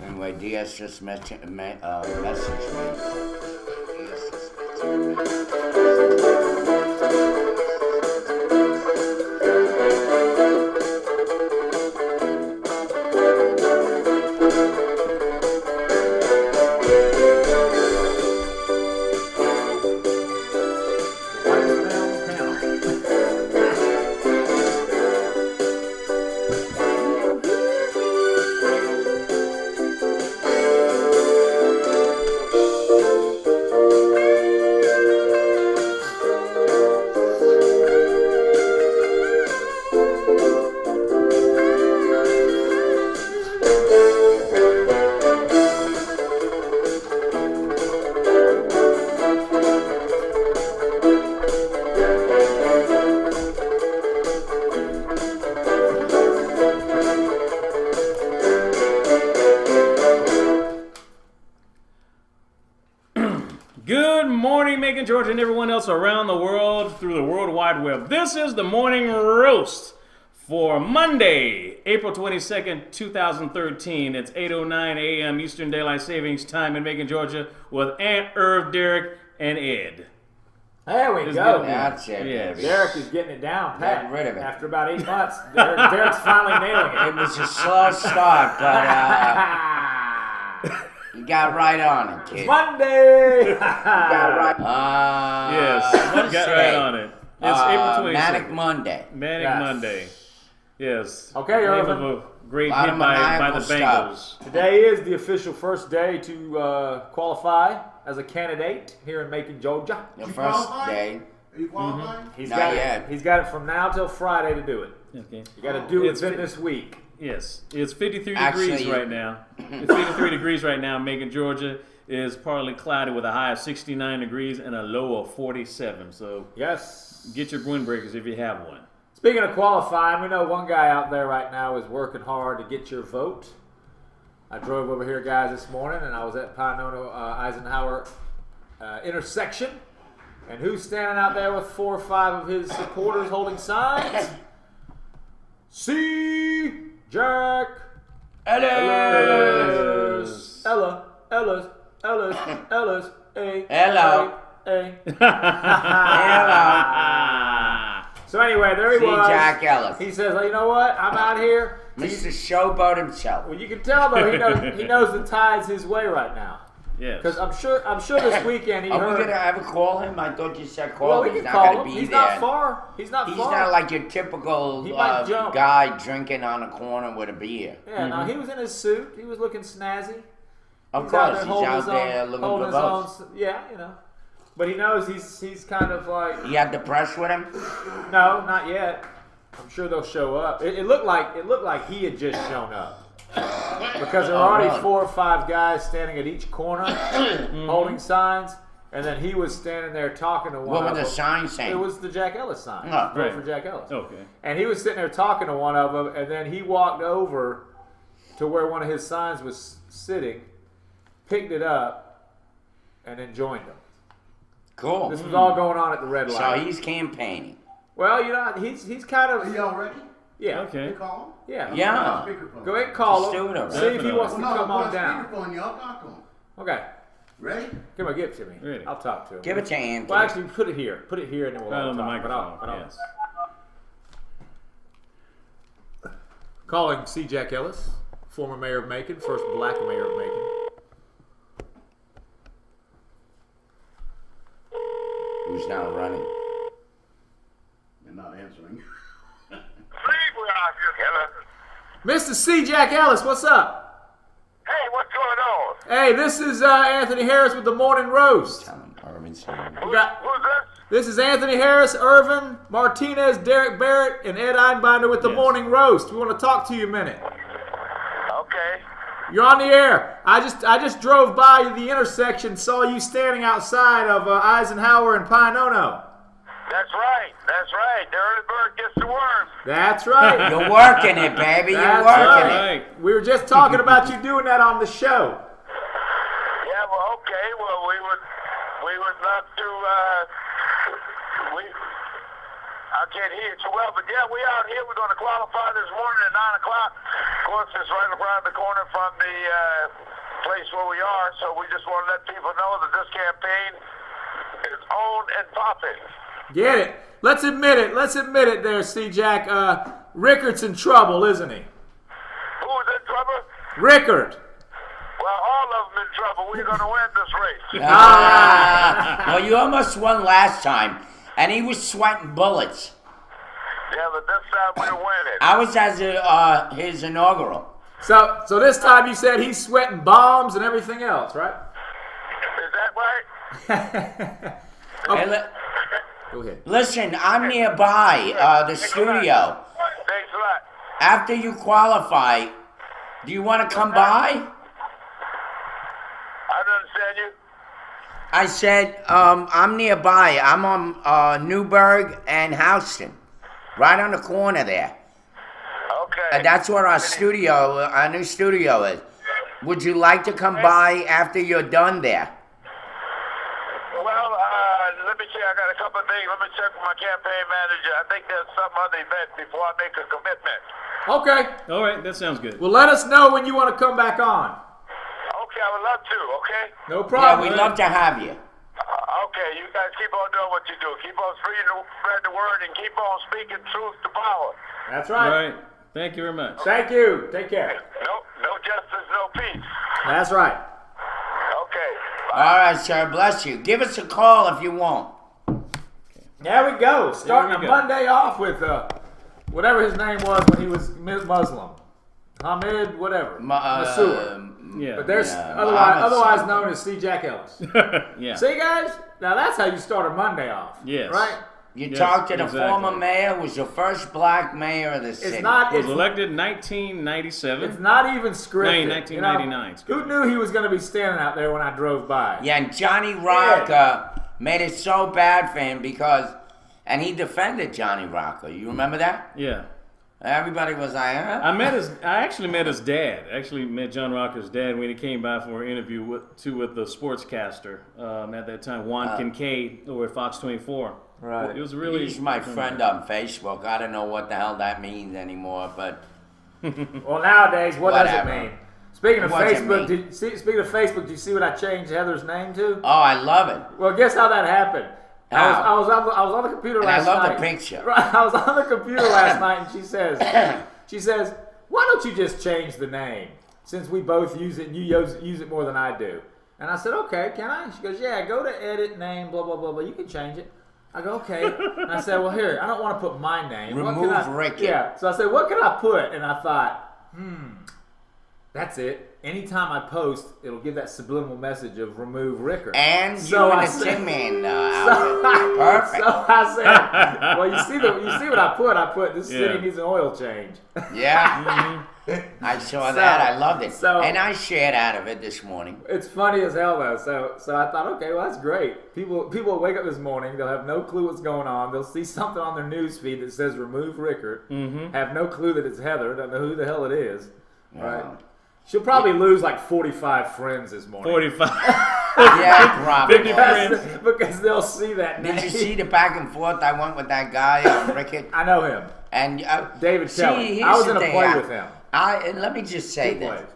Anyway, Diaz just messaged me. Diaz just messaged me. Georgia and everyone else around the world through the World Wide Web. This is the Morning Roast for Monday, April 22nd, 2013. It's 8:09 a.m. Eastern Daylight Savings Time in Macon, Georgia with Aunt Irv, Derek, and Ed. There we go. That's it. Yes. Derek is getting it down, Pat. Getting rid of it. After about 8 months, Derek's finally nailing it. It was a slow start, but you got right on it, kid. Monday! You got right. Yes, what is got today? right on it. It's April 22nd. Manic Monday. Manic Yes. Monday. Yes. Okay, Name Irvin. of a great Lot hit of by the maniacal Bengals. stuff. Today is the official first day to qualify as a candidate here in Macon, Georgia. The You first qualified? day. Are you qualified? He's Not got yet. it. He's got it from now till Friday to do it. Okay. You got to do it It's within fi- this week. Yes, it's 53 Actually, degrees right now. It's 53 degrees right now. Macon, Georgia is partly cloudy with a high of 69 degrees and a low of 47. So Yes. get your windbreakers if you have one. Speaking of qualifying, we know one guy out there right now is working hard to get your vote. I drove over here, guys, this morning, and I was at Pinono Eisenhower intersection. And who's standing out there with 4 or 5 of his supporters holding signs? C. Jack Ellis. Ellis. A. Hello. A. Hello. So anyway, there he See was. Jack Ellis. He says, "You know what? I'm out here." Mr. Showboat himself. Well, you can tell though he knows the tide's his way right now. Yes. Because I'm sure this weekend he Are heard. we gonna ever call him? I thought you said call well, him. we He's can not gonna call him. be He's there. not far. He's not He's far. not like your typical He might jump. guy drinking on a corner with a beer. Yeah, no, he was in his suit. He was looking snazzy. Of He's out course, there he's holding out his there own- looking holding for his own votes. Yeah, you know. But he knows he's kind of like, He had the press with him. no, not yet. I'm sure they'll show up. It looked like he had just shown up. Because there were already really? 4 or 5 guys standing at each corner holding signs, and then he was standing there talking to one What of were the them. signs saying? It was the Jack Ellis sign. Oh, Vote right. for Jack Ellis. Okay. And he was sitting there talking to one of them, and then he walked over to where one of his signs was sitting, picked it up, and then joined them. Cool. This was all going on at the red So light. he's campaigning. Well, you know, he's kind Are of you all ready? yeah. Okay. You call him? Yeah. Yeah. Speakerphone. Go ahead and call Let's him. do it already. See if he Definitely. wants to Well, no, come put on a down. speakerphone. Y'all talk to him. Okay. Ready? Come on, give it to me. Ready. I'll talk to him. Give it to Anthony. Well, actually, put it here. Put it here, and then we'll Right all on the talk. But microphone. I'll- Yes. Calling C. Jack Ellis, former mayor of Macon, first black mayor of Macon. Who's now running? They're not answering. Hello. Mr. C. Jack Ellis, what's up? Hey, what's going on? Hey, this is Anthony Harris with the Morning Roast. Tell him Irvin's here. We got- Who's this? This is Anthony Harris, Irvin Martinez, Derek Barrett, and Ed Einbinder with the Yes. Morning Roast. We want to talk to you a minute. Okay. You're on the air. I just drove by the intersection, saw you standing outside of Eisenhower and Pinono. That's right. That's right. The early bird gets the worm. That's right. You're working it, baby. You're That's working right. it. Right. We were just talking about you doing that on the show. Yeah. Well, okay. Well, we would love to. I can't hear you too well, but yeah, we out here. We're going to qualify this morning at 9 o'clock. Of course, it's right around the corner from the place where we are, so we just want to let people know that this campaign is on and popping. Get it. Let's admit it. Let's admit it there, C-Jack. Rickard's in trouble, isn't he? Who's in trouble? Rickard. Well, all of them in trouble. We're going to win this race. Well, you almost won last time, and he was sweating bullets. Yeah, but this time we're winning. I was at his inaugural. So this time you said he's sweating bombs and everything else, right? Is that right? Hey, Go ahead. listen, I'm nearby the studio. Thanks a lot. After you qualify, do you want to come by? I don't understand you. I said, I'm nearby. I'm on Newburgh and Houston, right on the corner there. Okay. And that's where our new studio is. Would you like to come by after you're done there? Well, let me check. I got a couple of things. Let me check with my campaign manager. I think there's some other event before I make a commitment. Okay. All right, that sounds good. Well, let us know when you want to come back on. Okay, I would love to, okay? No Yeah, problem. we'd love to have you. Okay, you guys keep on doing what you do. Keep on spreading the word and keep on speaking truth to power. That's All right. right. Thank you very much. Thank you. Take care. No justice, no peace. That's right. Okay. All right, sir. Bless you. Give us a call if you want. There we go. Starting There we a go. Monday off with whatever his name was when he was Muslim. Hamid, whatever. Mansour. Yeah. But there's Yeah, otherwise Muhammad known as C. Jack Ellis. yeah. See, guys? Now that's how you start a Monday off. Yes. Right? You Yes, talked to the exactly. former mayor, was the first black mayor of the city. It's not. Was It's, elected in 1997. it's not even scripted. No, 1999, You know? Who knew he was going to be standing out there when I drove by? Yeah, and Johnny Rock made it so bad for him because, and he defended Johnny Rocker. You remember that? Yeah. Everybody was like, huh? I actually met his dad. Actually met John Rocker's dad when he came by for an interview with the sportscaster at that time, Juan Kincaid over at Fox 24. Right. It was really. He's my friend on Facebook. I don't know what the hell that means anymore, but Well, nowadays, what does Whatever. it mean? Speaking of What's it Facebook, mean? speaking of Facebook, do you see what I changed Heather's name to? oh, I love it. Well, guess how that happened. I How? was on the computer And I last love the night. picture. Right, I was on the computer last night, and she says, why don't you just change the name since we both use it and you use it more than I do? And I said, okay, can I? She goes, yeah, go to edit name, blah blah blah blah. You can change it. I go, okay. And I said, well, here, I don't want to put my name. What can Remove I, Ricky. Yeah. So I said, what can I put? And I thought, that's it. Anytime I post, it'll give that subliminal message of remove Rickard. And So you I in the said- Tin Man outfit. Perfect. So I said, well, you see what I put? I put this Yeah. city needs an oil change. Yeah. I saw that. I loved it. So- and I shared out of it this morning. It's funny as hell though. So I thought, okay, well that's great. People will wake up this morning, they'll have no clue what's going on. They'll see something on their news feed that says remove Rickard. Have no clue that it's Heather. Don't know who the hell it is. Right? Wow. She'll probably lose like 45 friends this morning. 45. Yeah, probably. 50 friends. Because they'll see that name. Did you see the back and forth I went with that guy, Rickard? I know him. And David see, Kelly. here's I was the in a thing, play with him. And let me just say Two this plays.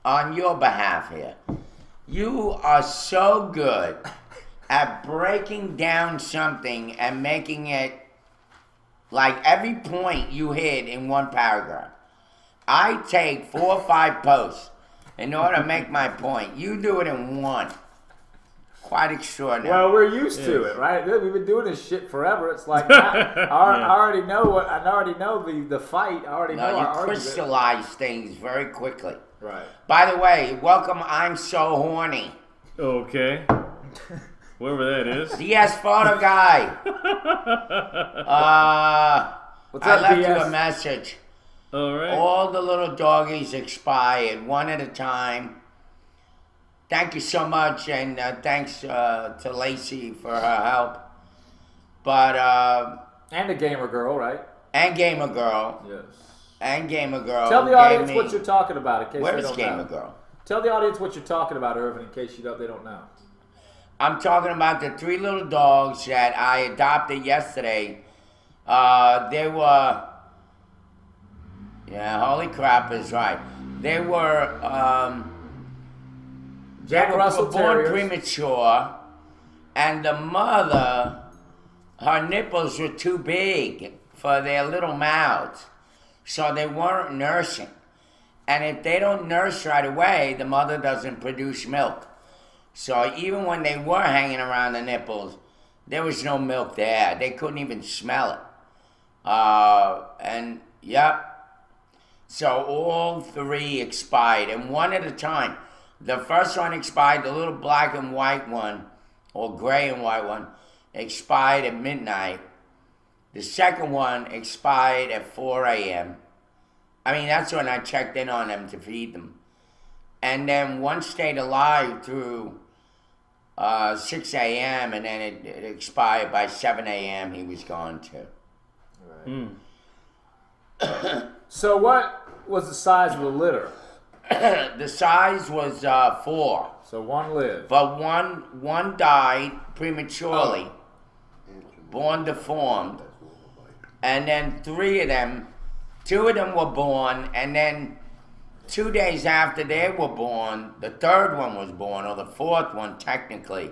on your behalf here. You are so good at breaking down something and making it like every point you hit in one paragraph. I take 4 or 5 posts in order to make my point. You do it in one. Quite extraordinary. Well, we're used to it, right? We've been doing this shit forever. It's like I already know I already know the fight. I already know no, our you argument. crystallize things very quickly. Right. By the way, welcome I'm So Horny. Okay. Whoever that is. DS Photo Guy. What's I up, left you DS? a message. All right. All the little doggies expired, one at a time. Thank you so much, and thanks to Lacey for her help. But, And a gamer girl, right? and Gamer Girl. Yes. And Gamer Girl. Tell the gave audience me- what you're talking about in case Where they is don't Gamer know. Girl? Tell the audience what you're talking about, Irvin, in case they don't know. I'm talking about the 3 little dogs that I adopted yesterday They were. Yeah, holy crap is right. They were. Jack Russell were born Terriers. premature, and the mother, her nipples were too big for their little mouths, so they weren't nursing. And if they don't nurse right away, the mother doesn't produce milk. So even when they were hanging around the nipples, there was no milk there. They couldn't even smell it. And yep. So all three expired, and one at a time. The first one expired, the little black and white one, or gray and white one, expired at midnight. The second one expired at 4 a.m. I mean, that's when I checked in on them to feed them. And then one stayed alive through 6 a.m., and then it expired by 7 a.m. He was gone too. So what was the size of the litter? The size was 4, So one lived. but one died prematurely, born deformed, and then 3 of them, 2 of them were born, and then 2 days after they were born, the third one was born, or the fourth one technically.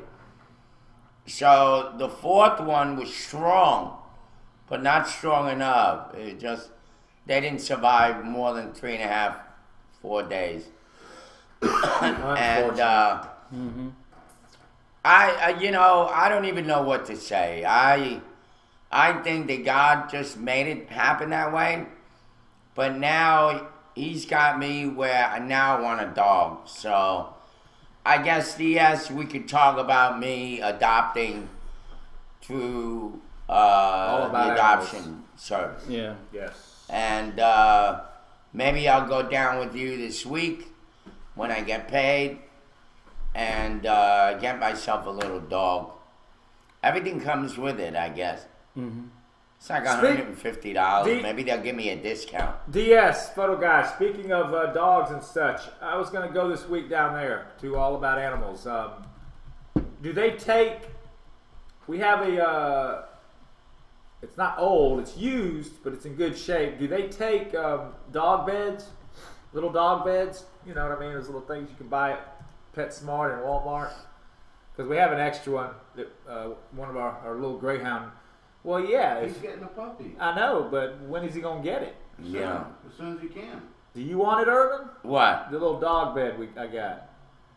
So the fourth one was strong, but not strong enough. It just, they didn't survive more than 3.5, 4 days. And I don't even know what to say. I think that God just made it happen that way. But now he's got me where I now want a dog. So I guess, yes, we could talk about me adopting through All about the adoption service. Yeah. Yes. And maybe I'll go down with you this week when I get paid and get myself a little dog. Everything comes with it, I guess. Mm-hmm. It's like $150. The- Maybe they'll give me a discount. DS, photo guy, speaking of dogs and such, I was going to go this week down there to All About Animals. Do they take, we have a, it's not old, it's used, but it's in good shape. Do they take dog beds, little dog beds? You know what I mean? Those little things you can buy at PetSmart and Walmart. Because we have an extra one, that one of our little greyhound. Well, yeah, He's getting a puppy. I know, but when is he going to get it? Yeah. As soon as he can. Do you want it, Irvin? What? The little dog bed I got.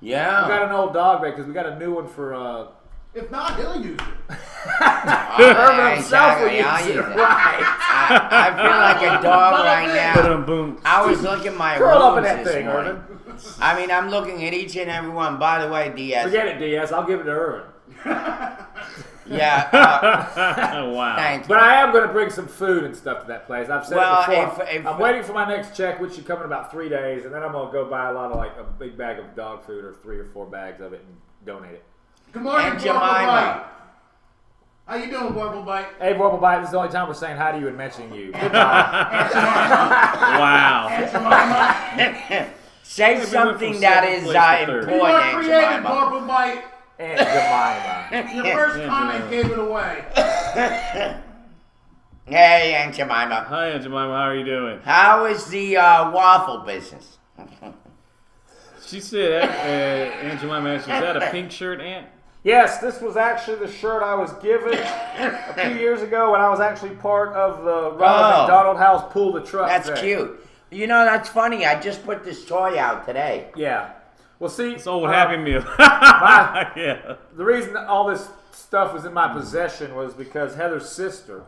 Yeah. We got an old dog bed because we got a new one for If not, he'll use it. Irvin himself will exactly, I'll use it. use it. Right. I feel like a dog right now. Boom. I was looking at my Curl up in rooms that this thing, morning. Irvin. I mean, I'm looking at each and every one. By the way, DS. Forget it, DS. I'll give it to Irvin. Yeah. Wow. Thanks. But I am going to bring some food and stuff to that place. I've said Well, it before. if- I'm waiting for my next check, which should come in about 3 days, and then I'm going to go buy a lot of a big bag of dog food or 3 or 4 bags of it and donate it. Good morning, And Warble Jemima. Bite. How you doing, Warble Bite? Hey, Warble Bite, this is the only time we're saying hi to you and mentioning you. Goodbye. Wow. Say went something from that second is place to third. You important, were Aunt created, Jemima. Warble Bite. And Jemima. Your first comment gave it away. Hey, Aunt Jemima. Hi, Aunt Jemima. How are you doing? How is the waffle business? She said, Aunt Jemima asked, is that a pink shirt, Aunt? Yes, this was actually the shirt I was given a few years ago when I was actually part of the Ronald McDonald House Pull the Truck That's thing. cute. You know, that's funny. I just put this toy out today. Yeah. Well, see, It's old Happy Meal. my- Yeah. the reason all this stuff was in my possession was because Heather's sister,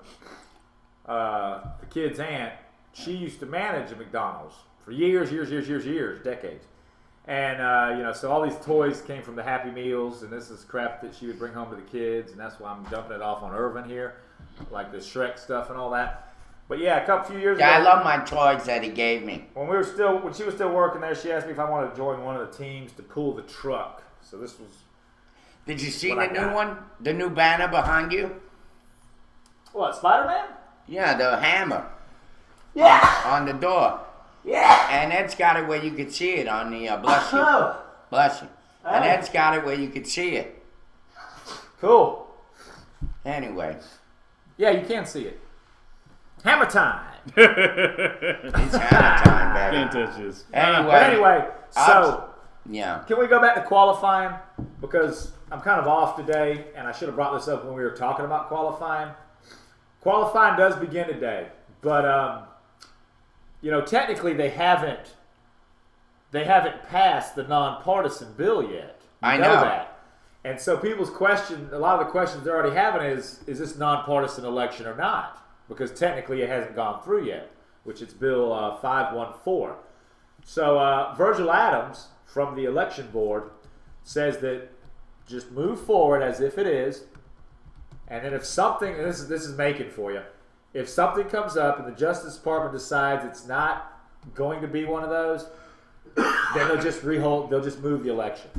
the kid's aunt, she used to manage a McDonald's for years, decades. And, so all these toys came from the Happy Meals, and this is crap that she would bring home to the kids, and that's why I'm dumping it off on Irvin here, like the Shrek stuff and all that. But yeah, few years ago. Yeah, I love my toys that he gave me. When she was still working there, she asked me if I wanted to join one of the teams to pull the truck. So this was Did you see What the I new got. one? The new banner behind you? what, Spider-Man? Yeah, the hammer Yeah, on the door. yeah. And Ed's got it where you could see it on the, bless you. Bless you. And Oh. Ed's got it where you could see it. Cool. Anyway. Yeah, you can see it. Hammer time. It's hammer time, baby. Can't touch this. Anyway, But anyway, so yeah. can we go back to qualifying? Because I'm kind of off today, and I should have brought this up when we were talking about qualifying. Qualifying does begin today, but technically they haven't passed the nonpartisan bill yet. I know that. And so people's question, a lot of the questions they're already having is this nonpartisan election or not? Because technically it hasn't gone through yet, which it's Bill 514. So Virgil Adams from the election board says that just move forward as if it is, and then if something, and this is making for you, if something comes up and the Justice Department decides it's not going to be one of those, then they'll just move the election.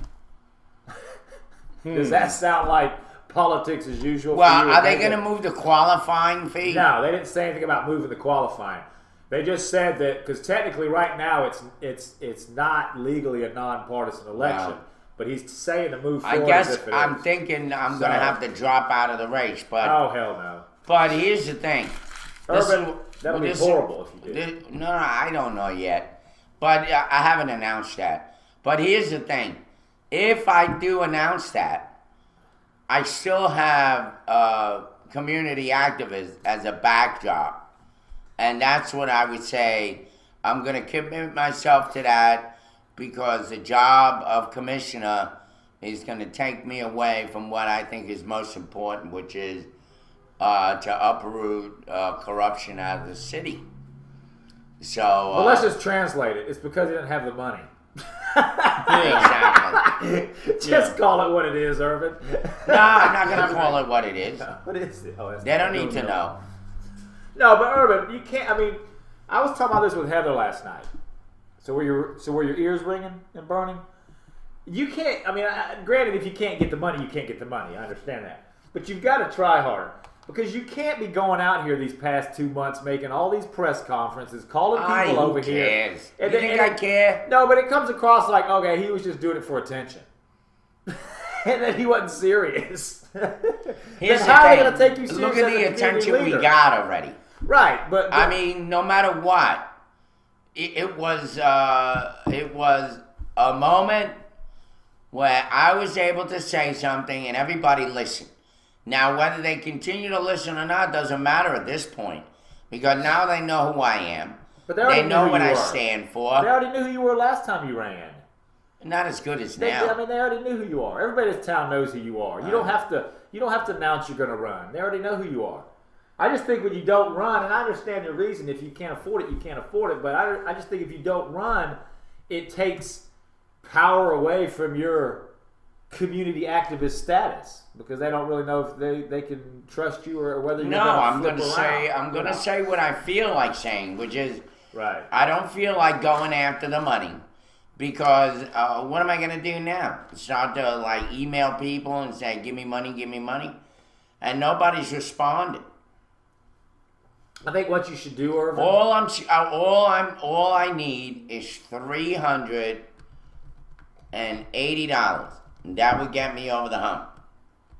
Does that sound like politics as usual? Well, for you? are they going to move the qualifying fee? No, they didn't say anything about moving the qualifying. They just said that because technically right now it's not legally a nonpartisan election, Wow. but he's saying to move I forward. guess as if it I'm is. thinking I'm going to have to drop out of the race, but Oh hell no, but here's the thing. Urban. That'll be horrible if you do. No, I don't know yet, but I haven't announced that. But here's the thing: if I do announce that, I still have community activists as a backdrop. And that's what I would say. I'm going to commit myself to that because the job of commissioner is going to take me away from what I think is most important, which is to uproot corruption out of the city. So, Well, let's just translate it. It's because he didn't have the money. exactly. Just call it what it is, Urban. No, I'm not going to call it what it is. What is it? Oh, that's They not- don't need to know. No, but Urban, you can't. I mean, I was talking about this with Heather last night. So were your ears ringing and burning? You can't. I mean, granted, if you can't get the money, you can't get the money. I understand that, but you've got to try harder because you can't be going out here these past 2 months making all these press conferences, calling people over Who here. cares? You then- think I care? No, but it comes across like, okay, he was just doing it for attention. And then he wasn't serious. Here's Then the how are they thing. going to take you seriously? Look at as a the community attention we leader? got already. Right, but I mean, no matter what, it was a moment where I was able to say something and everybody listened. Now, whether they continue to listen or not doesn't matter at this point because now they know who I am. But they already They knew know who what you I were. stand for. they already knew who you were last time you ran. Not as good as They now. already knew who you are. Everybody in this town knows who you are. You don't have to announce you're going to run. They already know who you are. I just think when you don't run, and I understand the reason. If you can't afford it, you can't afford it. But I just think if you don't run, it takes power away from your community activist status because they don't really know if they can trust you or whether you're No, I'm going going to say what I feel like saying, which is right. I don't feel like going after the money because what am I going to do now? Start to like email people and say, give me money, and nobody's responded. I think what you should do, Irvin. All I need is $380. That would get me over the hump.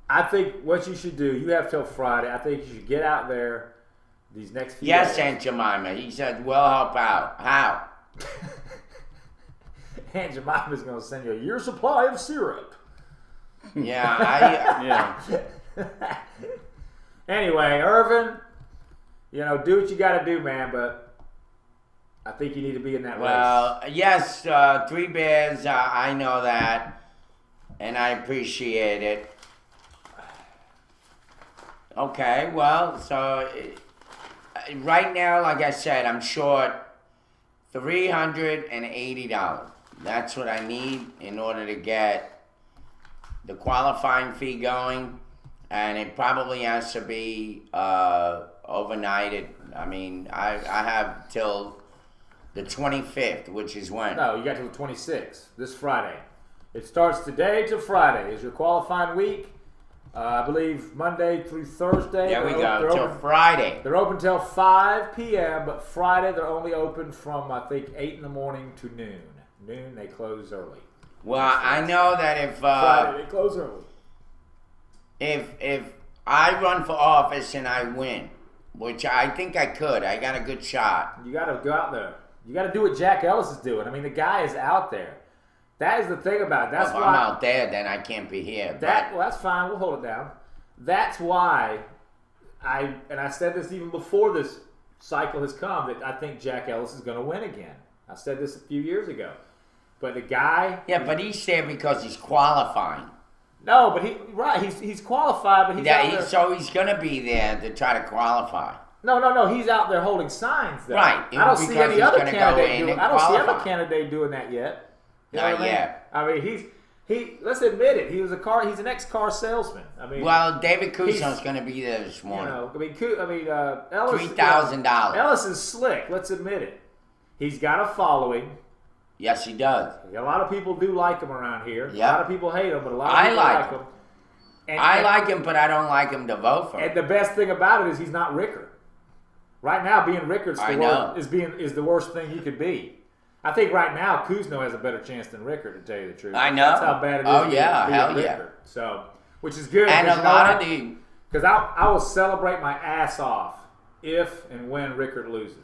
I think what you should do, you have till Friday. I think you should get out there these next few Yes, days. Aunt Jemima. He said, we'll help out. How? Aunt Jemima's going to send you a year supply of syrup. Yeah, Yeah. Anyway, Irvin, do what you got to do, man. But I think you need to be in that race. well, yes, Three Bears, I know that, and I appreciate it. Okay, well, so right now, like I said, I'm short $380. That's what I need in order to get the qualifying fee going, and it probably has to be overnighted. I mean, I have till the 25th, which is when? No, you got till the 26th, this Friday. It starts today to Friday is your qualifying week. I believe Monday through Thursday. There we they're go, till open- Friday. They're open till 5 p.m., but Friday they're only open from, I think, 8 in the morning to noon. Noon, they close early. Well, I know that if Friday, they close early. if I run for office and I win, which I think I could. I got a good shot. You got to go out there. You got to do what Jack Ellis is doing. I mean, the guy is out there. That is the thing about it. That's If why I'm out there, then I can't be here. well, that's fine. We'll hold it down. That's why I said this even before this cycle has come, that I think Jack Ellis is going to win again. I said this a few years ago. But the guy... Yeah, but he's there because he's qualifying. No, but he's qualified, but he's out there... So he's going to be there to try to qualify. No, he's out there holding signs, though. Right. I don't see Because any he's other gonna go candidate in doing. and I don't see other qualify. candidate doing that yet. You know Not what I mean? yet. I mean, he. Let's admit it. He's an ex-car salesman. I mean, Well, David Cousion's he's- going to be there this you morning. know, Ellis. $3,000. Ellis is slick. Let's admit it. He's got a following. Yes, he does. A lot of people do like him around here. Yep. A lot of people hate him, but a lot of I people like like him. him. And, I like him, but I don't like him to vote for And him. the best thing about it is he's not Rickard. Right now, being Rickard's I know. is the worst thing he could be. I think right now Kuzno has a better chance than Rickard, to tell you the truth. I know. That's how bad it is. Oh, yeah, being hell yeah. Rickard. So, which is good. And a lot of the... because I will celebrate my ass off if and when Rickard loses,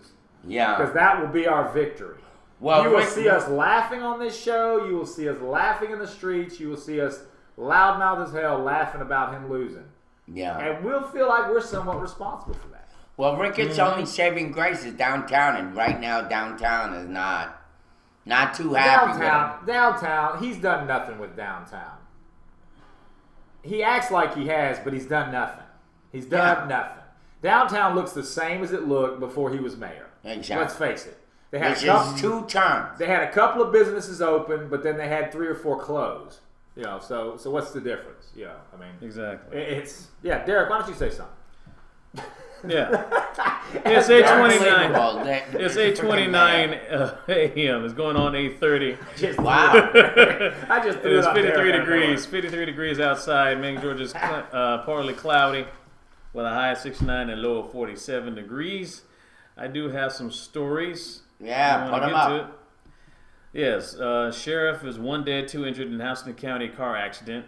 because Yeah. that will be our victory. Well, you will Rick- see us laughing on this show. You will see us laughing in the streets. You will see us loudmouth as hell laughing about him losing. Yeah. And we'll feel like we're somewhat responsible for that. Well, Rickard's only saving grace is downtown, and right now downtown is not too happy with him. Downtown, he's done nothing with downtown. He acts like he has, but he's done nothing. He's done nothing. Downtown looks the same as it looked before he was mayor. Exactly. Let's face it. They had Which a couple, is 2 terms. They had a couple of businesses open, but then they had 3 or 4 closed. You know, so what's the difference? Yeah, I mean, Exactly. it's Derek. Why don't you say something? Yeah. It's 8:29. Unbelievable. It's 8:29 a.m. It's going on 8:30. Wow. I just It threw is out 53 Derek. degrees. 53 degrees outside. Macon, Georgia is partly cloudy with a high of 69 and low of 47 degrees. I do have some stories. Yeah, I wanna put 'em get to up. it. Yes, sheriff is 1 dead, 2 injured in Houston County car accident.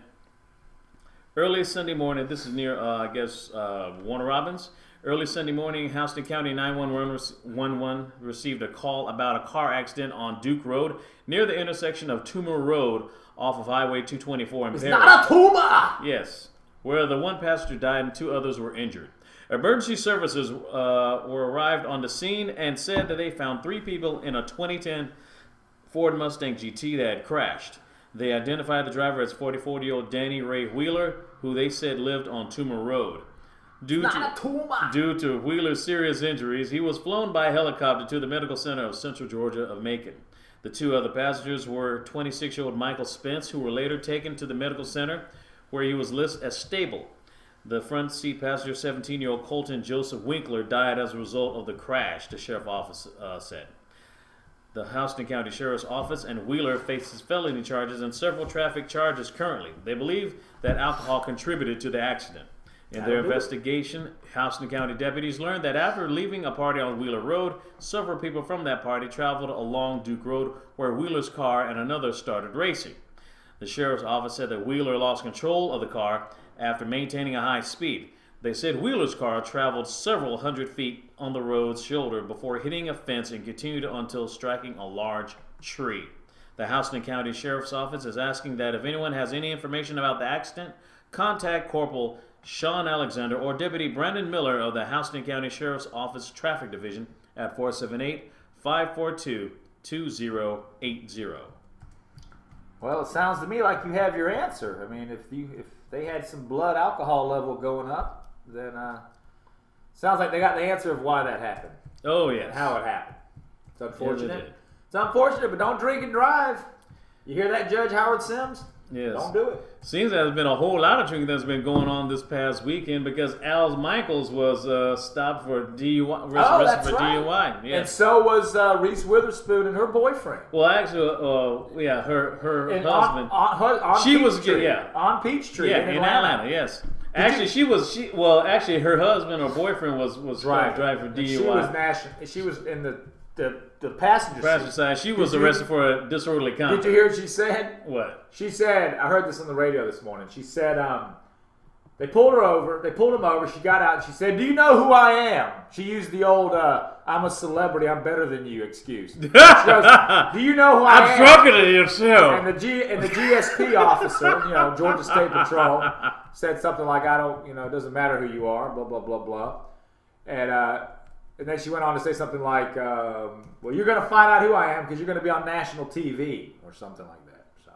Early Sunday morning, this is near, Warner Robins. Early Sunday morning, Houston County 911 received a call about a car accident on Duke Road near the intersection of Toomer Road off of Highway 224 in It's Paris. not a tumor. Yes, where the 1 passenger died and 2 others were injured. Emergency services were arrived on the scene and said that they found 3 people in a 2010 Ford Mustang GT that had crashed. They identified the driver as 44-year-old Danny Ray Wheeler, who they said lived on Toomer Road. Due to Wheeler's serious injuries, he was flown by helicopter to the medical center of Central Georgia of Macon. The 2 other passengers were 26-year-old Michael Spence, who were later taken to the medical center, where he was listed as stable. The front seat passenger, 17-year-old Colton Joseph Winkler, died as a result of the crash, the sheriff's office said. The Houston County Sheriff's Office and Wheeler faces felony charges and several traffic charges currently. They believe that alcohol contributed to the accident. In their investigation, Houston County deputies learned that after leaving a party on Wheeler Road, several people from that party traveled along Duke Road where Wheeler's car and another started racing. The sheriff's office said that Wheeler lost control of the car after maintaining a high speed. They said Wheeler's car traveled several hundred feet on the road's shoulder before hitting a fence and continued until striking a large tree. The Houston County Sheriff's Office is asking that if anyone has any information about the accident, contact Corporal Sean Alexander or Deputy Brandon Miller of the Houston County Sheriff's Office Traffic Division at 478-542-2080. Well, it sounds to me like you have your answer. I mean, if they had some blood alcohol level going up, then sounds like they got the answer of why that happened, Oh, yes. and how it happened. It's Yeah, they unfortunate. did. It's unfortunate, but don't drink and drive. You hear that, Judge Howard Sims? Yes. Don't do it. Seems there's been a whole lot of drinking that's been going on this past weekend because Al Michaels was stopped for DUI. Oh, that's for right. DUI. And Yes. so was Reese Witherspoon and her boyfriend. Well, actually, her And husband. on She was Peachtree. good, yeah. On Peachtree. Yeah, in Atlanta. Yes. Actually, actually, her husband or boyfriend was driving for DUI. And she was national. She was in the passenger Passenger seat. side. She was Did you- arrested for a disorderly conduct. Did you hear what she said? What? She said, I heard this on the radio this morning. She said They pulled her over. They pulled him over. She got out and she said, "Do you know who I am?" She used the old "I'm a celebrity, I'm better than you" excuse. She goes, "Do you know who I am?" I'm drunker than yourself. And the GSP officer, Georgia State Patrol, said something like, "I don't, it doesn't matter who you are," blah blah blah blah. And then she went on to say something like, "Well, you're going to find out who I am because you're going to be on national TV," or something like that. So,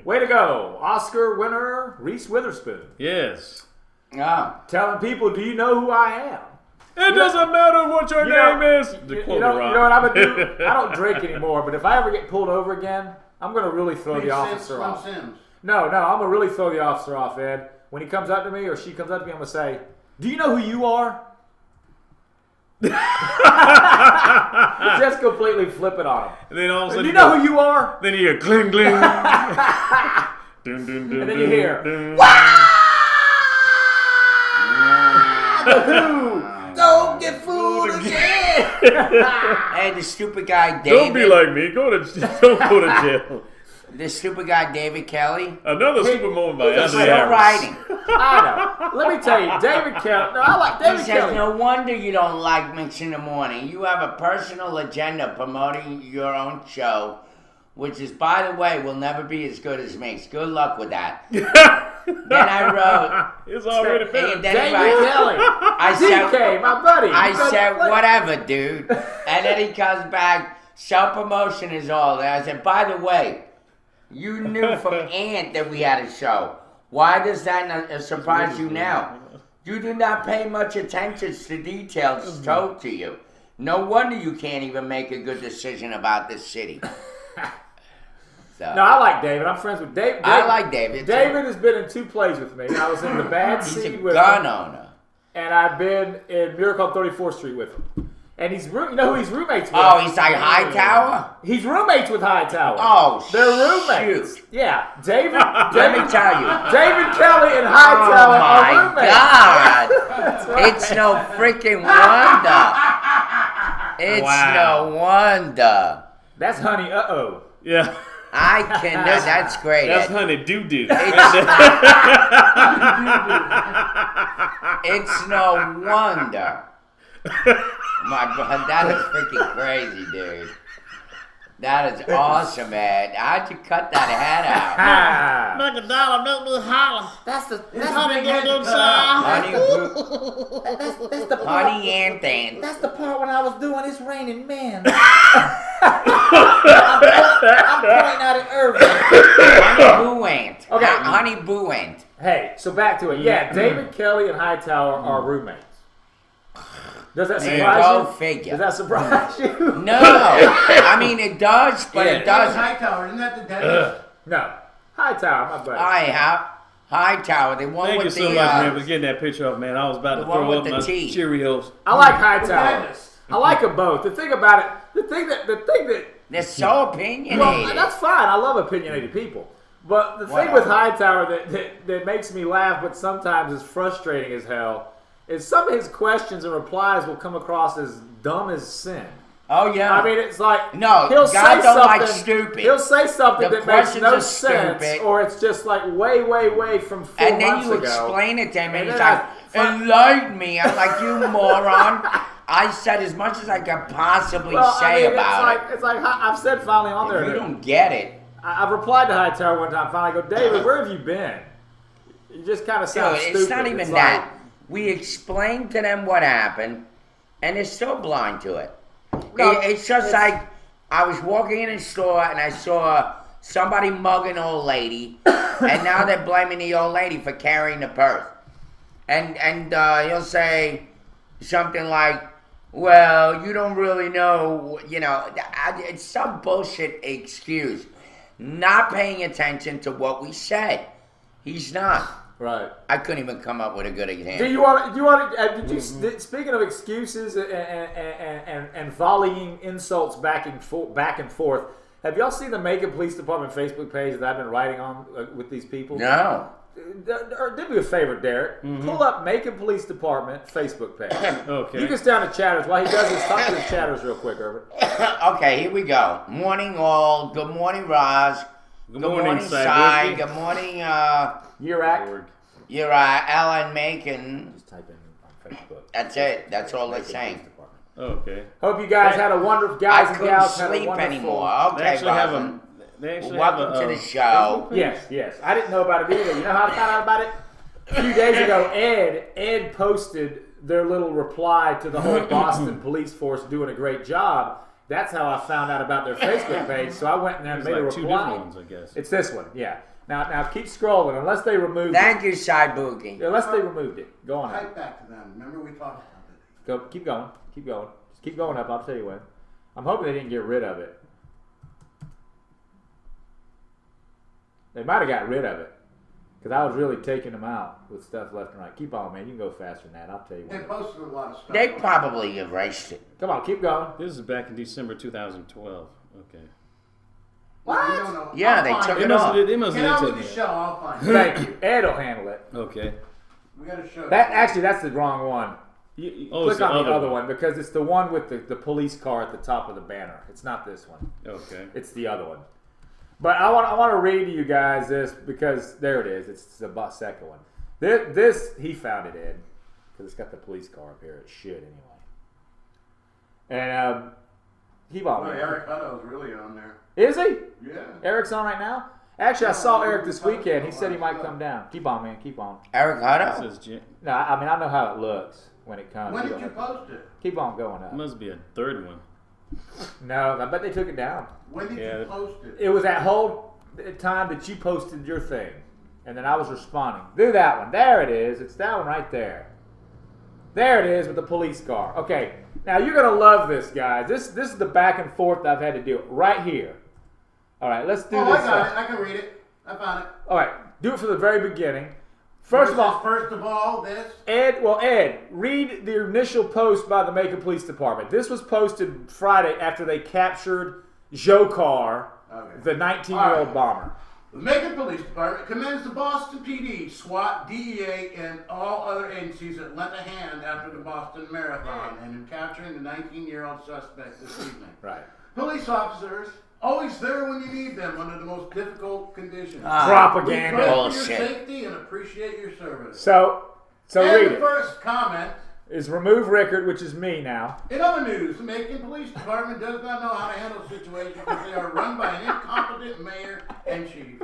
way to go, Oscar winner Reese Witherspoon. Yes. Oh. Telling people, "Do you know who I am?" It doesn't matter what your name is. You know what I'm gonna do? I don't drink anymore, but if I ever get pulled over again, I'm gonna really throw the officer off. No, I'm gonna really throw the officer off, Ed. When he comes up to me or she comes up to me, I'm gonna say, "Do you know who you are?" Just completely flip it on him. And then all of a sudden, "Do you know who you are?" Then you hear cling cling. Dun, dun, dun, And then you hear, dun. "The Who? Don't get fooled again." Hey, the stupid guy David. Don't be like me. Don't go to jail. The stupid guy David Kelly. Another stupid moment by he's a Anthony Still Harris. writing. I know. Let me tell you, David Kelly. No, I like He David says, Kelly. no wonder you don't like Mix in the Morning. You have a personal agenda promoting your own show, which is, by the way, will never be as good as Mix. Good luck with that. Then I wrote, It's already Hey, better. then David right- Kelly. I said, DK, my buddy. I He does said, play. whatever, dude. And then he comes back, self-promotion is all. And I said, by the way, you knew from Ant that we had a show. Why does that not surprise you now? You do not pay much attention to details told to you. No wonder you can't even make a good decision about this city. So, No, I like David. I'm friends with David. I like David. too. David has been in 2 plays with me. I was in The Bad He's a Seed with gun him, owner. and I've been in Miracle on 34th Street with him. And you know who he's roommates with? Oh, he's like Hightower? He's roommates with Hightower. Oh, They're roommates. shoot. Yeah, David. Let me tell you. David Kelly and Oh Hightower are my roommates. God! That's right. It's no freaking wonder. It's Wow. no wonder. That's Honey. Uh-oh. Yeah. I can. That's great. That's honey doo doo. It's no wonder. My God, that is freaking crazy, dude. That is awesome, man. How'd you cut that head out? Ah. Make a dollar, make me holler. That's the Honey big head doo doo to cut out. Honey, honey Anthony. That's the part when I was doing It's Raining Men. I'm pointing out at Irving. Honey Boo Ant. Okay. Honey Boo Ant. Hey, so back to it. Yeah, David Kelly and Hightower are roommates. Does that surprise Go you? figure. Does that surprise you? No. I mean, it does, but Yeah. it doesn't. Hightower, isn't that the dentist? No. Hightower, my buddy. Hightower, the one Thank you with so the. much, man, for getting that picture up, man. I was about the to one throw with up the my teeth. Cheerios. I like The Hightower. dentist. I like them both. The thing about it, the thing that They're so opinionated. well, that's fine. I love opinionated people. But the thing with Hightower that makes me laugh, but sometimes is frustrating as hell, is some of his questions and replies will come across as dumb as sin. Oh yeah. I mean, it's like No, he'll God say don't like something- stupid. He'll say something The that makes questions no are sense, stupid. or it's just like way from 4 and then months you ago. explain it to him, and And he's then like, "Enlighten me." I'm like, "You moron!" I said as much as I could possibly say about it. It's like I've said finally on If there. you don't get it, I've replied to Hightower one time. Finally, I go, David, where have you been? You just kind of sound dude, stupid. it's not even It's that. like- We explained to them what happened, and they're still blind to it. No, It's just it's- like I was walking in a store and I saw somebody mug an old lady, and now they're blaming the old lady for carrying the purse. And he'll say something like, "Well, you don't really know," it's some bullshit excuse. Not paying attention to what we said. He's not. Right. I couldn't even come up with a good example. Do you want? Did you? Speaking of excuses and volleying insults back and forth, have y'all seen the Macon Police Department Facebook page that I've been writing on with these people? No. Do me a favor, Derek. Pull up Macon Police Department Facebook page. Okay. You can stay on the chatters while he does this. Talk to the chatters real quick, Irvin. Okay, here we go. Morning all. Good morning, Roz. Good morning, Cy. Cy. Good morning, Urak. You're Alan Macon. Just type in on Facebook. That's it. That's all they're Macon saying. Police Department. Okay. Hope you guys had a wonderful, guys I and couldn't gals had a sleep wonderful. anymore. They Okay, actually have Boston. They actually Welcome have to the show. Yes. I didn't know about it either. You know how I found out about it? A few days ago, Ed posted their little reply to the whole Boston police force doing a great job. That's how I found out about their Facebook page. So I went in there and There's made like a two reply. different ones, I guess. It's this one, yeah. Now keep scrolling unless they removed Thank you, Shy Boogie. it. Unless they removed it. Go on. Type back to them. Remember we talked about it. Go. Keep going. Just keep going up. I'll tell you when. I'm hoping they didn't get rid of it. They might have got rid of it. Because I was really taking them out with stuff left and right. Keep on, man. You can go faster than that. I'll tell you They when. posted a lot of stuff. They probably erased it. Come on, keep going. This is back in December 2012. Okay. What? You don't know. Yeah, I'll they find took it. it off. They must Get have on taken with the it. show. I'll find it. Thank you. Ed will handle it. Okay. We got to show That you. actually, that's the wrong one. You Oh, it's click the on the other other one because it's the one with the police car at the top of the banner. It's not this one. Okay. It's the other one. But I want to read to you guys this because there it is. It's the second one. This he found it in because it's got the police car up here. It should anyway. And keep on. Oh, man. Eric Hutto's really on there. Is he? Yeah. Eric's on right now. Actually, I saw Eric this weekend. He said he might come down. Keep on, man. Keep on. Eric This Hutto? is No, I mean I know how it looks when it comes. When You did you don't have to- post it? Keep on going up. must be a third one. No, I bet they took it down. When did Yeah. you post it? It was that whole time that you posted your thing, and then I was responding. Do that one. There it is. It's that one right there. There it is with the police car. Okay, now you're gonna love this, guys. This is the back and forth I've had to do right here. All right, let's do Oh, this. I got it. I can read it. I found it. All right, do it from the very beginning. First of all, this. Ed, read the initial post by the Macon Police Department. This was posted Friday after they captured Jokar, Okay. the 19-year-old All right. bomber. The Macon Police Department commends the Boston PD, SWAT, DEA, and all other agencies that lent a hand after the Boston Marathon and in capturing the 19-year-old suspect this evening. Right. Police officers, always there when you need them under the most difficult conditions. Ah, We Propaganda. pray for your Bullshit. safety and appreciate your service. So and read the it. first comment. Is remove Rickard, which is me now. In other news, the Macon Police Department does not know how to handle situations because they are run by an incompetent mayor and chief.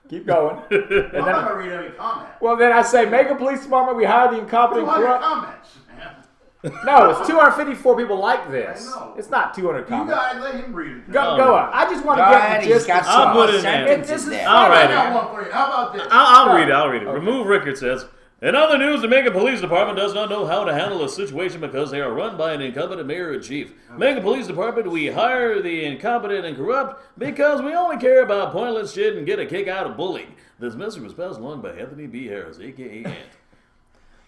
Keep going. I'm And not then, going to read every comment. well, then I say, Macon Police Department, we hire the incompetent 200 corrupt. comments, man. No, it's 254 people like this. I know. It's not 200 You comments. guys let him read it. Go up. I just want to Go get ahead, the he's gist. got of some I'll more put it in there. sentences This is there. fun. All right. I got one for you. How about this? I'll read it. Remove Rickard says, in other news, the Macon Police Department does not know how to handle a situation because they are run by an incompetent mayor and chief. Macon Police Department, we hire the incompetent and corrupt because we only care about pointless shit and get a kick out of bullying. This message was passed along by Anthony B. Harris, a.k.a. Ant.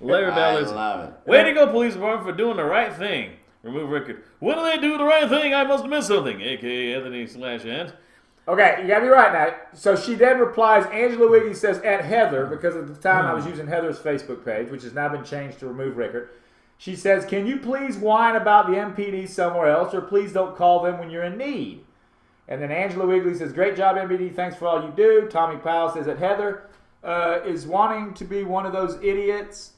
Larry I Ballard. love it. Way to go, Police Department, for doing the right thing. Remove Rickard. When do they do the right thing? I must have missed something, a.k.a. Anthony/Ant. Okay, you gotta be right now. So she then replies, Angela Wiggy says, at Heather, because at the time I was using Heather's Facebook page, which has now been changed to remove Rickard. She says, can you please whine about the MPD somewhere else, or please don't call them when you're in need? And then Angela Wigley says, great job, MPD, thanks for all you do. Tommy Powell says that Heather is wanting to be one of those idiots.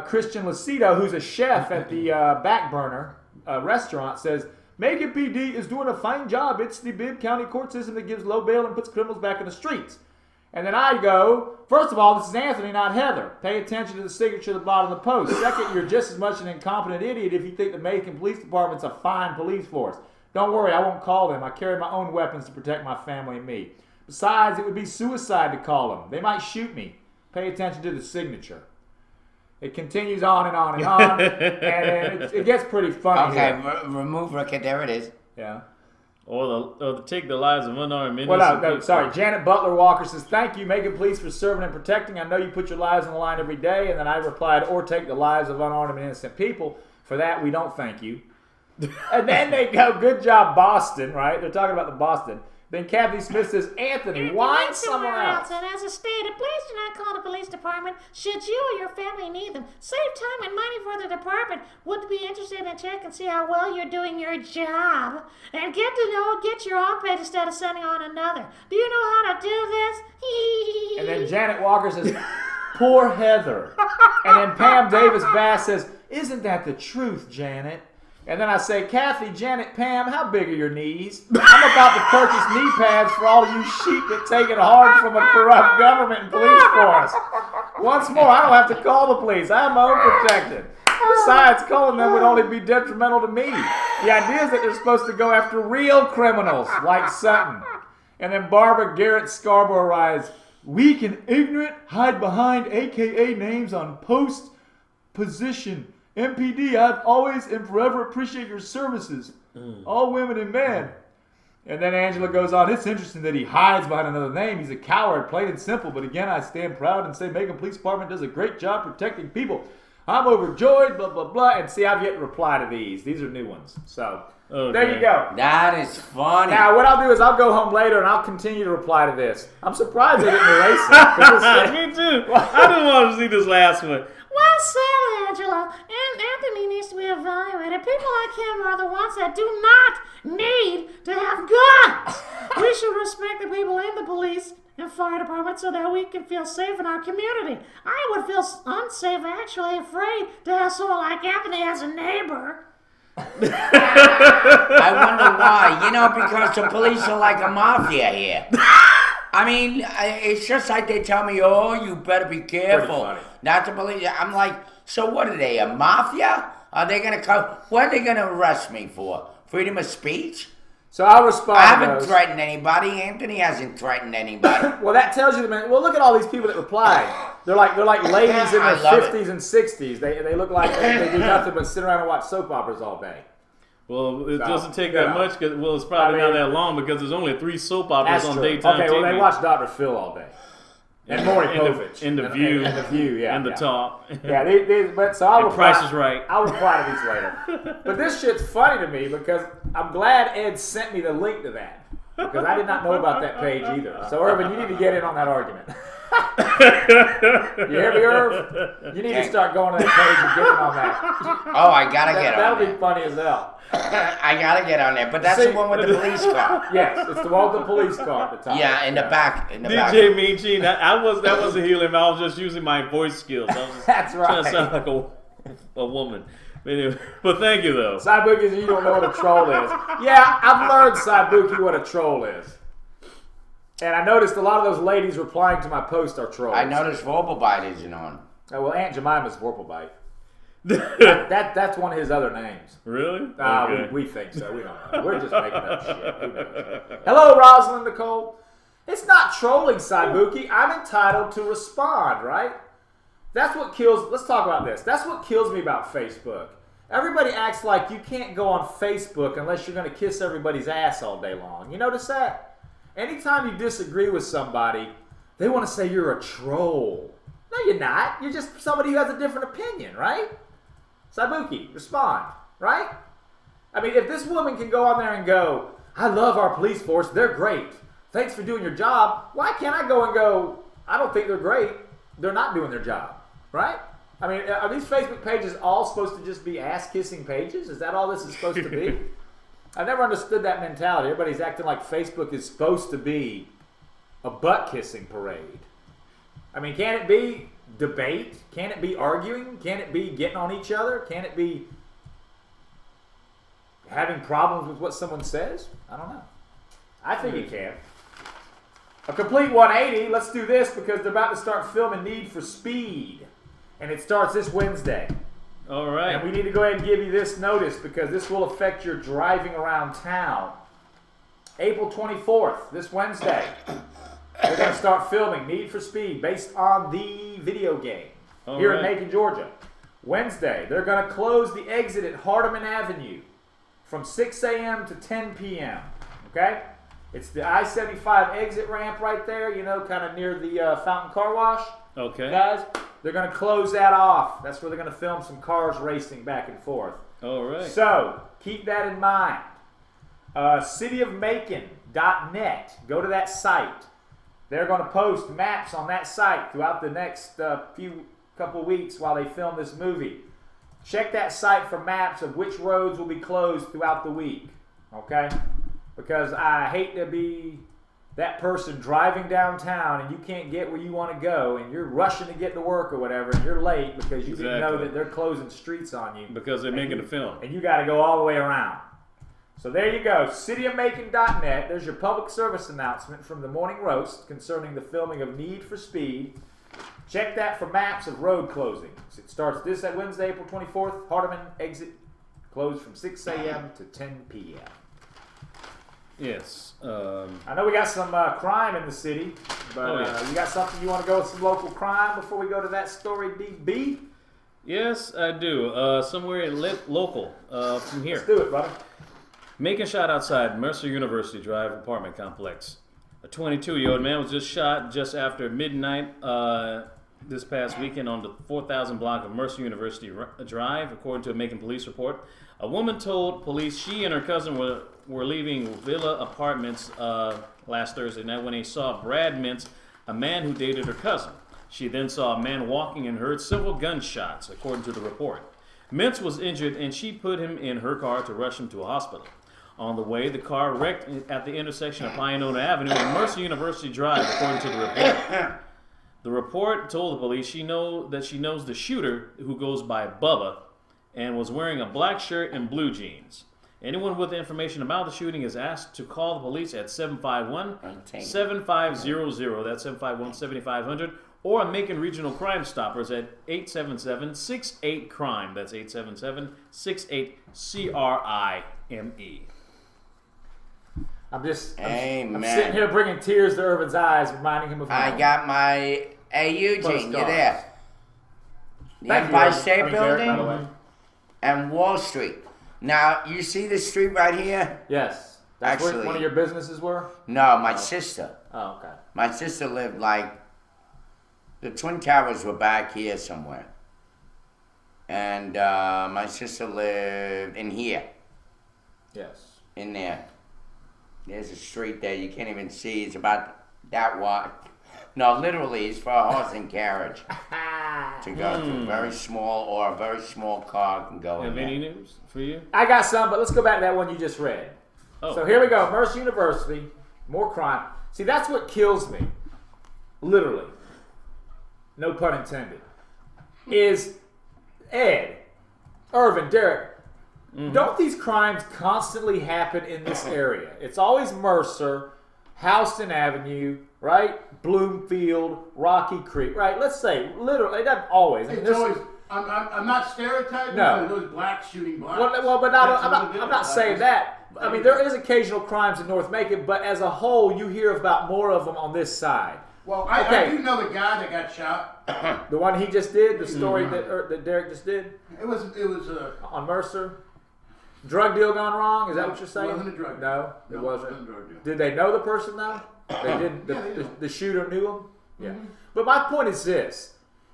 Christian Lucido, who's a chef at the Back Burner restaurant, says, Macon PD is doing a fine job. It's the Bibb County court system that gives low bail and puts criminals back in the streets. And then I go, first of all, this is Anthony, not Heather. Pay attention to the signature at the bottom of the post. Second, you're just as much an incompetent idiot if you think the Macon Police Department's a fine police force. Don't worry, I won't call them. I carry my own weapons to protect my family and me. Besides, it would be suicide to call them. They might shoot me. Pay attention to the signature. It continues on and on and on, and it gets pretty funny. Okay, here. remove Rickard. There it is. Yeah. Or take the lives of unarmed innocent Well, no, people. sorry. Janet Butler Walker says, thank you, Macon Police, for serving and protecting. I know you put your lives on the line every day. And then I replied, or take the lives of unarmed and innocent people. For that, we don't thank you. And then they go, good job, Boston, right? They're talking about the Boston. Then Kathy Smith says, Anthony, why someone else? And as a stated, please do not call the police department should you or your family need them. Save time and money for the department. Would be interested in check and see how well you're doing your job. And get your own page instead of sending on another. Do you know how to do this? And then Janet Walker says, poor Heather. And then Pam Davis Bass says, isn't that the truth, Janet? And then I say, Kathy, Janet, Pam, how big are your knees? I'm about to purchase knee pads for all of you sheep that take it hard from a corrupt government and police force. Once more, I don't have to call the police. I have my own protection. Besides, calling them would only be detrimental to me. The idea is that they're supposed to go after real criminals like Sutton. And then Barbara Garrett Scarborough writes, weak and ignorant, hide behind AKA names on post position. MPD, I've always and forever appreciate your services. All women and men. And then Angela goes on, it's interesting that he hides behind another name. He's a coward, plain and simple. But again, I stand proud and say Macon Police Department does a great job protecting people. I'm overjoyed, blah, blah, blah. And see, I've yet to reply to these. These are new ones. So, there you go. That is funny. Now, what I'll do is I'll go home later and I'll continue to reply to this. I'm surprised they didn't erase it. Me too. I just wanted to see this last one. Well said, Angela. And Anthony needs to be evaluated. People like him are the ones that do not need to have guns. We should respect the people in the police and fire department so that we can feel safe in our community. I would feel unsafe, actually afraid to have someone like Anthony as a neighbor. I wonder why. Because the police are like a mafia here. I mean, it's just like they tell me, oh, you better be careful not to believe. I'm like, so what are they, a mafia? Are they going to come? What are they going to arrest me for? Freedom of speech? So I'll respond. I haven't threatened anybody. Anthony hasn't threatened anybody. Well, that tells you, well, look at all these people that replied. They're like ladies in their 50s and 60s. They look like they do nothing but sit around and watch soap operas all day. Well, it doesn't take that much. It's probably not that long because there's only 3 soap operas on daytime TV. Okay, well, they watch Dr. Phil all day. And Maury Povich. In The View. And The View, yeah. And The Talk. Yeah, but so I'll reply. Price is Right. I'll reply to these later. But this shit's funny to me because I'm glad Ed sent me the link to that. Because I did not know about that page either. So, Irvin, you need to get in on that argument. You hear me, Irv? You need to start going to that page and getting on that. Oh, I gotta get on That'll there. be funny as hell. I gotta get on there, but that's the one with the police car. Yes, it's the one with the police car at the top. Yeah, in the back. DJ Mean Gene, that wasn't healing. I was just using my voice skills. I was just That's trying to right. sound like a woman. But thank you, though. Cybuki, you don't know what a troll is. Yeah, I've learned, Cybuki, what a troll is. And I noticed a lot of those ladies replying to my post are trolls. I noticed Vorpalbite isn't on. Oh, well, Aunt Jemima's Vorpalbite. That's one of his other names. Really? Okay. We think so. We don't know. We're just making up shit. Who knows? Hello, Rosalind Nicole. It's not trolling, Cybuki. I'm entitled to respond, right? That's what kills... Let's talk about this. That's what kills me about Facebook. Everybody acts like you can't go on Facebook unless you're going to kiss everybody's ass all day long. You notice that? Anytime you disagree with somebody, they want to say you're a troll. No, you're not. You're just somebody who has a different opinion, right? Cybuki, respond, right? I mean, if this woman can go on there and go, I love our police force, they're great. Thanks for doing your job. Why can't I go and go, I don't think they're great. They're not doing their job, right? I mean, are these Facebook pages all supposed to just be ass-kissing pages? Is that all this is supposed to be? I never understood that mentality. Everybody's acting like Facebook is supposed to be a butt-kissing parade. I mean, can it be debate? Can it be arguing? Can it be getting on each other? Can it be having problems with what someone says? I don't know. I think it can. A complete 180. Let's do this because they're about to start filming Need for Speed. And it starts this Wednesday. All right. And we need to go ahead and give you this notice because this will affect your driving around town. April 24th, this Wednesday, they're going to start filming Need for Speed based on the video game here in Macon, Georgia. Wednesday, they're going to close the exit at Hardeman Avenue from 6 a.m. to 10 p.m. Okay? It's the I-75 exit ramp right there, you know, kind of near the Fountain Car Wash. Okay. Guys, they're going to close that off. That's where they're going to film some cars racing back and forth. All right. So, keep that in mind. cityofmacon.net. Go to that site. They're going to post maps on that site throughout the next couple of weeks while they film this movie. Check that site for maps of which roads will be closed throughout the week. Okay? Because I hate to be that person driving downtown and you can't get where you want to go and you're rushing to get to work or whatever and you're late because you didn't know that they're closing streets on you. Because they're making a film. And you got to go all the way around. So there you go, cityofmacon.net. There's your public service announcement from the Morning Roast concerning the filming of Need for Speed. Check that for maps of road closings. It starts this Wednesday, April 24th. Hardeman exit closed from 6 a.m. to 10 p.m. Yes. I know we got some crime in the city, but you got something you want to go with some local crime before we go to that story, DB? Yes, I do. Somewhere local from here. Let's do it, brother. Macon shot outside Mercer University Drive apartment complex. A 22-year-old man was just shot just after midnight this past weekend on the 4,000 block of Mercer University Drive, according to a Macon police report. A woman told police she and her cousin were leaving Villa Apartments last Thursday night when they saw Brad Mintz, a man who dated her cousin. She then saw a man walking and heard several gunshots, according to the report. Mintz was injured and she put him in her car to rush him to a hospital. On the way, the car wrecked at the intersection of Pioneer Avenue and Mercer University Drive, according to the report. The report told the police she knows the shooter, who goes by Bubba, and was wearing a black shirt and blue jeans. Anyone with information about the shooting is asked to call the police at 751-7500, that's 751-7500, or Macon Regional Crime Stoppers at 877-68-CRIME, that's 877-68-CRIME. I'm sitting here bringing tears to Irvin's eyes, reminding him of home. I got my... Hey, Eugene, you there? The Thank Empire you, State Derek, Building by the way. and Wall Street. Now, you see this street right here? Yes. That's where Actually- one of your businesses were? No, my sister. Oh, okay. My sister lived the Twin Towers were back here somewhere. And my sister lived in here, Yes. in there. There's a street there you can't even see. It's about that wide. No, literally, it's for a horse and carriage to go through. Very small, or a very small car can go in Have there. any news for you? I got some, but let's go back to that one you just read. Oh. So here we go. Mercer University, more crime. See, that's what kills me. Literally. No pun intended. Is Ed, Irvin, Derek, don't these crimes constantly happen in this area? It's always Mercer, Houston Avenue, right? Bloomfield, Rocky Creek, right? Let's say, literally, it doesn't always. I mean, It's always. I'm not stereotyping. No. Those blacks shooting blacks. Well, but I'm not saying that. I mean, there is occasional crimes in North Macon, but as a whole, you hear about more of them on this side. Well, I Okay. do know the guy that got shot. The one he just did, the story that Derek just did It was on Mercer. Drug deal gone wrong? Is that what you're saying? It wasn't a drug deal. No, it No, wasn't. it wasn't a drug deal. Did they know the person though? They didn't. Yeah, they do. The shooter knew him. Yeah. But my point is this,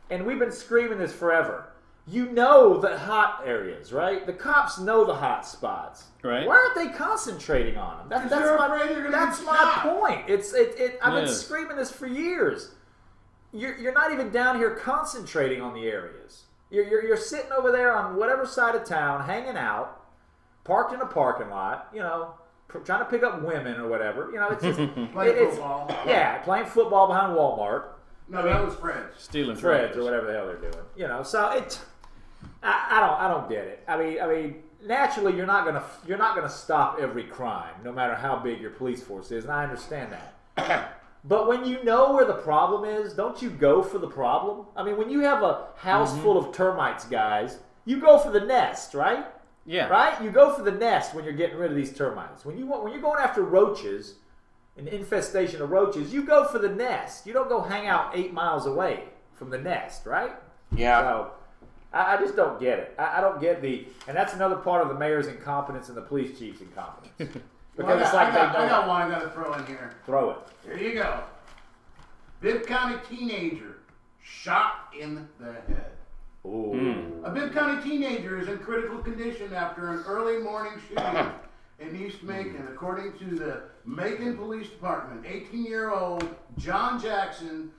and we've been screaming this forever. You know the hot areas, right? The cops know the hot spots. Right. Why aren't they concentrating on them? That's they're my, afraid they're gonna that's get my shot. point. I've been Yes. screaming this for years. You're not even down here concentrating on the areas. You're sitting over there on whatever side of town, hanging out, parked in a parking lot, trying to pick up women or whatever. It's just Playing it's football. yeah, playing football behind Walmart, No, that was Fred's. Stealing Fred's or truckers. whatever the hell they're doing. So I don't get it. I mean, naturally you're not gonna stop every crime, no matter how big your police force is, and I understand that. But when you know where the problem is, don't you go for the problem? I mean, when you have a house full of termites, guys, you go for the nest, right? Yeah. Right? You go for the nest when you're getting rid of these termites. When you're going after roaches, an infestation of roaches, you go for the nest. You don't go hang out 8 miles away from the nest, right? Yeah. So I just don't get it. I don't get and that's another part of the mayor's incompetence and the police chief's incompetence. Because it's like I they got know. one I got to throw in here. Throw it. Here you go. Bibb County teenager shot in the head. Ooh. A Bibb County teenager is in critical condition after an early morning shooting in East Macon. According to the Macon Police Department, 18-year-old John Johnson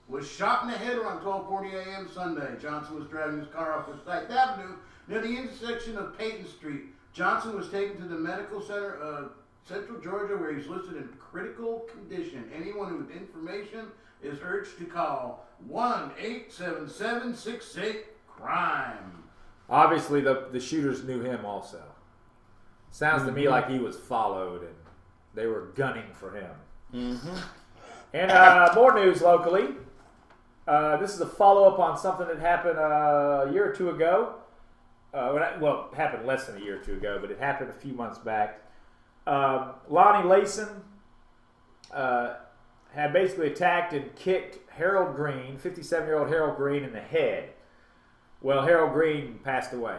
was shot in the head around 12:40 a.m. Sunday. Johnson was driving his car off Forsyth Avenue near the intersection of Peyton Street. Johnson was taken to the medical center of Central Georgia, where he's listed in critical condition. Anyone with information is urged to call 1-877-68-CRIME. Obviously, the shooters knew him also. Sounds to me like he was followed and they were gunning for him. And more news locally. This is a follow-up on something that happened a year or two ago. Well, it happened less than a year or two ago, but it happened a few months back. Lonnie Layson had basically attacked and kicked Harold Green, 57-year-old Harold Green, in the head. Well, Harold Green passed away.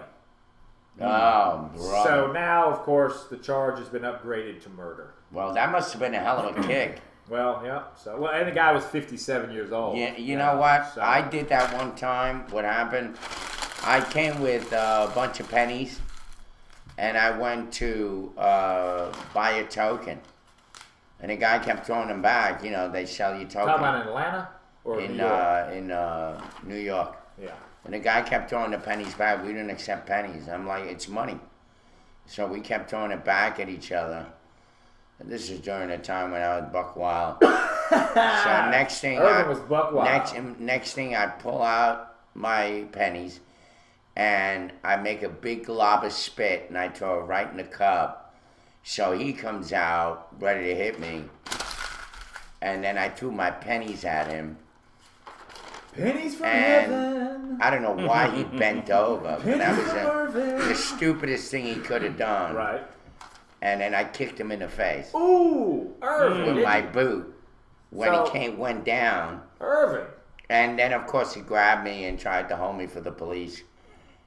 Oh, bro. So now, of course, the charge has been upgraded to murder. Well, that must have been a hell of a kick. Well, yeah. So, and the guy was 57 years old. Yeah, you know what? So- I did that one time. What happened? I came with a bunch of pennies, and I went to buy a token. And the guy kept throwing them back. You know, they sell you tokens. Talking about in Atlanta or in New York? New York. Yeah. And the guy kept throwing the pennies back. We didn't accept pennies. I'm like, it's money. So we kept throwing it back at each other. And this is during the time when I was buck wild. So next thing, Irvin was buck wild. next thing, I pull out my pennies, and I make a big glob of spit, and I throw it right in the cup. So he comes out ready to hit me, and then I threw my pennies at him. Pennies from And heaven. I don't know why he bent over, but that was Irvin. the stupidest thing he could have done. Right. And then I kicked him in the face Ooh, Irvin. with did my you? boot when So- he went down. Irvin. And then, of course, he grabbed me and tried to hold me for the police.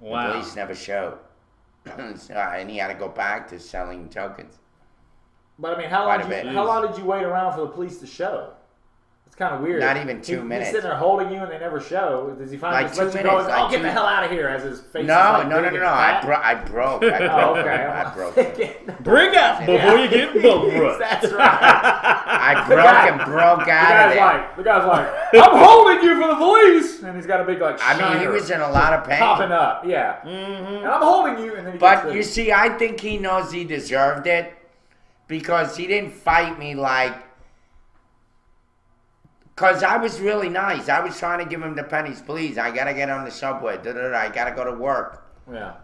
The Wow. police never showed. And he had to go back to selling tokens. But I mean, how Quite long, a did you, bit. how long did you wait around for the police to show? It's kind of weird. Not even 2 He's minutes. sitting there holding you and they never show. Does he finally Like just let 2 you go minutes, and like I'll get the 2 hell out of here as his face is No, like no, no, big no, and no. fat? I broke. I broke. Oh, okay. I broke. Bring up before you get bum rushed. That's right. I broke and broke out of there. The guy's like, I'm holding you for the police, and he's got a big like. I mean, he shiner was in a lot of pain. popping up, yeah. And I'm holding you, and then he But gets you see, I think he knows he deserved it because he didn't fight me like. Because I was really nice. I was trying to give him the pennies. Please, I got to get on the subway. I got to go to work. Yeah.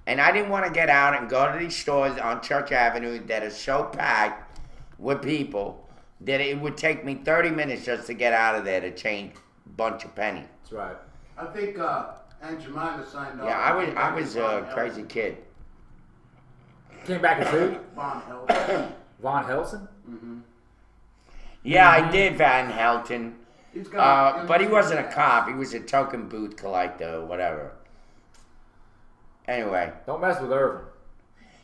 And I didn't want to get out and go to these stores on Church Avenue that are so packed with people that it would take me 30 minutes just to get out of there to change a bunch of pennies. That's right. I think Aunt Jemima signed off. Yeah, I was a crazy kid. Came back as who? Von Helden. Von Helsing? Yeah, I did Van Helton. He's got. But he wasn't a cop. He was a token booth collector or whatever. Anyway. Don't mess with Irvin.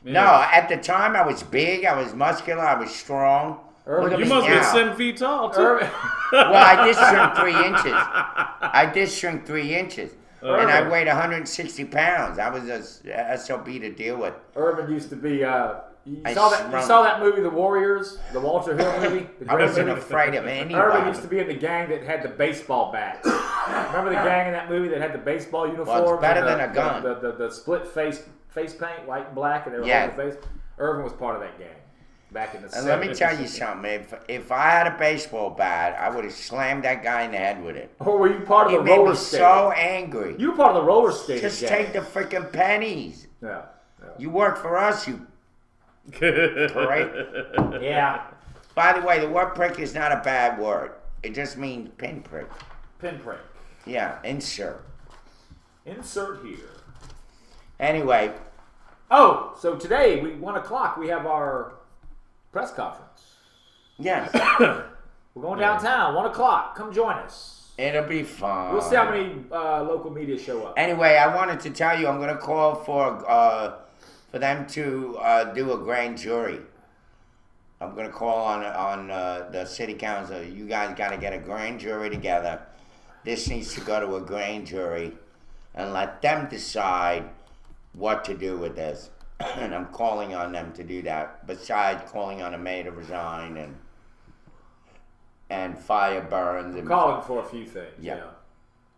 No, at the time I was big, I was muscular, I was strong. Irvin, Look at You me must be now. 7 feet tall, too. Irvin. Well, I did shrink 3 inches. I did shrink 3 inches. And I weighed 160 pounds. I was a SOB to deal with. Irvin used to be. You I saw shrunk. that movie, The Warriors, the Walter Hill movie. The I great wasn't movie? afraid of Irvin anybody. used to be in the gang that had the baseball bats. Remember the gang in that movie that had the baseball uniforms? Well, it's better and than a gun. The split face paint, white and black, and they were Yeah. holding the face. Irvin was part of that gang back in the 70s. And let me tell you something. If I had a baseball bat, I would have slammed that guy in the head with it. Or were you part of It the made roller me skating? so angry. You were part of the roller skating Just gang. take the freaking pennies. Yeah. You work for us, you prick. Yeah. By the way, the word prick is not a bad word. It just means pinprick. Pinprick. Yeah, insert. Insert here. Anyway, Oh, so today, 1 o'clock, we have our press conference. yes, We're going downtown, 1 o'clock. Come join us. it'll be fun. We'll see how many local media show up. Anyway, I wanted to tell you, I'm going to call for them to do a grand jury. I'm going to call on the city council. You guys got to get a grand jury together. This needs to go to a grand jury and let them decide what to do with this. And I'm calling on them to do that, besides calling on the mayor to resign and fire Burns. I'm calling for a few things. Yeah. Yeah.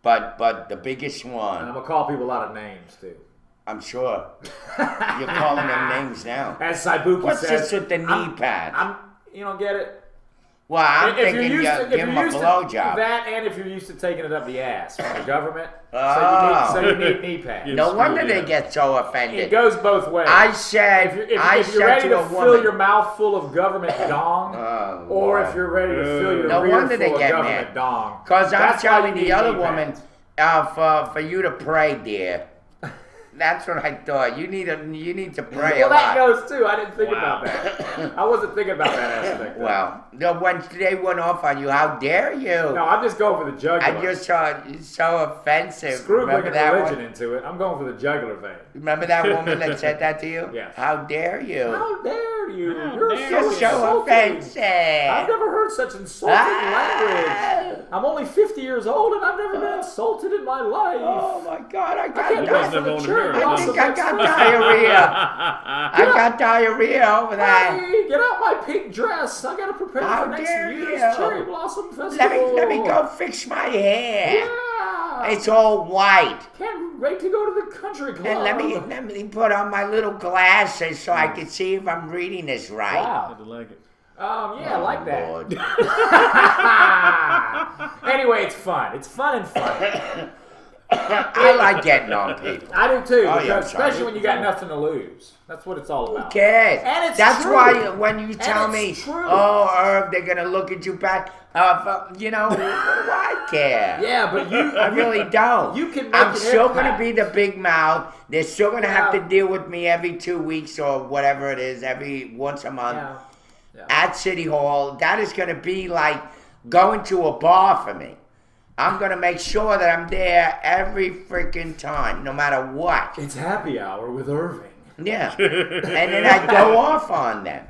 But the biggest And one, I'm gonna call people a lot of names too. I'm sure. You're calling them names now. As Saibuki What's says, this with the knee pad? you don't get it. Well, I'm If you're thinking used you to, if give you're him a used to blowjob. that, and if you're used to taking it up the ass from the government, Oh. so you need knee pads. Yeah. No wonder Yeah. they get so It offended. goes both ways. I said, if I you're said ready to to a fill woman. your mouth full of government dong, Oh, or Lord. if you're ready to fill your No rear wonder they full of get government mad. dong. Because I'm That's why telling you the need other knee woman, pads. for you to pray, dear. That's what I thought. You need to pray Well, a that lot. goes too. I didn't think Wow. about that. I wasn't thinking about that aspect. Well, when they went off on you, how dare you? No, I'm just going for the jugular. And you're so offensive. Screw Remember bringing that religion one? into it. I'm going for the jugular vein. Remember that woman that said that to you? Yes. How dare you? How dare you? How You're dare so You're so insulting. offensive. I've never heard such insulting language. Ah. I'm only 50 years old and I've never been insulted in my life. Oh my God! I I got can't He go doesn't for have the own church. mirror, I does think he? I got diarrhea. I got diarrhea over that. Hey, get out my pink dress. I gotta prepare How for next dare year's you. Cherry Blossom Festival. Let me go fix my hair. Yeah. It's all white. Can't wait to go to the country club. And let me put on my little glasses so I can see if I'm reading this right. Wow. I like it. Yeah, I like that. Lord. Anyway, it's fun. It's fun and fun. I like getting on people. I do too, Oh, yeah, because I'm sorry. especially when you got nothing to lose. That's what it's all Who about. cares? And it's That's true. why when you tell me, it's true. oh, Herb, they're going to look at you back, you know, what do I care? Yeah, but I really don't. You can make I'm an still going to impact. be the big mouth. They're still going to have to Yeah. deal with me every 2 weeks or whatever it is, every once a month Yeah. at City Hall. That is going to be like going to a bar for me. I'm going to make sure that I'm there every freaking time, no matter what. It's happy hour with Irving. Yeah. And then I go off on them.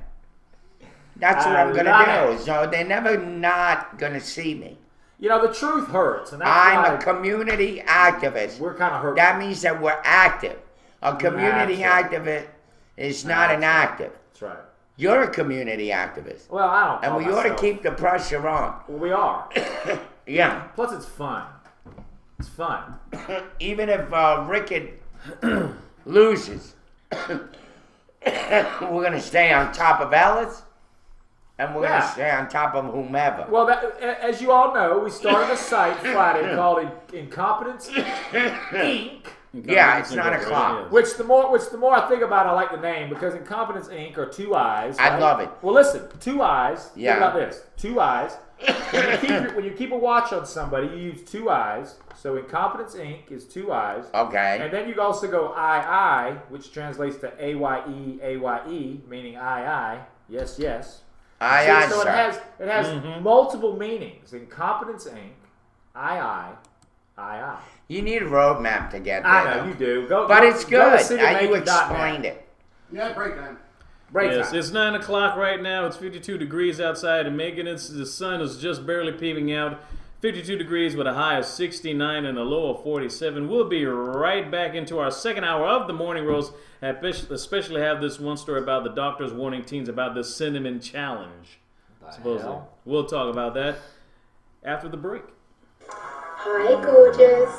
That's what I I'm going love to it. do. So they're never not going to see me. You know, the truth hurts, and that's I'm why a community activist. we're kind of hurt. That means that we're active. A community Active. activist is not an active. That's right. You're a community activist. Well, I don't. And call we ought to myself- keep the pressure on. Well, we are. Yeah. Plus, it's fun. It's fun. Even if Rickett loses, we're going to stay on top of Ellis. And we're going Yeah. to stay on top of whomever. Well, as you all know, we started a site Friday called Incompetence Inc. Yeah, it's 9 o'clock. Which the more I think about it, I like the name because Incompetence Inc. are two eyes. I right? love it. Well, listen, two eyes. Yeah. Think about this: two eyes. When you keep a watch on somebody, you use two eyes. So Incompetence Inc. is two eyes. Okay. And then you also go I, which translates to AYE, meaning I. Yes, yes. Aye, So sir. it has multiple meanings. Incompetence Inc. I. You need a roadmap to get there. I know though. you do. Go, But go- it's go to good. You citymake.net. explained it. Yeah, break time. Break Yes, time. it's 9 o'clock right now. It's 52 degrees outside in Macon. The sun is just barely peeping out. 52 degrees with a high of 69 and a low of 47. We'll be right back into our second hour of the morning roast. I especially have this one story about the doctors warning teens about the cinnamon challenge. Supposedly. hell? We'll talk about that after the break. Hi, gorgeous.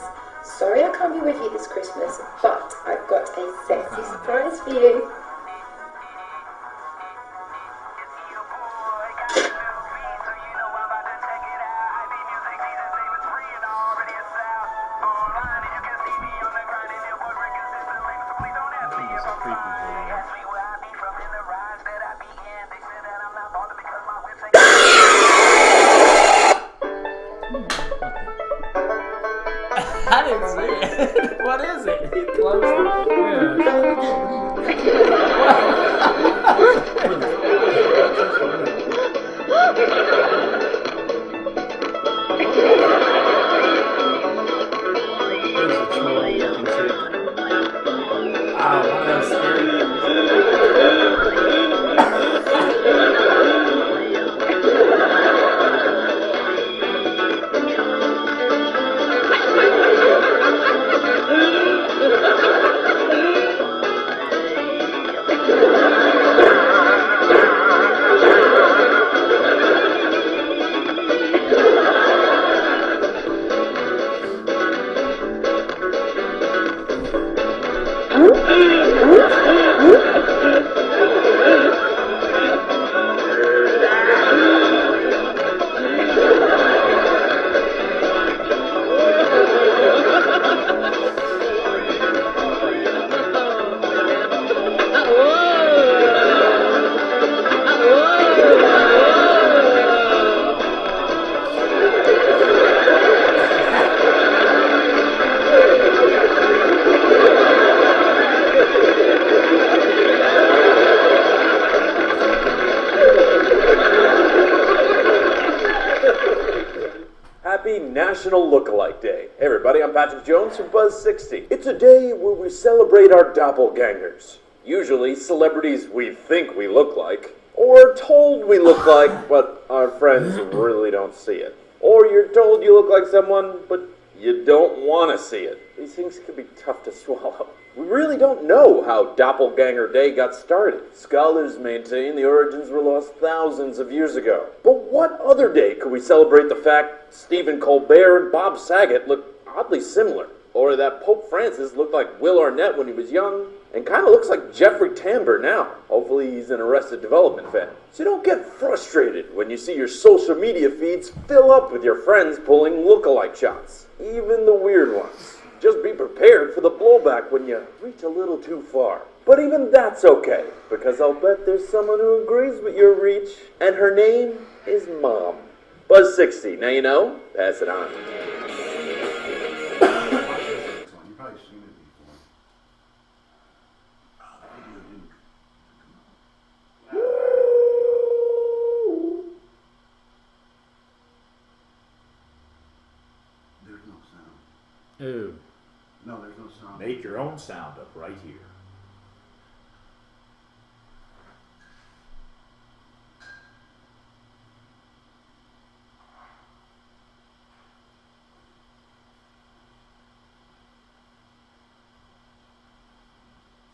Sorry I can't be with you this Christmas, but I've got a sexy surprise for you. I didn't see it. What is it? He closed it. Yeah. There's a troll looking shit. Oh, one of those scary things. National Lookalike Day. Hey everybody, I'm Patrick Jones from Buzz60. It's a day where we celebrate our doppelgangers. Usually celebrities we think we look like, or told we look like, but our friends really don't see it. Or you're told you look like someone, but you don't want to see it. These things can be tough to swallow. We really don't know how Doppelganger Day got started. Scholars maintain the origins were lost thousands of years ago. But what other day could we celebrate the fact Stephen Colbert and Bob Saget look oddly similar? Or that Pope Francis looked like Will Arnett when he was young, and kind of looks like Jeffrey Tambor now. Hopefully he's an Arrested Development fan. So don't get frustrated when you see your social media feeds fill up with your friends pulling look-alike shots. Even the weird ones. Just be prepared for the blowback when you reach a little too far. But even that's okay, because I'll bet there's someone who agrees with your reach, and her name is Mom. Buzz60, now you know, pass it on. You've probably seen it before. Oh, the video didn't come on. There's no sound. Ooh. No, there's no sound. Make your own sound up right here.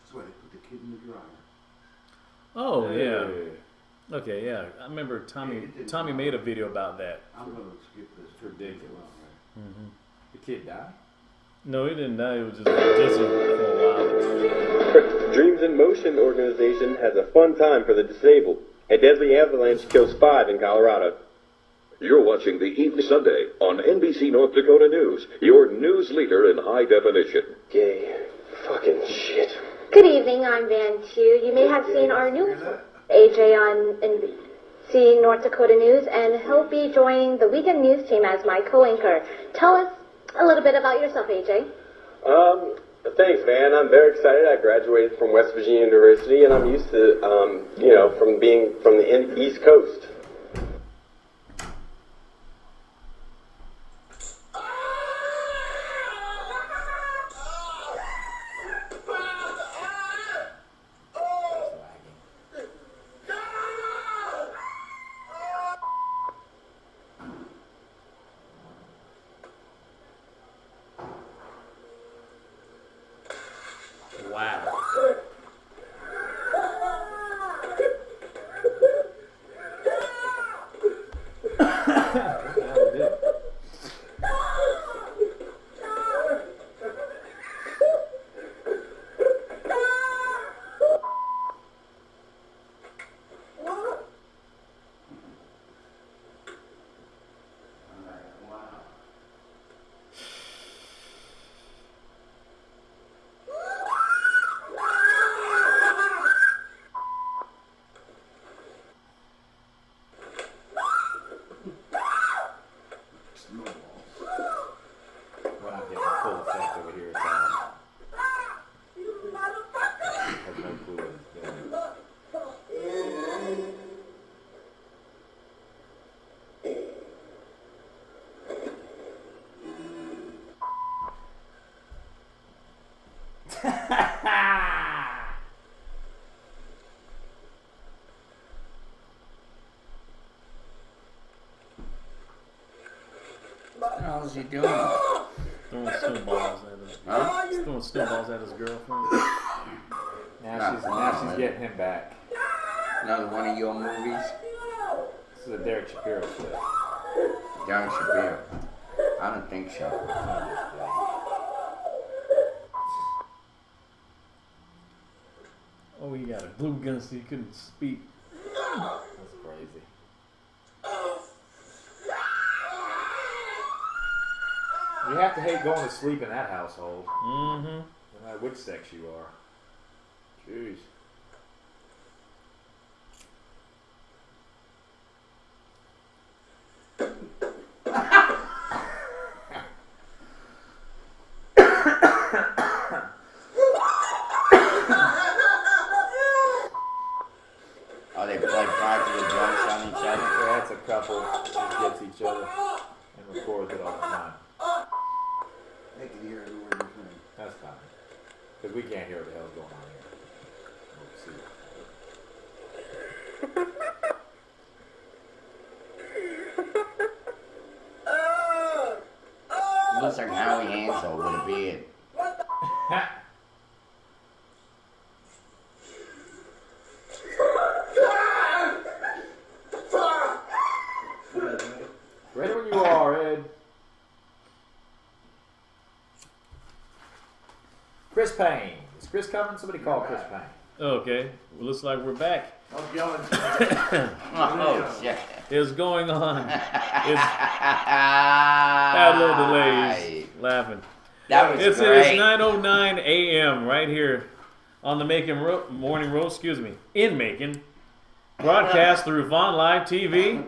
That's why they put the kid in the dryer. Oh, yeah. Hey. Okay, yeah. I remember Tommy made a video about that. I'm going to skip this. It's ridiculous. The kid died? No, he didn't die. He was just dizzy for a while. Dreams in Motion organization has a fun time for the disabled. A deadly avalanche kills 5 in Colorado. You're watching the Evening Sunday on NBC North Dakota News, your news leader in high definition. Gay fucking shit. Good evening, I'm Van Chu. You may have seen our new AJ on NBC North Dakota News, and he'll be joining the weekend news team as my co-anchor. Tell us a little bit about yourself, AJ. Thanks, Van. I'm very excited. I graduated from West Virginia University, and I'm used to, from being from the East Coast. Wow. We're not getting a full effect over here. I have no clue what it's doing. What the hell is he doing? Throwing snowballs at his, Huh? he's throwing snowballs at his girlfriend. Now she's getting him back. Another one of your movies? This is a Derek Shapiro clip. Derek Shapiro. I don't think so. Oh, he got a glue gun so he couldn't speak. That's crazy. You have to hate going to sleep in that household. Mm-hmm. No matter which sex you are. Jeez. Oh, they play practical jokes on each other? Yeah, that's a couple that gets each other in records it all the time. They can hear every word you're saying. That's fine. Because we can't hear what the hell's going on here. Let's see. Looks like Howie Hansel with a beard. Ready when you are, Ed. Chris Payne. Is Chris coming? Somebody call Chris Payne. Okay, well, looks like we're back. Oh, yelling. Oh, shit. It's going on. It's had a little delays. Laughing. That was It's great. 9:09 a.m. right here on the Morning Roast. Excuse me, in Macon. Broadcast through Vaughn Live TV.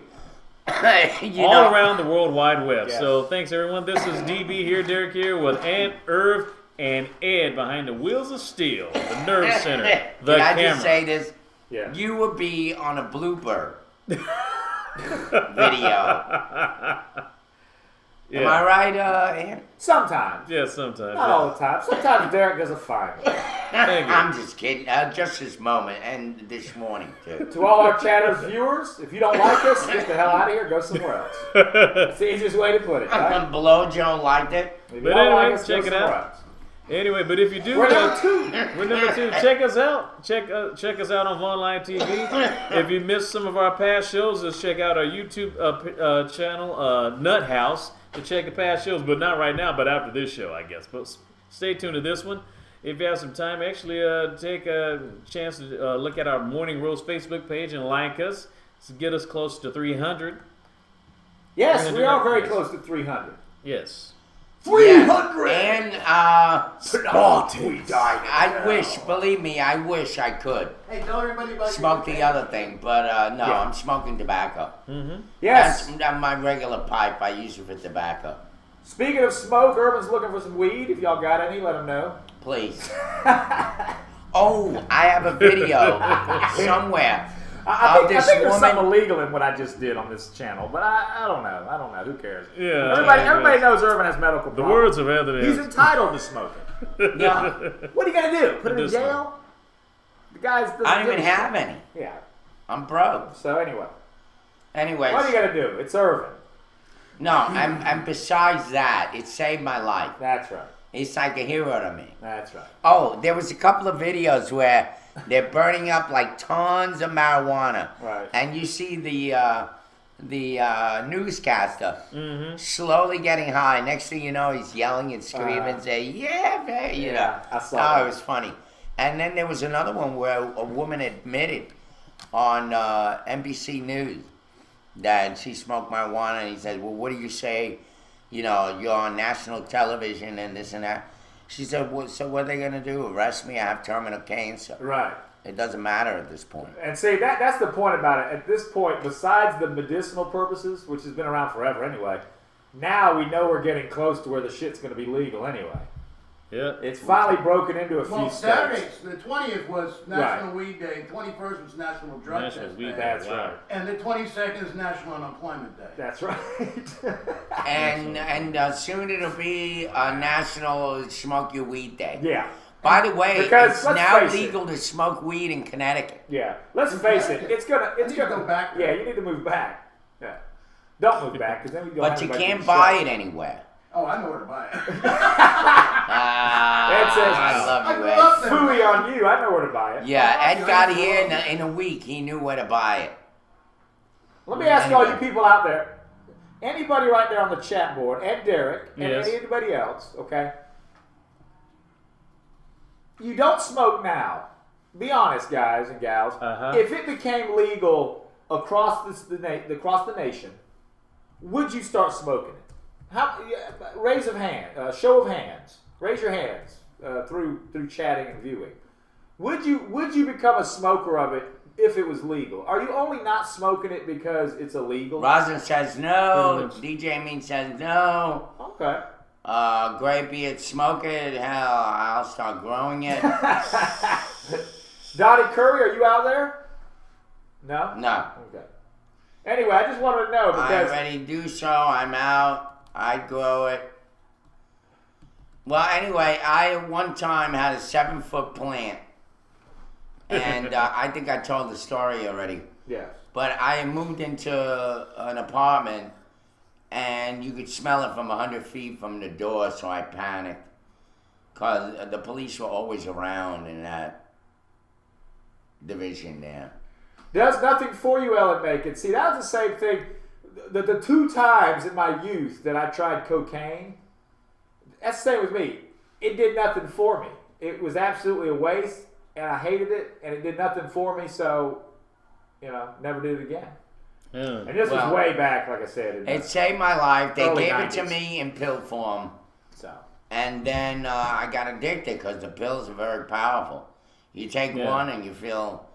All around the World Wide Web. Yes. So thanks everyone. This is DB here, Derek here with Ant, Irv, and Ed behind the wheels of steel, the Nerve Center, the Can I camera. just say this? Yeah. You would be on a blooper video. Yeah. Am I right, Ant? Sometimes. Yeah, sometimes. Not all the time. Sometimes Derek does a fine. Thank you. I'm just kidding. Just this moment and this morning, too. To all our chatters viewers, if you don't like us, get the hell out of here. Go somewhere else. That's the easiest way to put it. Right? Below Joe liked it. If you But don't anyway, like us, check go it somewhere out. else. Anyway, but if you do, We're number two. we're number 2. Check us out. Check us out on Vaughn Live TV. If you missed some of our past shows, just check out our YouTube channel, Nut House, to check the past shows. But not right now, but after this show, I guess. But stay tuned to this one. If you have some time, actually take a chance to look at our Morning Roast Facebook page and like us to get us close to 300. Yes, we are very Yes. close to 300. Yes. 300! And We died. I wish, believe me, I wish I could Hey, tell everybody about smoke your the other thing, but no, Yeah. I'm smoking tobacco. Yes. That's my regular pipe. I use it for tobacco. Speaking of smoke, Urban's looking for some weed. If y'all got any, let him know. Please. Oh, I have a video somewhere. I think this there's woman- something illegal in what I just did on this channel, but I don't know. I don't know. Who cares? Yeah. Everybody knows Urban has medical The problems. words of evidence. He's entitled to smoking. Yeah, What are you gonna do? Put him in This jail? The guy's doesn't I don't give even a shit. have any. Yeah. I'm broke. So anyway, Anyways, what are you gonna do? It's Irvin. no, and besides that, it saved my life. That's right. He's like a hero to me. That's right. Oh, there was a couple of videos where they're burning up like tons of marijuana, Right. and you see the newscaster slowly getting high. Next thing you know, he's yelling and screaming, saying, "Yeah, man," you know. I saw Oh, that. it was funny. And then there was another one where a woman admitted on NBC News that she smoked marijuana, and he said, "Well, what do you say? You know, you're on national television and this and that." She said, well, "So what are they gonna do? Arrest me? I have terminal cancer." Right. It doesn't matter at this point. And see, that's the point about it. At this point, besides the medicinal purposes, which has been around forever anyway, now we know we're getting close to where the shit's going to be legal anyway. Yeah. It's finally broken into a few Well, states. Saturday, the 20th was National Weed Day, 21st was National Drug National Test Weed Day, Day. That's Wow. right. and the 22nd is National Unemployment Day. That's right. And soon it'll be National Smoke Your Weed Day. Yeah. By the way, Because it's let's now face it. legal to smoke weed in Connecticut. Yeah. Let's face it. It's gonna. It's need to gonna go back Yeah, there. you need to move back. Yeah. Don't move back, because then we go. But you can't buy it anywhere. Oh, I know where to buy it. Ed says, I love I you, grew Ed. up there. "Fooey on you." I know where to buy it. Yeah, Ed got here in a week. He knew where to buy it. Let me ask all you people out there. Anybody right there on the chat board, Ed, Derek, and Yes. anybody else, okay? You don't smoke now. Be honest, guys and gals. Uh-huh. If it became legal across the nation, would you start smoking it? Raise of hand, show of hands. Raise your hands through chatting and viewing. Would you become a smoker of it if it was legal? Are you only not smoking it because it's illegal? Rosin says no. Pretty DJ Mean says no. Okay. Graybeard, smoke it. Hell, I'll start growing it. Donnie Curry, are you out there? No? No. Okay. Anyway, I just wanted to know I because already do so. I'm out. I'd grow it. Well, anyway, I at one time had a 7-foot plant. And I think I told the story already. Yes. But I moved into an apartment, and you could smell it from 100 feet from the door, so I panicked. Because the police were always around in that division there. Does nothing for you, Ellen Macon. See, that was the same thing. The 2 times in my youth that I tried cocaine, that's the same with me. It did nothing for me. It was absolutely a waste, and I hated it, and it did nothing for me, so, never did it again. And this was way back, like I said. It saved my life. They early gave 90s. it to me in pill form. So. And then I got addicted because the pills are very powerful. You take one and you feel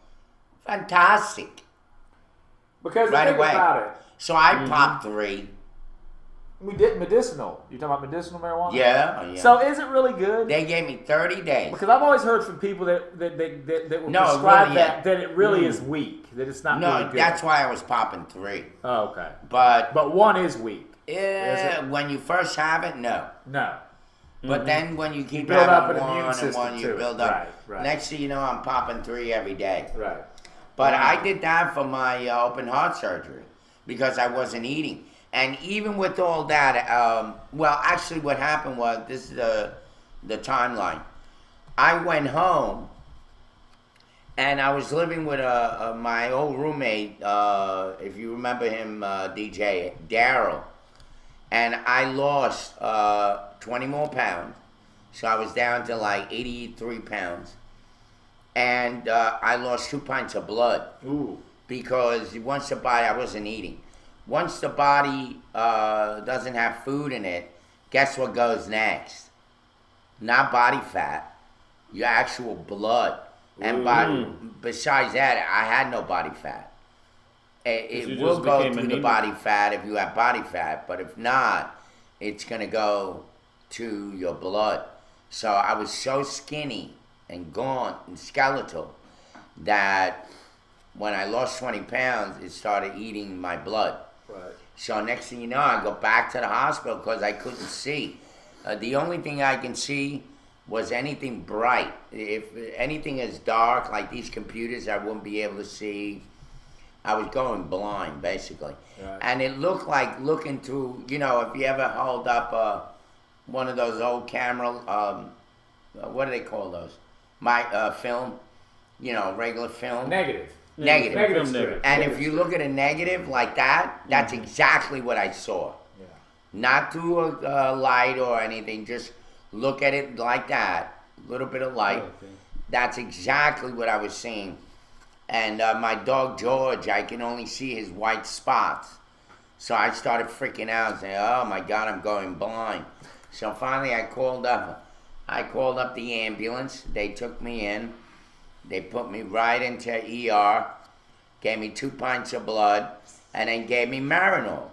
fantastic. Because right the thing away. about it. So I popped 3. We did medicinal. You talking about medicinal marijuana? Yeah. So is it really good? They gave me 30 days. Because I've always heard from people that will No, prescribe really, that it really is weak. That it's not really good. That's why I was popping 3. Oh, okay. But 1 is weak. When you first have it, no. No. But then when you keep build up having an immune one and system one, you to it. build up. Right. Next thing you know, I'm popping 3 every day. Right. But I did that for my open heart surgery because I wasn't eating. And even with all that, actually what happened was, this is the timeline. I went home and I was living with my old roommate, if you remember him, DJ, Daryl. And I lost 20 more pounds. So I was down to like 83 pounds. And I lost 2 pints of blood. Ooh. Because once the body, I wasn't eating. Once the body doesn't have food in it, guess what goes next? Not body fat, your actual blood. And besides that, I had no body fat. It will go through the body fat if you have body fat, but if not, it's going to go to your blood. So I was so skinny and gaunt and skeletal that when I lost 20 pounds, it started eating my blood. Right. So next thing you know, I go back to the hospital because I couldn't see. The only thing I can see was anything bright. If anything is dark, like these computers, I wouldn't be able to see. I was going blind, basically. Right. And it looked like looking through, if you ever hold up one of those old camera, what do they call those? Film, regular film. Negative. Negative. And if you look at a negative like that, that's exactly what I saw. Yeah. Not through a light or anything, just look at it like that, a little bit of light. Okay. That's exactly what I was seeing. And my dog George, I can only see his white spots. So I started freaking out, saying, "Oh my God, I'm going blind." So finally, I called up the ambulance. They took me in. They put me right into ER, gave me 2 pints of blood, and then gave me Marinol,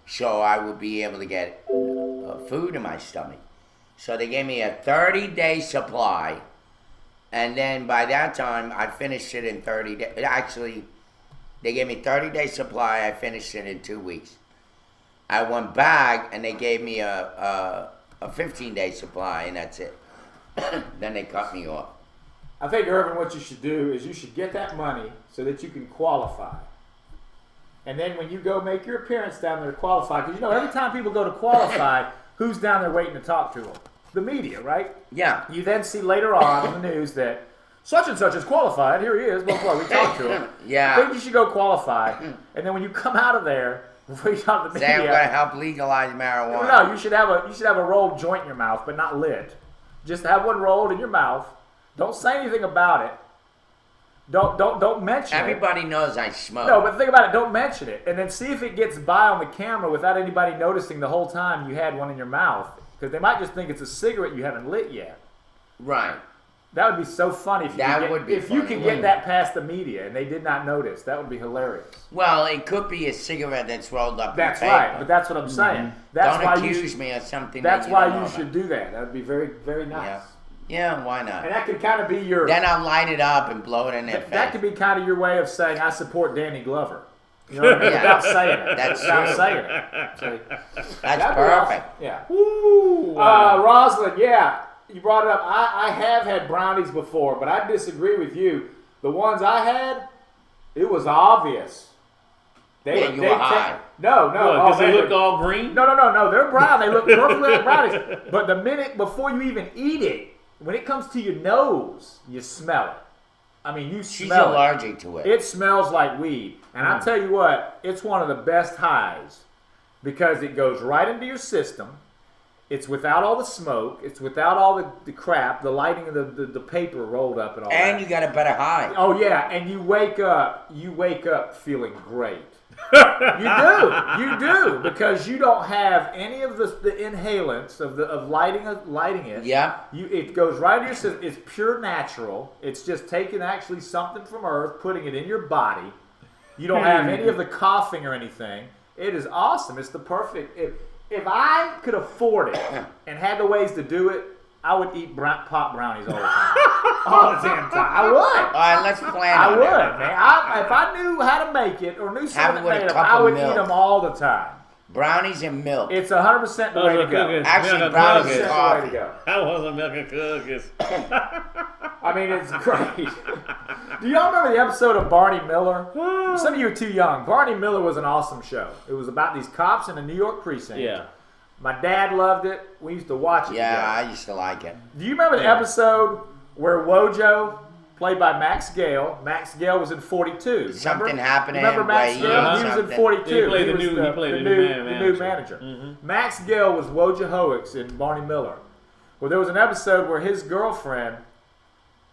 so I would be able to get food in my stomach. So they gave me a 30-day supply, and then by that time, I finished it in 30 days. Actually, they gave me 30-day supply. I finished it in 2 weeks. I went back, and they gave me a 15-day supply, and that's it. Then they cut me off. I think, Irvin, what you should do is you should get that money so that you can qualify. And then when you go make your appearance down there to qualify, because every time people go to qualify, who's down there waiting to talk to them? The media, right? Yeah. You then see later on in the news that such and such is qualified. Here he is. Blah, blah, we talked to him. Yeah. I think you should go qualify. And then when you come out of there, before you talk to the Say media, I'm going to help legalize marijuana. No, you should have a rolled joint in your mouth, but not lit. Just have one rolled in your mouth. Don't say anything about it. Don't mention Everybody it. knows I smoke. No, but think about it. Don't mention it, and then see if it gets by on the camera without anybody noticing the whole time you had one in your mouth, because they might just think it's a cigarette you haven't lit yet. Right. That would be so funny if you could get that past the media and they did not notice. That would be hilarious. Well, it could be a cigarette that's rolled up. That's in paper. right, but that's what I'm saying. That's Don't why accuse me of something. That's that why don't know you should about. do that. That would be very, very nice. Yeah, why not? And that could kind of be your. Then I'll light it up and blow it in their face. That could be kind of your way of saying I support Danny Glover. You know what I mean? Yeah. Without saying it. That's Without true. saying it. See? That's That'd be perfect. awesome. Yeah. Woo! Rosalind, yeah, you brought it up. I have had brownies before, but I disagree with you. The ones I had, it was obvious. Yeah, you were high. No. Because they man, look all green? No. They're brown. They look perfectly like brownies. But the minute before you even eat it, when it comes to your nose, you smell it. I mean, you She's smell it. allergic to it. It smells like weed. And I'll tell you what, it's one of the best highs because it goes right into your system. It's without all the smoke. It's without all the crap, the lighting of the paper rolled up and all that. And you got a better high. Oh, yeah. And you wake up feeling great. You do, because you don't have any of the inhalants of lighting it. Yeah. It goes right into your system. It's pure natural. It's just taking actually something from Earth, putting it in your body. You don't have any of the coughing or anything. It is awesome. It's the perfect. If I could afford it and had the ways to do it, I would eat pop brownies all the time. All the damn time. I would. All right, let's plan I on would, it. man. If I knew how to make it or knew something with a made them, cup I of would milk. eat them all the time. Brownies and milk. It's 100% the way to go. Actually, Milk brownies cookies. and That's the way to coffee. go. I wasn't milking cookies. I mean, it's great. Do y'all remember the episode of Barney Miller? Some of you are too young. Barney Miller was an awesome show. It was about these cops in a New York precinct. Yeah. My dad loved it. We used to watch it Yeah, together. I used to like it. Do you remember the episode where Wojo, played by Max Gale was in 42? Something happened to Remember him Max where he Gale? did He was in something. 42. He played the was new the manager. manager. Max Gale was Wojo Hoeks in Barney Miller. Well, there was an episode where his girlfriend,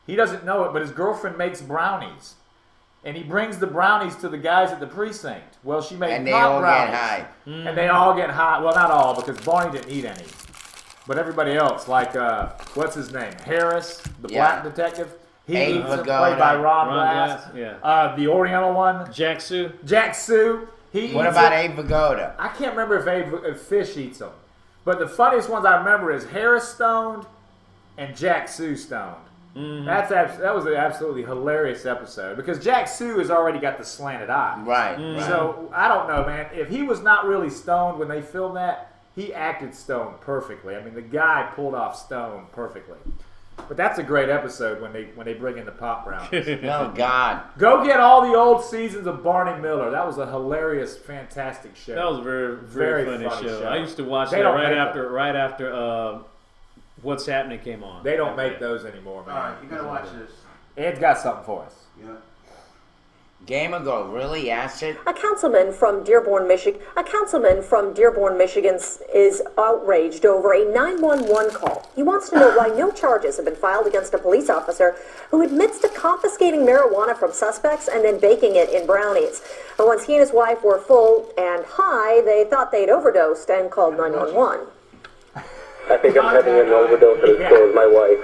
he doesn't know it, but his girlfriend makes brownies. And he brings the brownies to the guys at the precinct. Well, she made And they pop all brownies. get high. And they all get high. Well, not all, because Barney didn't eat any. But everybody else, like, what's his name? Harris, the black detective. He eats them, played by Ron Glass. Yeah. The Oriental one. Jack Sue. Jack Sue. He What eats about it. Abe Vigoda? I can't remember if Fish eats them. But the funniest ones I remember is Harris stoned and Jack Sue stoned. That was an absolutely hilarious episode because Jack Sue has already got the slanted eye. Right. So I don't know, man. If he was not really stoned when they filmed that, he acted stoned perfectly. I mean, the guy pulled off stone perfectly. But that's a great episode when they bring in the pop brownies. Oh, God. Go get all the old seasons of Barney Miller. That was a hilarious, fantastic show. That was a very funny show. I used to watch They that don't right make after What's Happening came on. They don't make those anymore, man. All right, you gotta watch this. Ed's got something for us. Yeah. Game ago, really? Acid? A councilman from Dearborn, Michigan is outraged over a 911 call. He wants to know why no charges have been filed against a police officer who admits to confiscating marijuana from suspects and then baking it in brownies. And once he and his wife were full and high, they thought they'd overdosed and called 911. I think I'm having an overdose of this with my wife.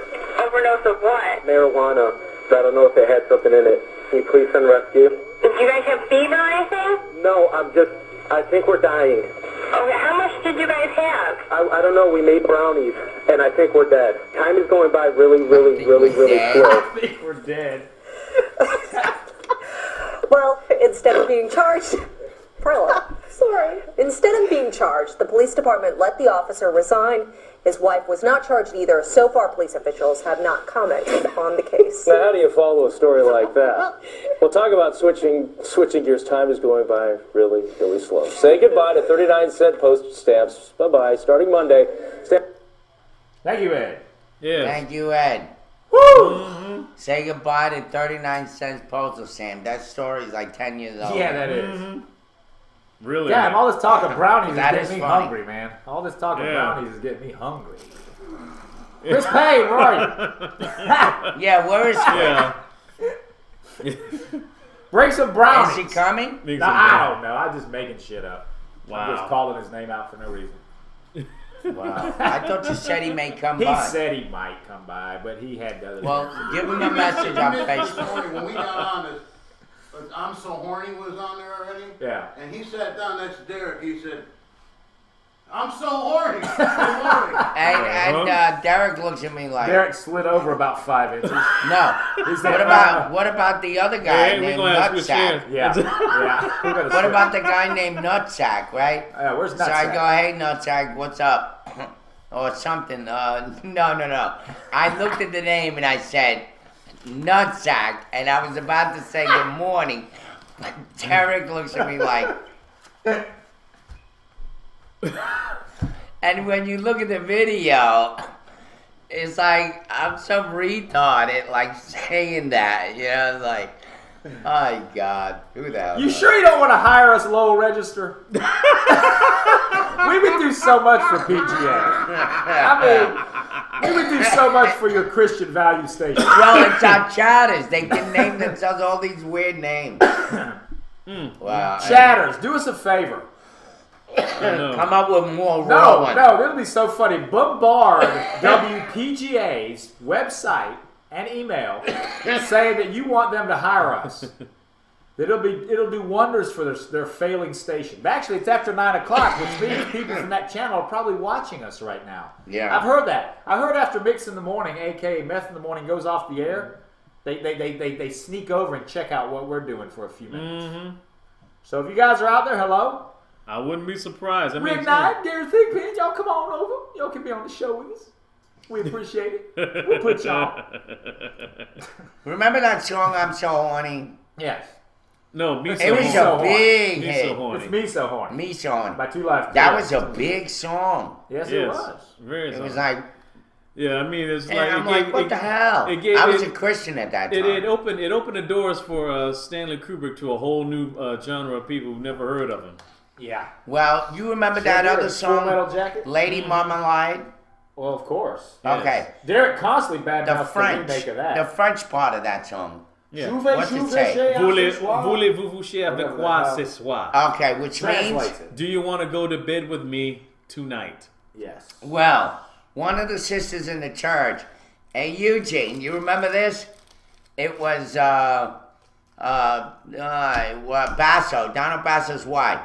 Overdose of what? Marijuana. I don't know if they had something in it. Can you please send rescue? Did you guys have fever or anything? No, I think we're dying. Okay, how much did you guys have? I don't know. We made brownies, and I think we're dead. Time is going by really slow. I think we're dead. Well, instead of being charged, Instead of being charged, the police department let the officer resign. His wife was not charged either. So far, police officials have not commented on the case. Now, how do you follow a story like that? We'll talk about switching gears. Time is going by really slow. Say goodbye to 39-cent postage stamps. Bye-bye. Starting Monday. Thank you, Ed. Yeah. Thank you, Ed. Woo! Say goodbye to 39-cent postal stamp. That story is like 10 years old. Yeah, that is. Really? Damn, all this talk of brownies is That getting is me funny. hungry, man. All this talk of brownies is getting me hungry. Chris Payne, where are you? Yeah, where is he? Yeah. Bring some brownies. Is he coming? No, I don't know. I'm just making shit up. Wow. I'm just calling his name out for no reason. Wow. I thought you said he may come He by. said he might come by, but he had other Well, things. give him a message on This Facebook. morning when we got on this, I'm So Horny was on there already. Yeah. And he sat down next to Derek. He said, I'm so horny. And Derek looks at me like. Derek slid over about 5 inches. No. He said, What about the other guy Hey, we named gonna have to Nutsack? Yeah. We're gonna What switch. about the guy named Nutsack, right? Where's So I Nutsack? go, hey Nutsack, what's up? Or something. No. I looked at the name and I said, Nutsack, and I was about to say good morning. Derek looks at me like. And when you look at the video, it's like I'm some retard like saying that. You know, it's like, oh God, who the hell? You sure you don't want to hire us, Lowell Register? We would do so much for PGA. I mean, we would do so much for your Christian value station. Well, it's our chatters. They can name themselves all these weird names. Wow. Chatters, do us a favor. Come up with more raw ones. No, it'll be so funny. Bombard WPGA's website and email saying that you want them to hire us. It'll do wonders for their failing station. But actually, it's after 9 o'clock, which means people from that channel are probably watching us right now. Yeah. I've heard that. I heard after Mix in the Morning, aka Meth in the Morning, goes off the air, they sneak over and check out what we're doing for a few minutes. Mm-hmm. So if you guys are out there, hello. I wouldn't be surprised. I mean, Rick Knight, Gary Thigpen, y'all come on over. Y'all can be on the show with us. We appreciate it. We'll put y'all. Remember that song, I'm So Horny? Yes. No, Me So It was Horny. a big Me hit. So Horny. It's Me So Horny. Me So Horny. By Two Live That Crew. was a big song. Yes, it was. Very It was solid. like, Yeah, I mean, it's and like I'm like, what the hell? I was a Christian at that time. It opened the doors for Stanley Kubrick to a whole new genre of people who've never heard of him. Yeah. Well, you remember Sure that did. other Full song, Metal Jacket? Lady Marmalade? Well, of course. Okay. Derek constantly The badmouthed the French. remake of that. The French part of that song. Yeah. What's it say? Voulez-vous coucher avec moi ce soir? Okay, which means... Do you want to go to bed with me tonight? Yes. Well, one of the sisters in the church, hey Eugene, you remember this? It was Basso, Donna Basso's wife.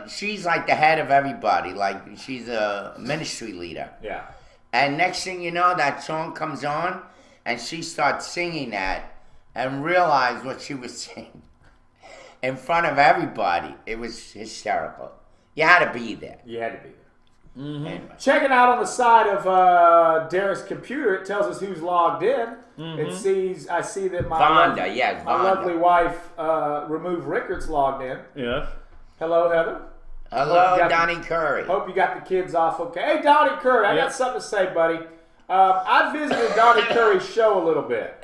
She's like the head of everybody, like she's a ministry leader. Yeah. And next thing you know, that song comes on, and she starts singing that, and realized what she was singing in front of everybody. It was hysterical. You had to be there. You had to be there. Mm-hmm. Anyway. Checking out on the side of Derek's computer, it tells us who's logged in. Mm-hmm. I see that my Vonda, yes, my Vonda. lovely wife, Remove Rickards, logged in. Yeah. Hello, Heather. Hello, Donnie Curry. Hope you got the kids off okay. Hey, Donnie Curry, I Yep. got something to say, buddy. I visited Donnie Curry's show a little bit.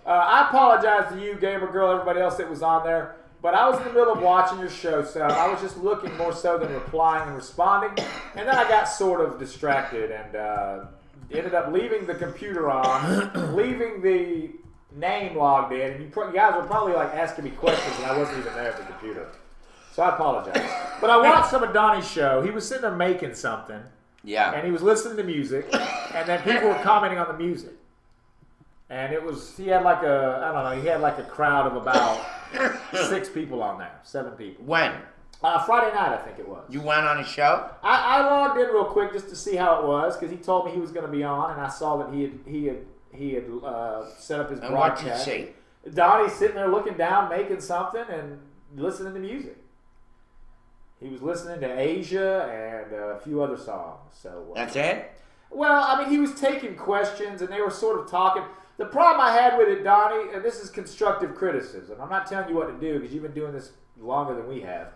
I apologize to you, Gamer Girl, everybody else that was on there, but I was in the middle of watching your show, so I was just looking more so than replying and responding, and then I got sort of distracted and ended up leaving the computer on, leaving the name logged in, and you guys were probably like asking me questions, and I wasn't even there at the computer. So I apologize. But I watched some of Donnie's show. He was sitting there making something. Yeah. And he was listening to music. And then people were commenting on the music. And he had like a crowd of about 6 people on there. 7 people. When? Friday night, I think it was. You went on a show? I logged in real quick just to see how it was because he told me he was going to be on, and I saw that he had set up his And what broadcast. did you see? Donnie's sitting there looking down, making something, and listening to music. He was listening to Asia and a few other songs. So That's it? Well, I mean, he was taking questions, and they were sort of talking. The problem I had with it, Donnie, and this is constructive criticism. I'm not telling you what to do because you've been doing this longer than we have.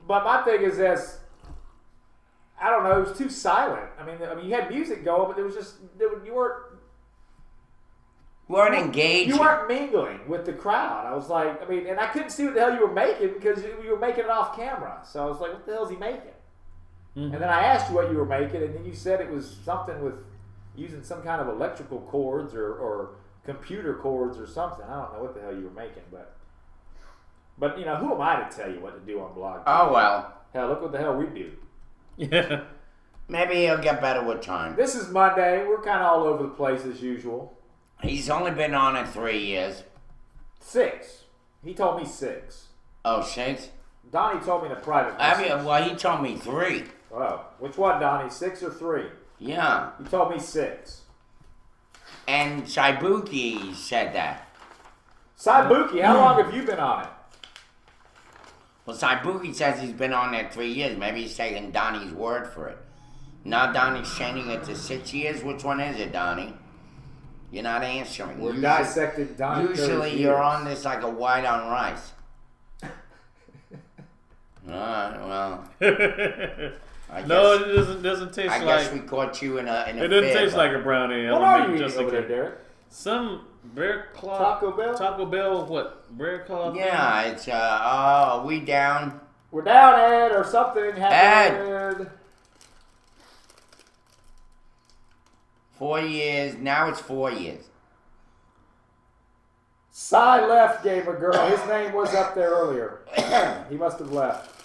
But my thing is this. I don't know. It was too silent. I mean, you had music going, but there was just you weren't engaging. You weren't mingling with the crowd. I was like, I mean, and I couldn't see what the hell you were making because you were making it off camera. So I was like, what the hell is he making? Mm-hmm. And then I asked you what you were making, and then you said it was something with using some kind of electrical cords or computer cords or something. I don't know what the hell you were making, but you know, who am I to tell you what to do on Blog? Oh, well. Hell, look what the hell we do. Yeah. Maybe he'll get better with time. This is Monday. We're kind of all over the place as usual. He's only been on it 3 years. 6. He told me 6. Oh, 6? Donnie told me in a private message. Well, he told me 3. Oh, which one, Donnie? 6 or 3? Yeah. He told me 6. And Saibuki said that. Saibuki, how long have you been on it? Well, Saibuki says he's been on there 3 years. Maybe he's taking Donnie's word for it. Now Donnie's changing it to 6 years. Which one is it, Donnie? You're not answering. We're dissecting Donnie. Usually you're on this like a white on rice. Alright, well. No, it doesn't taste like. I guess we caught you in a. It doesn't taste like a brownie. What are you eating over there, Derek? Some bear claw. Taco Bell. Taco Bell. What? Bear claw? Yeah, it's oh, we down. We're down, Ed, or something happened. Ed. 4 years. Now it's 4 years. Cy left, Gamer Girl. His name was up there earlier. He must have left.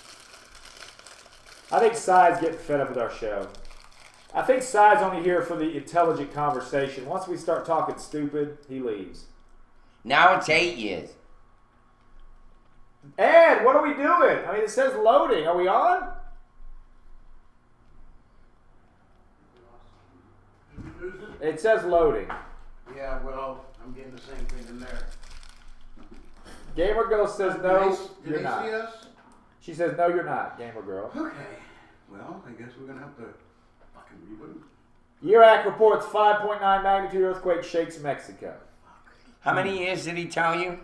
I think Cy's getting fed up with our show. I think Cy's only here for the intelligent conversation. Once we start talking stupid, he leaves. Now it's 8 years. Ed, what are we doing? I mean, it says loading. Are we on? It says loading. Yeah, well, I'm getting the same thing in there. Gamer Girl says no, Did you're they not. see us? She says no, you're not, Gamer Girl. Okay. Well, I guess we're going to have to fucking reboot. URAC reports 5.9 magnitude earthquake shakes Mexico. How many years did he tell you?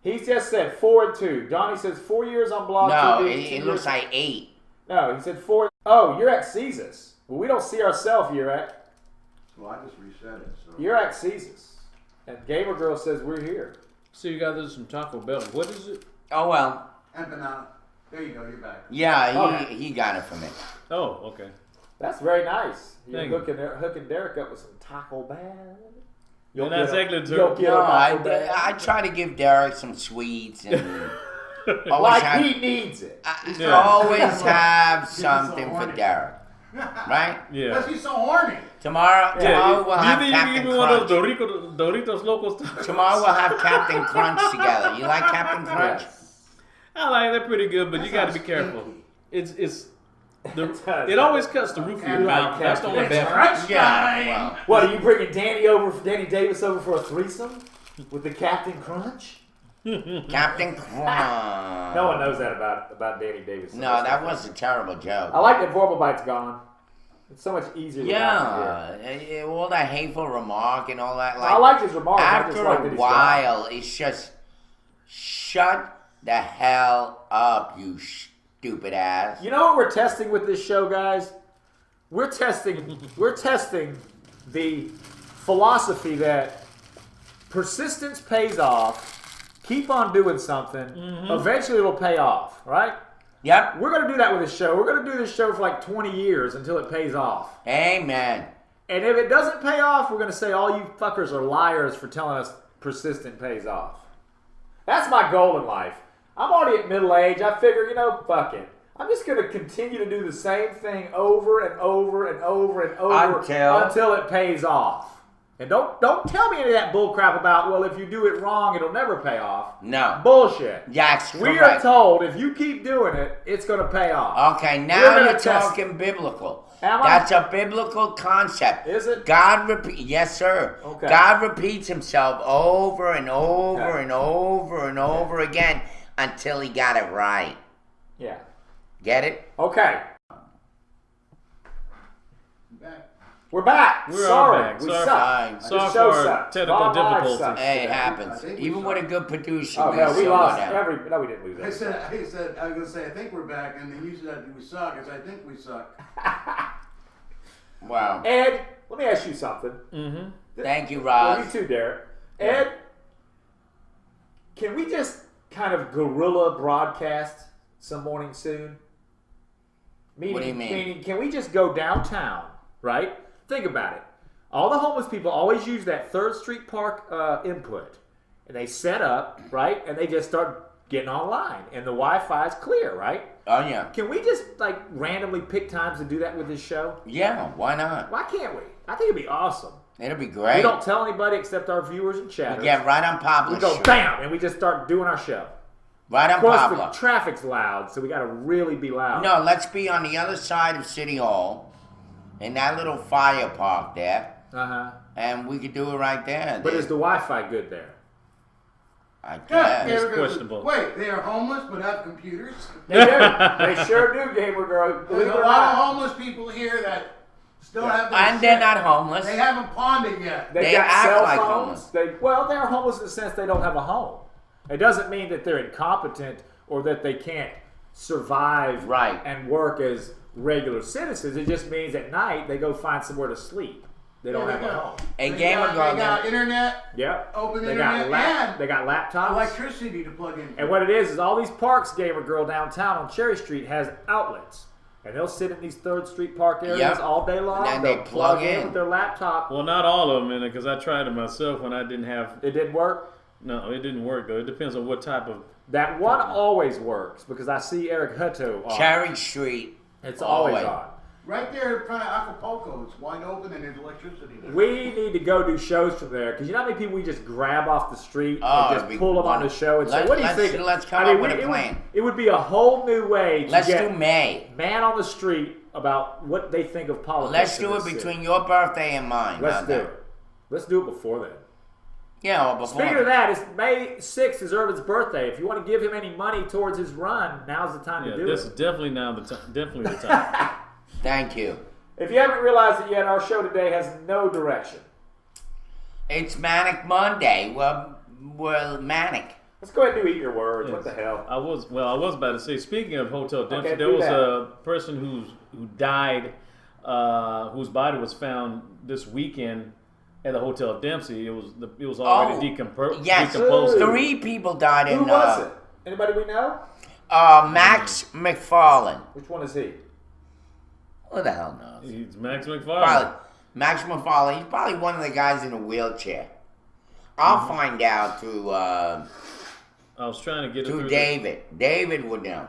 He just said 4 and 2. Donnie says 4 years on Blog No, TV. it looks like 8. No, he said 4. Oh, URAC sees us. Well, we don't see ourselves, URAC. Well, I just reset it. So. URAC sees us. And Gamer Girl says we're here. So you got this from Taco Bell. What is it? Oh, well. Empanada. There you go, you're back. Yeah, he got it from me. Oh, okay. That's very nice. You're Thank you. hooking Derek up with some Taco Bell. You're not exactly you'll get No, a Taco Bell. I try to give Derek some sweets and like he needs it. Always have something for Derek. Right? Yeah. Because he's so horny. Tomorrow we'll have Do you think you Captain give me one of Crunch. those Doritos Locos tacos? Tomorrow we'll have Captain Crunch together. You like Captain Crunch? I like they're pretty good, but you got to be careful. It always cuts the roof of your mouth. That's the only bad part. Yeah. Well, What, are you bringing Danny Davis over for a threesome with the Captain Crunch? Captain Crunch. No one knows that about Danny Davis. No, that was a terrible joke. I like that Vorpal Bite's gone. It's so much easier. Yeah, all that hateful remark and all that. Like, I like his remarks. After a while, it's just shut the hell up, you stupid ass. You know what we're testing with this show, guys? We're testing the philosophy that persistence pays off. Keep on doing something. Eventually it'll pay off, right? Yep. We're going to do that with this show. We're going to do this show for like 20 years until it pays off. Amen. And if it doesn't pay off, we're going to say all you fuckers are liars for telling us persistent pays off. That's my goal in life. I'm already at middle age. I figure, fuck it. I'm just going to continue to do the same thing over and over and over and over until it pays off. And don't tell me any of that bullcrap about, well, if you do it wrong, it'll never pay off. No. Bullshit. Yes, We are told if you keep doing it, it's going to pay off. Okay, now We're you're gonna test talking biblical. Am I? That's a biblical concept. Is it? God yes, sir. Okay. God repeats himself over and over and over and over again until he got it right. Yeah. Get it? Okay. Back. We're back. We're Sorry. all back. We Sorry suck. Sorry This show for sucks. technical Bob Live difficulties. sucks. Hey, it I happens. think we Even suck. with a good producer, Oh, no, we still lost go down. No, we didn't lose I it. said, I was going to say, I think we're back, and then you said we suck. I said, I think we suck. Wow. Ed, let me ask you something. Thank you, Well, Roz. you too, Derek. Ed, can we just kind of guerrilla broadcast some morning soon? What do you mean? Meaning, can we just go downtown, right? Think about it. All the homeless people always use that 3rd Street Park input. And they set up, right? And they just start getting online. And the Wi-Fi is clear, right? Oh, yeah. Can we just, randomly pick times to do that with this show? Yeah, why not? Why can't we? I think it'd be awesome. It'll be We great. don't tell anybody except our viewers and chatters. We get right on We Poplar go Street. bam, and we just start doing our show. Right on Of course, Poplar. the traffic's loud, so we got to really be loud. No, let's be on the other side of City Hall, in that little fire park there, Uh-huh. and we could do it right there. But is the Wi-Fi good there? I Yeah, guess. It's questionable. Wait, they are homeless but have computers? They do. They sure do, Gamer Girl. Believe There's it a or lot of not. homeless people here that still have their And they're shit. not homeless. They haven't pawned it yet. They've They got act cell like phones. homeless. They're homeless in the sense they don't have a home. It doesn't mean that they're incompetent or that they can't survive Right. and work as regular citizens. It just means at night they go find somewhere to sleep. They don't have a home. A They Gamer got, Girl. they got internet, Yep. open They internet, got they got laptops. electricity to plug in. And what it is all these parks, Gamer Girl, downtown on Cherry Street has outlets. And they'll sit in these 3rd Street Park areas Yep. all day long. And They'll they plug in. with their laptop. Well, not all of them, because I tried it myself when I didn't have. It didn't work. No, it didn't work though. It depends on what type of. That one always works because I see Eric Hutto on. Cherry Street. It's always on. Right there in front of Acapulco, it's wide open and there's electricity there. We need to go do shows from there because you know how many people we just grab off the street Oh, and it'd just be pull them on the wonderful. show and say, Let's- "What do you let's- think?" let's come up with a it plan. It would be a whole new way to Let's get do May. man on the street about what they think of politics. Let's in do it this city. between your birthday and mine. Let's How's do that? it. Let's do it before then. Yeah, well, before. Speaking of that, it's May 6th is Irvin's birthday. If you want to give him any money towards his run, now's the time Yeah, to do this it. is definitely now the time. Definitely the time. Thank you. If you haven't realized it yet, our show today has no direction. It's Manic Monday. We're manic. Let's go ahead and do Eat Your Words. What Yes. the hell? I was about to say. Speaking of Hotel Dempsey, Okay, there do was that. a person who died, whose body was found this weekend at the Hotel Dempsey. It was already decomposed. Yes, decomposed. 3 people died in. Who was it? Anybody we know? Max McFarlane. Which one is he? Who the hell knows? He's Max McFarlane. Probably Max McFarlane. He's probably one of the guys in a wheelchair. I'll find out through I was trying to get it through David. David would know.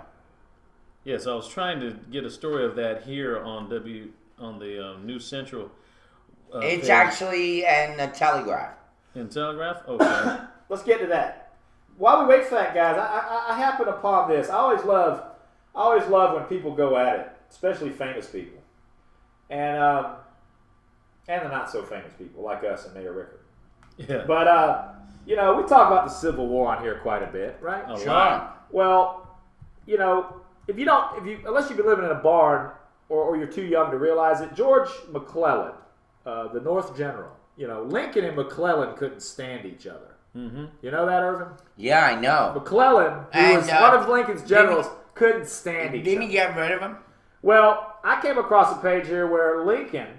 Yes, I was trying to get a story of that here on the News Central. It's page. actually in the Telegraph. In Telegraph. Okay. Let's get to that. While we wait for that, guys, I happen upon this. I always love when people go at it, especially famous people, and the not so famous people like us and Mayor Rickard. Yeah. But we talk about the Civil War on here quite a bit, right? A Sure. lot. Well, unless you've been living in a barn or you're too young to realize it, George McClellan, the North General, Lincoln and McClellan couldn't stand each other. Mm-hmm. You know that, Irvin? Yeah, I know. McClellan, who And, was one of Lincoln's generals, couldn't stand each Didn't other. he get rid of him? Well, I came across a page here where Lincoln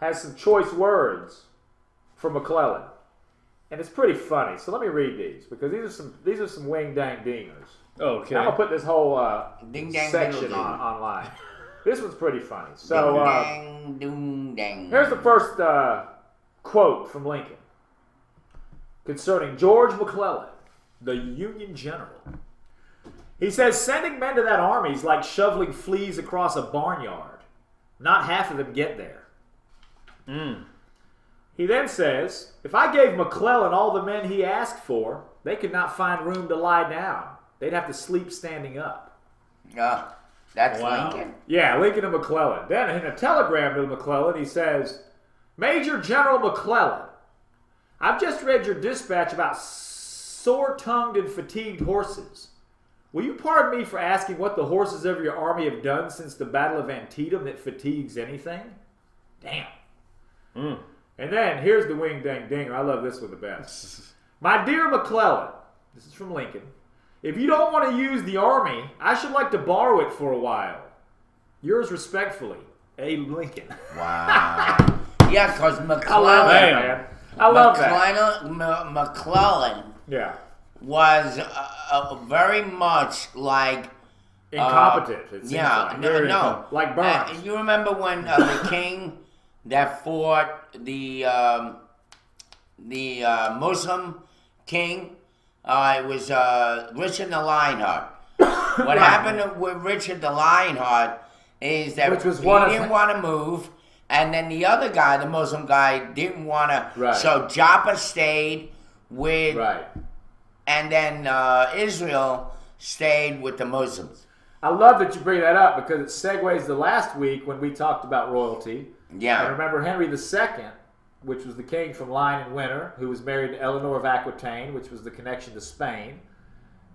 has some choice words for McClellan, and it's pretty funny. So let me read these because these are some wing dang dingers. Okay. I'm gonna put this whole Ding dang section diddle ding. online. This one's pretty funny. So Ding dang, doom dang. here's the first quote from Lincoln concerning George McClellan, the Union general. He says, "Sending men to that army is like shoveling fleas across a barnyard. Not half of them get there." He then says, "If I gave McClellan all the men he asked for, they could not find room to lie down. They'd have to sleep standing up." That's Wow. Lincoln. Yeah, Lincoln and McClellan. Then in a telegram to McClellan, he says, "Major General McClellan, I've just read your dispatch about sore-tongued and fatigued horses. Will you pardon me for asking what the horses of your army have done since the Battle of Antietam that fatigues anything?" Damn. And then, here's the wing dang dinger. I love this one the best. "My dear McClellan," this is from Lincoln, "if you don't want to use the army, I should like to borrow it for a while. Yours respectfully, Abe Lincoln." Wow. Yeah, because I love McClellan. that, man. I love that. McClellan Yeah. was very much like Incompetent, it seems yeah, like. no, Very no. incompetent. Like Burns. You remember when the king that fought the Muslim king? It was Richard the Lionheart. What happened with Richard the Lionheart is that Which was he one of didn't the- want to move, and then the other guy, the Muslim guy, didn't want to. Right. So Joppa stayed with Right. and then Israel stayed with the Muslims. I love that you bring that up because it segues to last week when we talked about royalty. Yeah. And remember Henry II, which was the king from Line and Winter, who was married to Eleanor of Aquitaine, which was the connection to Spain.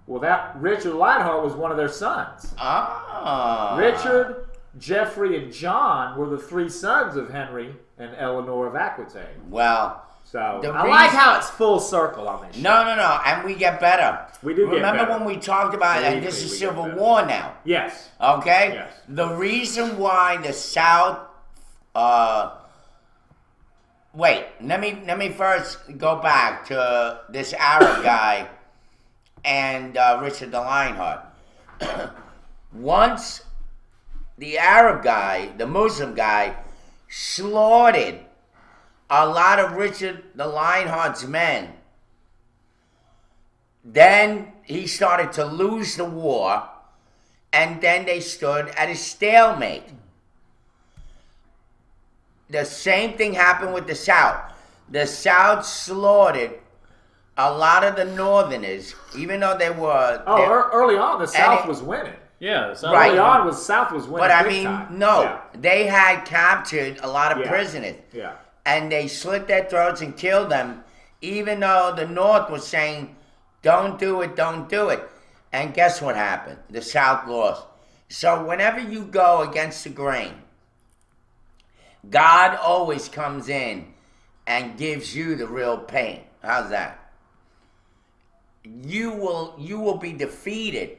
Well, that Richard Lionheart was one of their sons. Ah. Richard, Geoffrey, and John were the 3 sons of Henry and Eleanor of Aquitaine. Well, so I like how it's full circle on this. No, and we get better. We do get better. Remember when we talked about, and this is Civil War now. Yes. Okay? Yes. The reason why the South, wait, let me first go back to this Arab guy and Richard the Lionheart. Once the Arab guy, the Muslim guy, slaughtered a lot of Richard the Lionheart's men, then he started to lose the war, and then they stood at a stalemate. The same thing happened with the South. The South slaughtered a lot of the Northerners, even though they were... early on, the South was winning. Yeah, right. Early on, South was winning. But I big mean, time. no, Yeah. they had captured a lot of prisoners. Yeah. And they slit their throats and killed them, even though the North was saying, don't do it, don't do it. And guess what happened? The South lost. So whenever you go against the grain, God always comes in and gives you the real pain. How's that? You will be defeated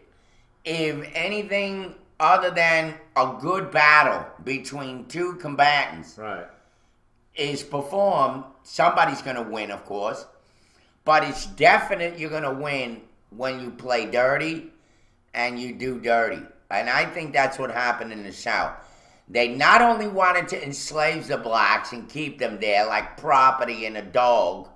if anything other than a good battle between 2 combatants is performed. Somebody's going to win, of course, but it's definite you're going to win when you play dirty and you do dirty. And I think that's what happened in the South. They not only wanted to enslave the blacks and keep them there like property and a dog,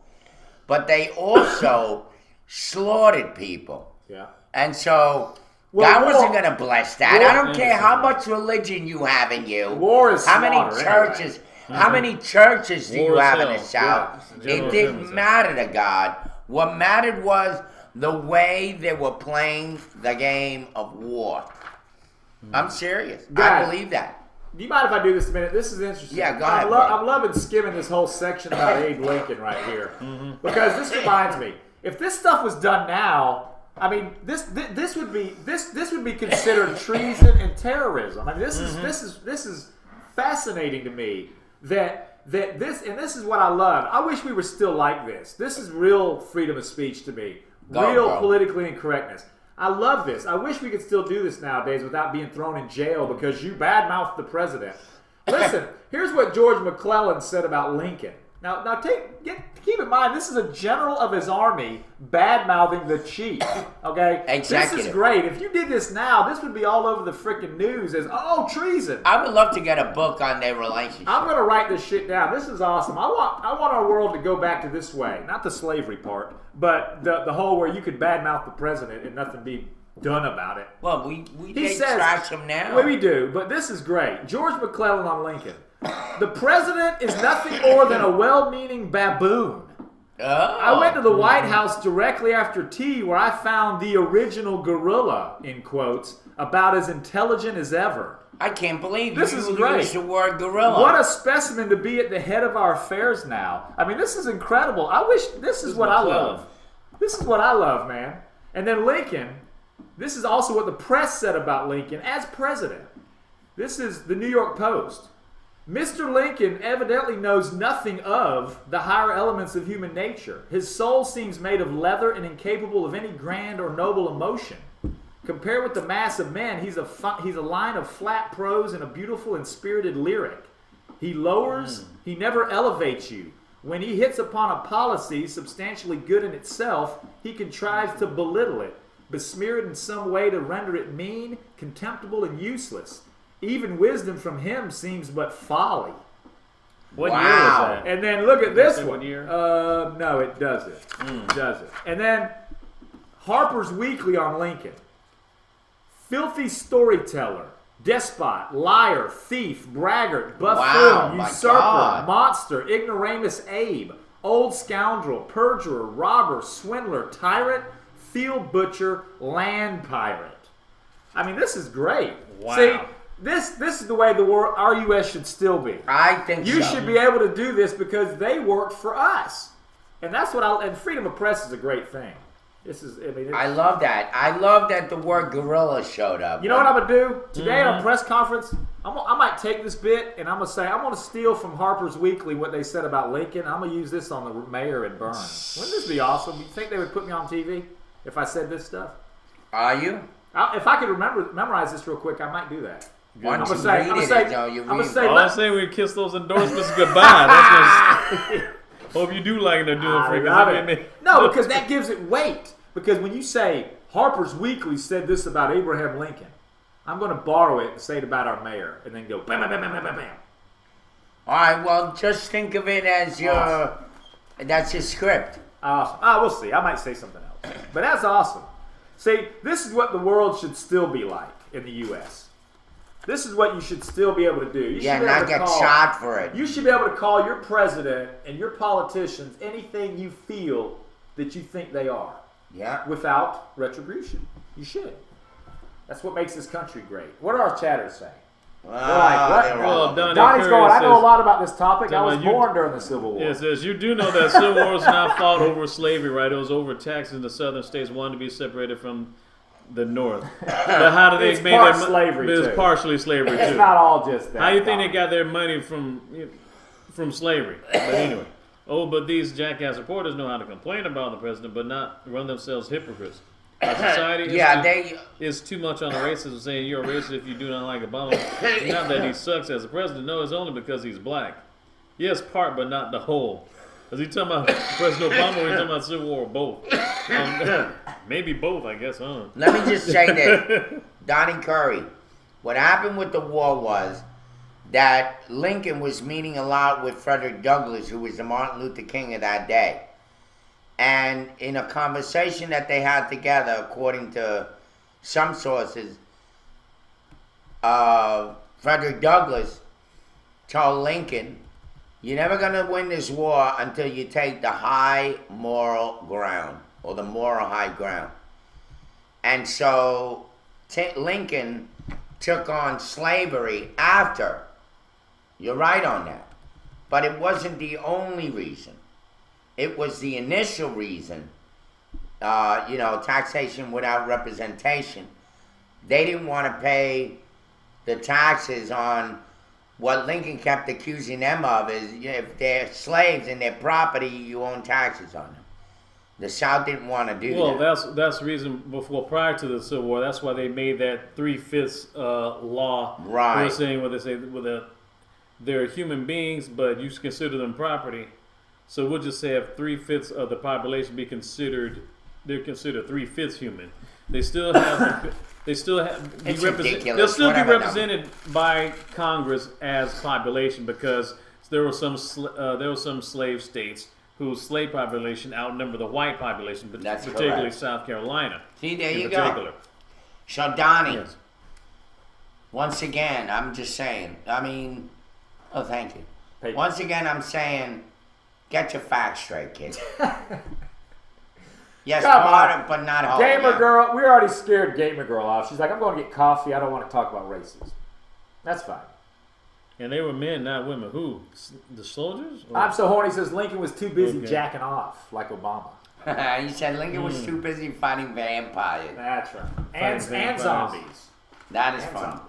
but they also slaughtered people. Yeah. And so God wasn't going to bless that. I don't care how much religion you have in you. War is how many slaughter, churches? anyway. How many churches do you War is have in the hell. South? Yeah. It didn't matter to God. What mattered was the way they were playing the game of war. I'm serious. I Guys, believe that. Do you mind if I do this a minute? This is interesting. Yeah, go ahead, I'm loving skimming this whole section about Abe Lincoln right here. Because this reminds me, if this stuff was done now, I mean, this would be considered treason and terrorism. I mean, this is fascinating to me that this is what I love. I wish we were still like this. This is real freedom of speech to me. Real politically incorrectness. I love this. I wish we could still do this nowadays without being thrown in jail because you badmouthed the president. Listen, here's what George McClellan said about Lincoln. Now keep in mind, this is a general of his army bad-mouthing the chief, okay? Executive. This is great. If you did this now, this would be all over the freaking news as, treason. I would love to get a book on their relationship. I'm going to write this shit down. This is awesome. I want our world to go back to this way. Not the slavery part, but the whole where you could badmouth the president and nothing be done about it. Well, we trash him now. Well, we do, but this is great. George McClellan on Lincoln. The president is nothing more than a well-meaning baboon. I went to the White House directly after tea where I found the original gorilla, in quotes, about as intelligent as ever. I can't believe this you is great. used the word gorilla. What a specimen to be at the head of our affairs now. I mean, this is incredible. I wish this is what I love. This is what I love, man. And then Lincoln, this is also what the press said about Lincoln as president. This is the New York Post. Mr. Lincoln evidently knows nothing of the higher elements of human nature. His soul seems made of leather and incapable of any grand or noble emotion. Compared with the mass of men, he's a line of flat prose and a beautiful and spirited lyric. He lowers, he never elevates you. When he hits upon a policy substantially good in itself, he contrives to belittle it, besmear it in some way to render it mean, contemptible, and useless. Even wisdom from him seems but folly. What year was that? And then look at this one. What year? No, it doesn't. Doesn't. And then Harper's Weekly on Lincoln. Filthy storyteller, despot, liar, thief, braggart, buffoon, usurper, monster, ignoramus Abe, old scoundrel, perjurer, robber, swindler, tyrant, field butcher, land pirate. I mean, this is great. Wow. See, this is the way our U.S. should still be. I think You so. should be able to do this because they work for us. And that's what and freedom of press is a great thing. This is, I love that. I love that the word gorilla showed up. You know what I'm going to do? Today at a press conference, I might take this bit and I'm going to say, I'm going to steal from Harper's Weekly what they said about Lincoln. I'm going to use this on the mayor in Bern. Wouldn't this be awesome? You think they would put me on TV if I said this stuff? Are you? If I could memorize this real quick, I might do that. Once I'm you gonna read say, it, though, you I'm read gonna say, All I'm saying, we kiss those endorsements goodbye. That's what. Hope you do like they're doing for you. No, because that gives it weight. Because when you say Harper's Weekly said this about Abraham Lincoln, I'm going to borrow it and say it about our mayor, and then go bam, bam, bam, bam, bam, bam. All right, well, just think of it as that's your script. Awesome. We'll see. I might say something else. But that's awesome. See, this is what the world should still be like in the U.S. This is what you should still be able to do. You should be not able to get shot for it. You should be able to call your president and your politicians anything you feel that you think they are. Yeah. Without retribution. You should. That's what makes this country great. What are our chatters saying? Well, Donnie's going, I know a lot about this topic. I was born during the Civil War. It says, you do know that Civil War was not fought over slavery, right? It was over taxes. The southern states wanted to be separated from the North. But how do they make their slavery? It's partially slavery, too. It's not all just that. How do you think they got their money from slavery? But anyway. But these jackass reporters know how to complain about the president, but not run themselves hypocrites. Our society is too much on the racism, saying you're a racist if you do not like Obama. Not that he sucks as a president. No, it's only because he's black. Yes, part, but not the whole. Is he talking about President Obama or is he talking about Civil War or both? Maybe both, I guess, huh? Let me just say this. Donnie Curry, what happened with the war was that Lincoln was meeting a lot with Frederick Douglass, who was the Martin Luther King of that day. And in a conversation that they had together, according to some sources, Frederick Douglass told Lincoln, you're never going to win this war until you take the high moral ground, or the moral high ground. And so Lincoln took on slavery after. You're right on that. But it wasn't the only reason. It was the initial reason, taxation without representation. They didn't want to pay the taxes on what Lincoln kept accusing them of is if they're slaves and their property, you own taxes on them. The South didn't want to do that. Well, that's the reason prior to the Civil War, that's why they made that 3/5 law. Right. They're saying what they say, they're human beings, but you consider them property. So we'll just say if 3/5 of the population they're considered 3/5 human. They still have they'll still be represented by Congress as population because there were some slave states whose slave population outnumbered the white population, but particularly correct. South Carolina. See, there you go. So Donnie, once again, I'm just saying. Thank you. Once again, I'm saying. Get your facts straight, kid. Yes, but not all. Gamer girl, we already scared Gamer girl off. She's like, I'm going to get coffee. I don't want to talk about racism. That's fine. And they were men, not women. Who? The soldiers? Or? I'm so horny. Says Lincoln was too busy jacking off like Obama. You said Lincoln was too busy fighting vampires. That's right. And zombies. That is fun.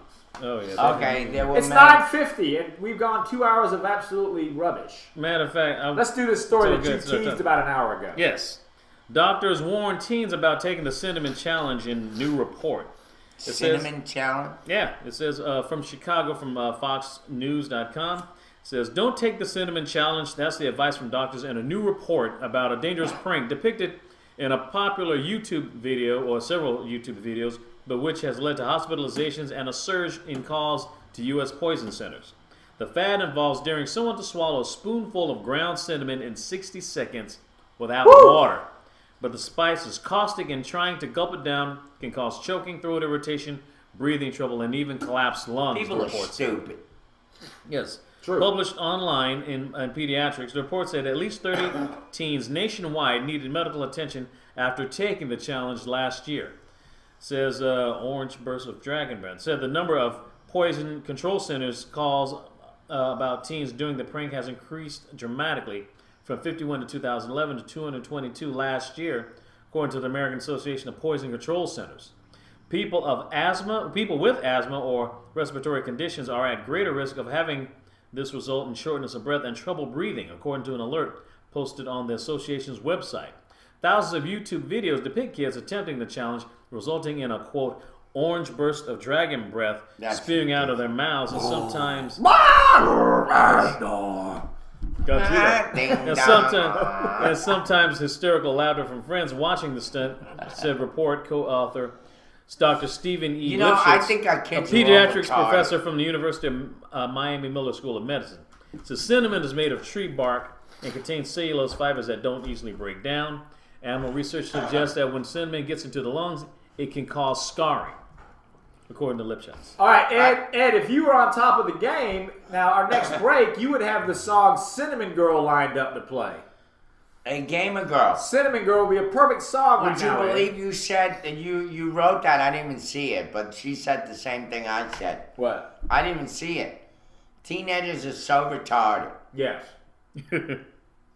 Oh yeah. Okay, it's 9:50, and we've gone 2 hours of absolutely rubbish. Matter of fact, let's do this story that you teased about an hour ago. Yes, doctors warn teens about taking the cinnamon challenge in new report. Cinnamon challenge? Yeah, it says from Chicago, from FoxNews.com. It says, don't take the cinnamon challenge. That's the advice from doctors in a new report about a dangerous prank depicted in a popular YouTube video, or several YouTube videos, but which has led to hospitalizations and a surge in calls to U.S. poison centers. The fad involves daring someone to swallow a spoonful of ground cinnamon in 60 seconds without water. But the spice is caustic, and trying to gulp it down can cause choking, throat irritation, breathing trouble, and even collapsed lungs. People are stupid. Yes. True. Published online in Pediatrics, the report said at least 30 teens nationwide needed medical attention after taking the challenge last year. Says Orange Burst of Dragon Breath. Said the number of poison control centers calls about teens doing the prank has increased dramatically from 51 in 2011 to 222 last year, according to the American Association of Poison Control Centers. People with asthma or respiratory conditions are at greater risk of having this result in shortness of breath and trouble breathing, according to an alert posted on the association's website. Thousands of YouTube videos depict kids attempting the challenge, resulting in a, quote, orange burst of dragon breath spewing out of their mouths, and sometimes... and sometimes hysterical laughter from friends watching the stunt, said report co-author Dr. Stephen E. Lipschitz, I think our kids a pediatrics professor from the University of Miami Miller School of Medicine. So cinnamon is made of tree bark and contains cellulose fibers that don't easily break down. Animal research suggests that when cinnamon gets into the lungs, it can cause scarring, according to Lipschitz. All right, Ed, if you were on top of the game, now our next break, you would have the song Cinnamon Girl lined up to play. A Gamer Girl. Cinnamon Girl would be a perfect song. Would you believe you said that you wrote that? I didn't even see it, but she said the same thing I said. What? I didn't even see it. Teenagers are so retarded. Yes.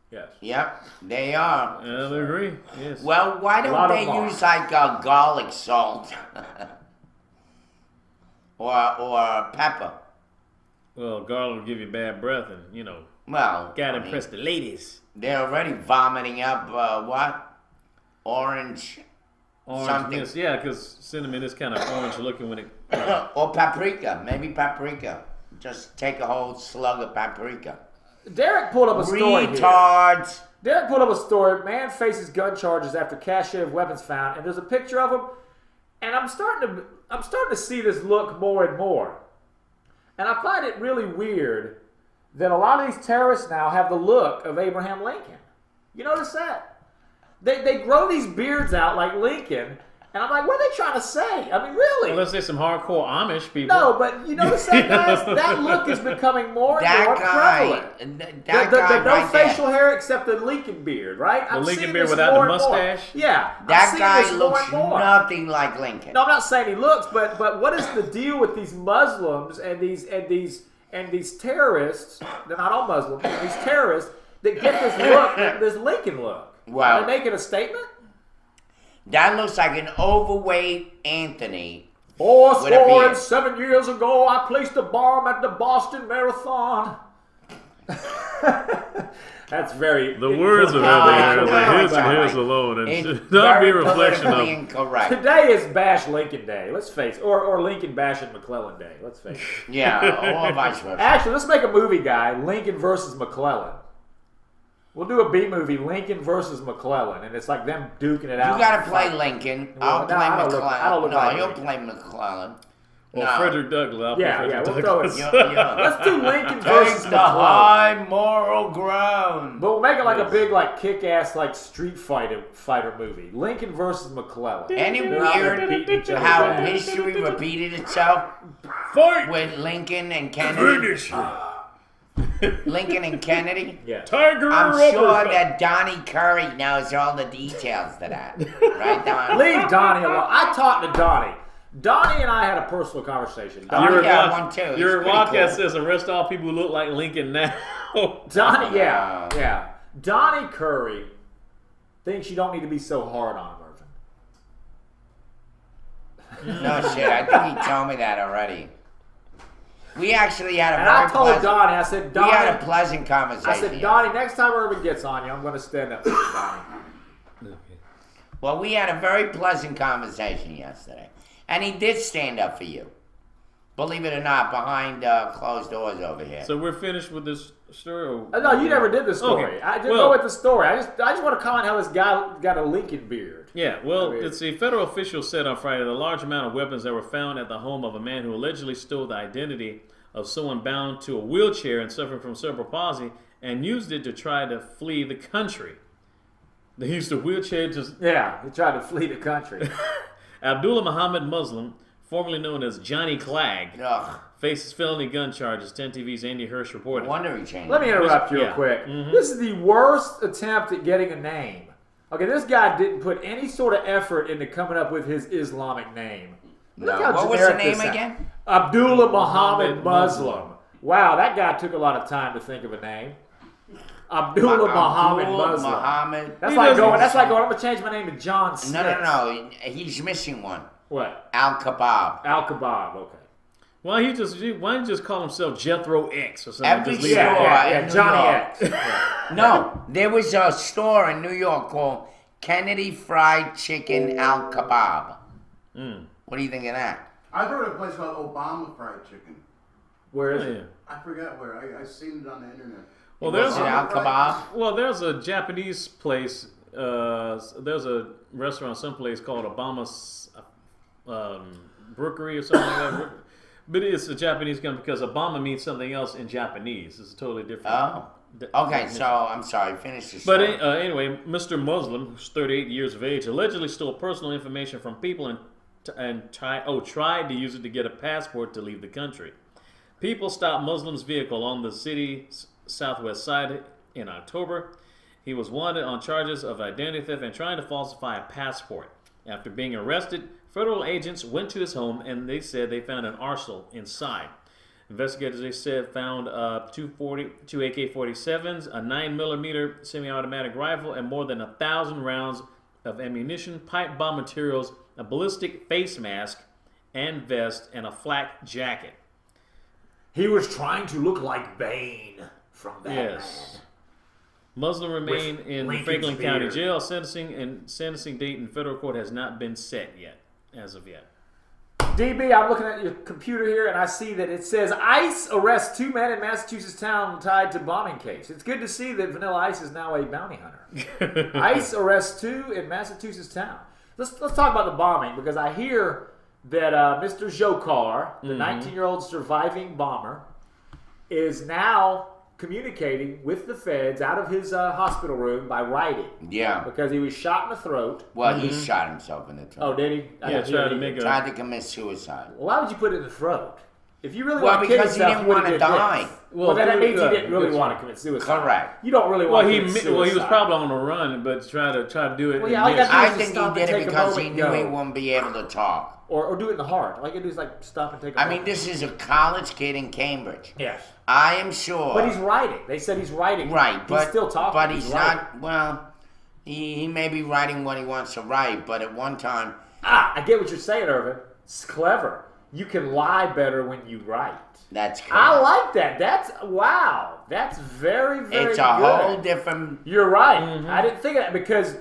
Yes. Yep, they are. I agree. Yes. Well, why don't they use like garlic salt or pepper? Well, garlic will give you bad breath, and well, gotta impress the ladies. They're already vomiting up what? Orange something. Yes, yeah, because cinnamon is kind of orange looking when it. Or paprika, maybe paprika. Just take a whole slug of paprika. Derek pulled up a story. Retards. Here. Derek pulled up a story. Man faces gun charges after cache of weapons found, and there's a picture of him. And I'm starting to see this look more and more. And I find it really weird that a lot of these terrorists now have the look of Abraham Lincoln. You notice that? They grow these beards out like Lincoln. And I'm like, what are they trying to say? I mean, really? Well, let's say some hardcore Amish people. No, but you notice that, guys? That look is becoming more and more prevalent. The no facial hair except the Lincoln beard, right? The Lincoln beard without the mustache? Yeah. That guy looks nothing like Lincoln. No, I'm not saying he looks, but what is the deal with these Muslims and these terrorists? They're not all Muslims. These terrorists that get this look, this Lincoln look. Wow. Are they making a statement? That looks like an overweight Anthony. 7 years ago, I placed a bomb at the Boston Marathon. That's very... The words of Anthony his and his alone, and should not be a reflection of... Incorrect. Today is Bash Lincoln Day, let's face it. Or Lincoln Bash and McClellan Day, let's face it. Yeah, or vice versa. Actually, let's make a movie, guy. Lincoln versus McClellan. We'll do a B movie, Lincoln versus McClellan, and it's like them duking it out. You gotta play Lincoln. I'll play McClellan. I don't look like you'll Lincoln. play McClellan. Well, Frederick Douglass. We'll throw it. Let's do Lincoln versus the McClellan. high moral ground. But we'll make it like a big, like kick-ass, like street fighter movie. Lincoln versus McClellan. Any weird how history repeated itself? Fight with Lincoln and Kennedy. Lincoln and Kennedy? Yeah. Tiger I'm sure uppercut. that Donnie Curry knows all the details to that. Right, Don? Leave Donnie alone. I talked to Donnie. Donnie and I had a personal conversation. Donnie got one too. Your podcast says arrest all people who look like Lincoln now. Donnie, yeah. Donnie Curry thinks you don't need to be so hard on him, Irvin. No shit, I think he told me that already. We actually had a And I told Donnie, I said, Donnie. We had a pleasant conversation. I said, Donnie, next time Irvin gets on you, I'm going to stand up for you, Donnie. Well, we had a very pleasant conversation yesterday. And he did stand up for you. Believe it or not, behind closed doors over here. So we're finished with this story? No, you never did the story. Okay. I didn't go with the story. I just want to comment how this guy got a Lincoln beard. Yeah, well, it's a federal official said on Friday the large amount of weapons that were found at the home of a man who allegedly stole the identity of someone bound to a wheelchair and suffering from cerebral palsy and used it to try to flee the country. They used the wheelchair to... Yeah, he tried to flee the country. Abdullah Muhammad Muslim, formerly known as Johnny Clegg, Ugh. faces felony gun charges. 10 TV's Andy Hirsch No reported. wonder he changed. Let me interrupt you real Yeah. quick. This is the worst attempt at getting a name. Okay, this guy didn't put any sort of effort into coming up with his Islamic name. Look No. how What was the generic name this sounds. again? Abdullah Muhammad Muhammad Muslim. Wow, that guy took a lot of time to think of a name. Abdullah Muhammad Muslim. Muhammad. That's He like doesn't- going. That's like going. I'm gonna change my name to John Smith. No. He's missing one. What? Al Kebab. Al Kebab. Okay. Why don't you just call himself Jethro X or something? Every Just leave it store at Yeah, in New Johnny York. X. Right. No, there was a store in New York called Kennedy Fried Chicken Al Kebab. What do you think of that? I've heard of a place called Obama Fried Chicken. Where is that. it? Yeah. I forgot where. I seen it on the internet. Well, Was there's it Al Kebab? Well, there's a Japanese place. There's a restaurant someplace called Obama's Brookery or something like that. But it's a Japanese company because Obama means something else in Japanese. It's a totally different. Oh. Okay, definition. so I'm sorry. Finish the But story. anyway, Mr. Muslim, who's 38 years of age, allegedly stole personal information from people and tried to use it to get a passport to leave the country. People stopped Muslim's vehicle on the city's southwest side in October. He was wanted on charges of identity theft and trying to falsify a passport. After being arrested, federal agents went to his home and they said they found an arsenal inside. Investigators, they said, found two AK-47s, a 9mm semi-automatic rifle, and more than 1,000 rounds of ammunition, pipe bomb materials, a ballistic face mask and vest, and a flak jacket. He was trying to look like Bane from Batman. Yes. Muslim remain With in Lincoln's Franklin County beard. Jail. Sentencing date in federal court has not been set yet, as of yet. DB, I'm looking at your computer here, and I see that it says ICE arrests 2 men in Massachusetts town tied to bombing case. It's good to see that Vanilla Ice is now a bounty hunter. ICE arrests 2 in Massachusetts town. Let's talk about the bombing, because I hear that Mr. Jokar, the 19-year-old surviving bomber, is now communicating with the feds out of his hospital room by writing. Yeah. Because he was shot in the throat. Well, he shot himself in the throat. Oh, did he? I Yeah, didn't tried hear to he make did. a- Tried to commit suicide. Well, why would you put it in the throat? If you really Well, want to kill because he yourself, didn't you would've wanna did die. this. Well, Well, then that good- means he good. didn't really Good want to try. commit suicide. Correct. You don't really Well, want he to commit suicide. well he was probably on the run, but try to do it. Well, and yeah, all you miss. gotta do I is think stop he and did it take a because he moment, knew he go. wouldn't be able to talk. Or do it in the heart. All you gotta do is like stop and take a I moment. mean, this is a college kid in Cambridge. Yes. I am sure. But he's writing. They said he's writing. right, but he's still talking. But he's writing. not. Well, he may be writing what he wants to write, but at one time, I get what you're saying, Irvin. It's clever. You can lie better when you write. that's correct. I like that. That's wow. That's very, very It's a good. whole different. You're right. I didn't think of that because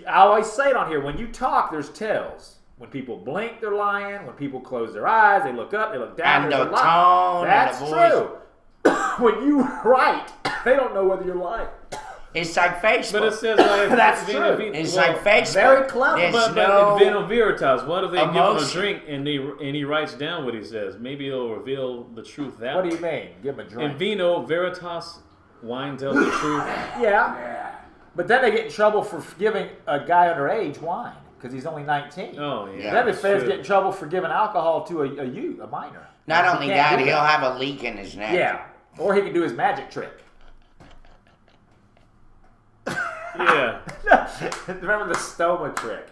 I always say it on here. When you talk, there's tells. When people blink, they're lying. When people close their eyes, they look up, they look down. And there's the a lie. tone and That's the voice. true. When you write, they don't know whether you're lying. It's like Facebook. But it says like That's true. It's like Facebook. Very clever. There's But no. in Vino Veritas, what if they give him a emotion. drink and he writes down what he says? Maybe it'll reveal the truth that What do way. you mean? Give him a In drink. Vino Veritas, wine tells the truth. Yeah. But then they get in trouble for giving a guy underage wine because he's only 19. Oh yeah. Then the feds True. get in trouble for giving alcohol to a youth, a minor. Not He only can't that, do he'll have a leak in his neck. Yeah. Or he can do his magic trick. Yeah. Remember the stoma trick?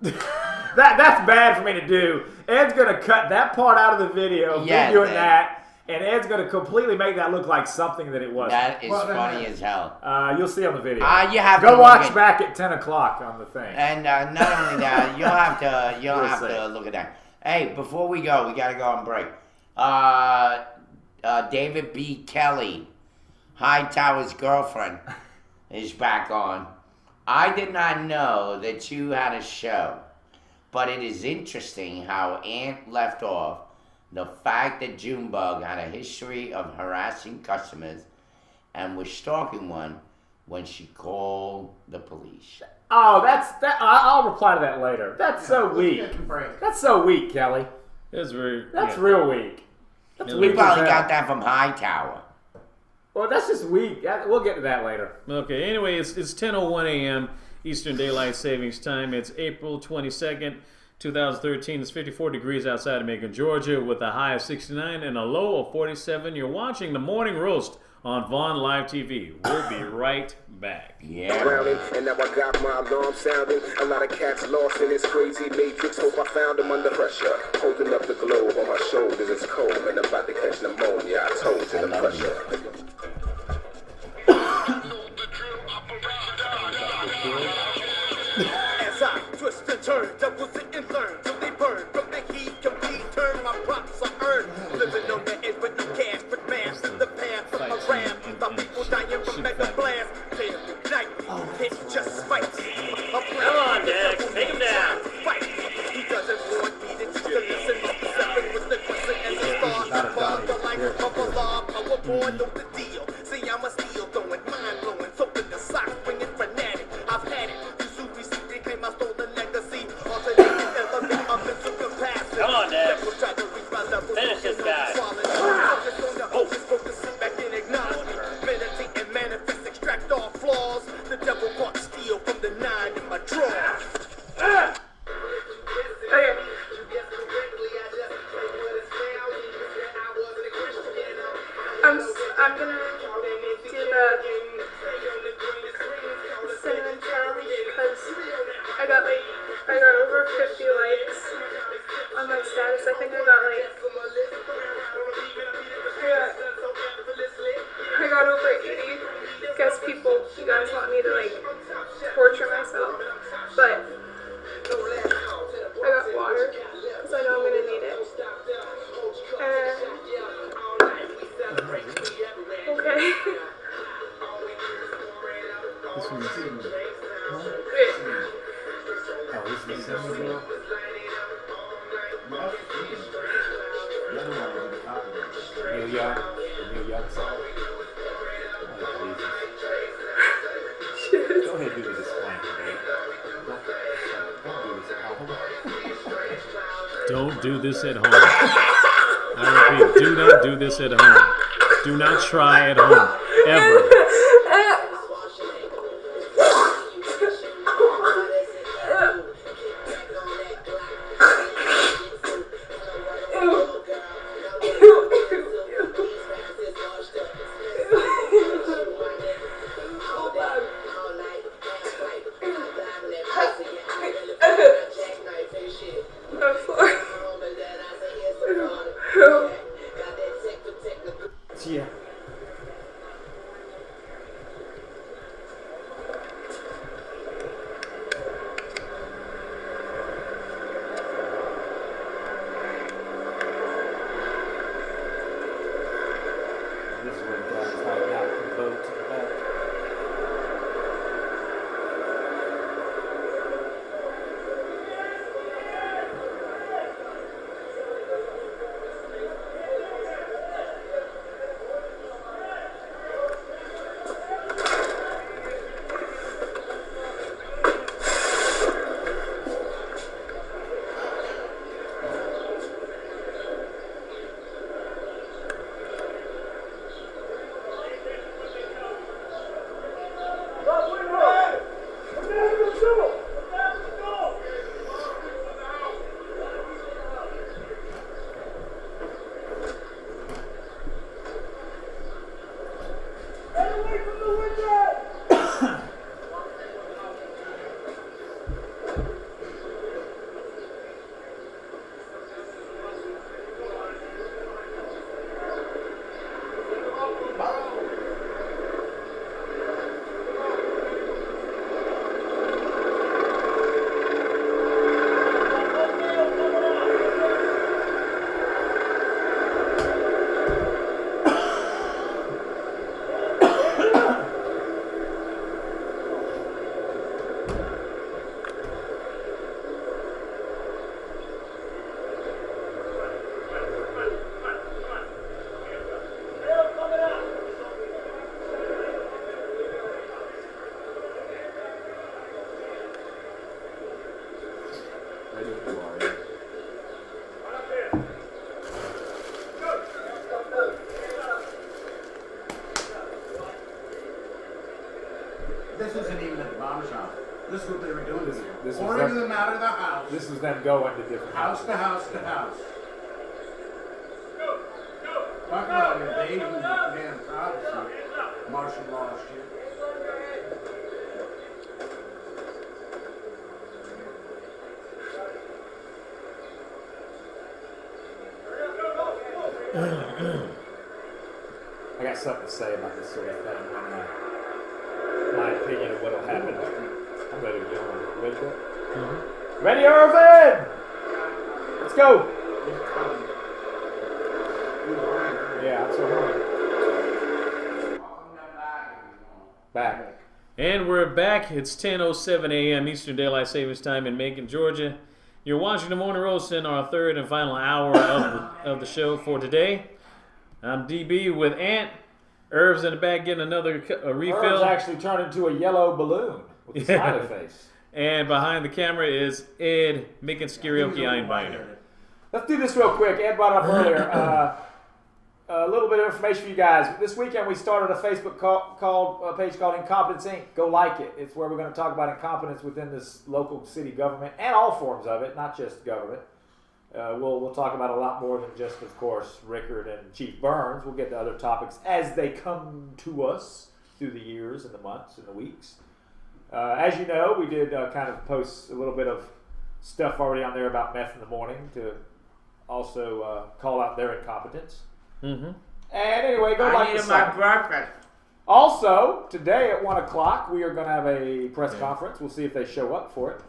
That's bad for me to do. Ed's gonna cut that part out of the video of Yeah, me doing man. that, and Ed's gonna completely make that look like something that it wasn't. That is funny as hell. You'll see on the video. You have to Go look watch at- back at 10 o'clock on the thing. And not only that, you'll have to see. look at that. Hey, before we go, we gotta go on break. David B. Kelly, Hightower's girlfriend, is back on. I did not know that you had a show, but it is interesting how Ant left off the fact that Junebug had a history of harassing customers and was stalking one when she called the police. Oh, that's that. I'll reply to that later. That's so weak. Get some break. That's so weak, Kelly. That's very. That's yeah. real weak. That's Yeah, We weak. probably as hell. got that from Hightower. Well, that's just weak. We'll get to that later. Okay, anyway, it's 10:01 a.m. Eastern Daylight Savings Time. It's April 22nd, 2013. It's 54 degrees outside of Macon, Georgia, with a high of 69 and a low of 47. You're watching the Morning Roast on Vaughn Live TV. We'll be right back. Yeah. Drowning, and now I got my alarm sounding. A lot of cats lost in this crazy matrix. Hope I found them under pressure. Holding up the globe on my shoulders. It's cold and I'm about to catch pneumonia. I told you the pressure. As I twist and turn, double sit and learn till they burn. From the heat, complete turn my props I earn. Living on the edge with no cash, but mass in the path of a ram. The people dying from mega blast. Damn, nightly, hit just fights. Come on, Dex, take him down. Fight. He doesn't want me to teach the lesson. Stepping with the question and the stars. The life of a law, power boy, know the deal. See, I'm a steel throwing, mind blowing, something the socks bringing fanatic. I've had it. My stolen legacy, alternating element of mental capacity. Come on, Dad. Finish this guy. Sit back and acknowledge me. Meditate and manifest, extract all flaws. The devil caught steel from the 9 in my drawers. I'm gonna do the cinnamon challenge because I got over 50 likes on my status. I think I got over 80. Guess people, you guys want me to like torture myself, but I got water because I know I'm gonna need it. And okay. This one's oh, this is the cinnamon girl? Neil Young. Neil Young song. Oh, Jesus. Go ahead and do the disclaimer, babe. Don't do this at home. I repeat, do not do this at home. Do not try at home. Ever. Yeah. This is when guys hiding out in the boat in the back. This isn't even at the barber shop. This is what they were doing. This was Pouring them. them out of the house. This is them going to different House to house to house. Talk about invasion of damn privacy. Martial law shit. I got something to say about this sort of thing. My opinion of what'll happen. I'm ready to go. You ready to go? Mm-hmm. Ready, Irvin? Let's go. Yeah, I'm so hungry. Back. And we're back. It's 10:07 a.m. Eastern Daylight Savings Time in Macon, Georgia. You're watching the Morning Roast in our third and final hour of the show for today. I'm DB with Ant. Irv's in the back getting another refill. Irv's actually turned into a yellow balloon with a smiley face. And behind the camera is Ed making Skirioki Einbinder. Let's do this real quick. Ed brought it up earlier. A little bit of information for you guys. This weekend we started a Facebook page called Incompetence Inc. Go like it. It's where we're going to talk about incompetence within this local city government and all forms of it, not just government. We'll talk about a lot more than just, of course, Rickard and Chief Burns. We'll get to other topics as they come to us through the years and the months and the weeks. As you know, we did kind of post a little bit of stuff already on there about meth in the morning to also call out their incompetence. Mm-hmm. And anyway, go I like needed the my site. breakfast. Also, today at 1 o'clock, we are going to have a press conference. We'll see if they show up for it.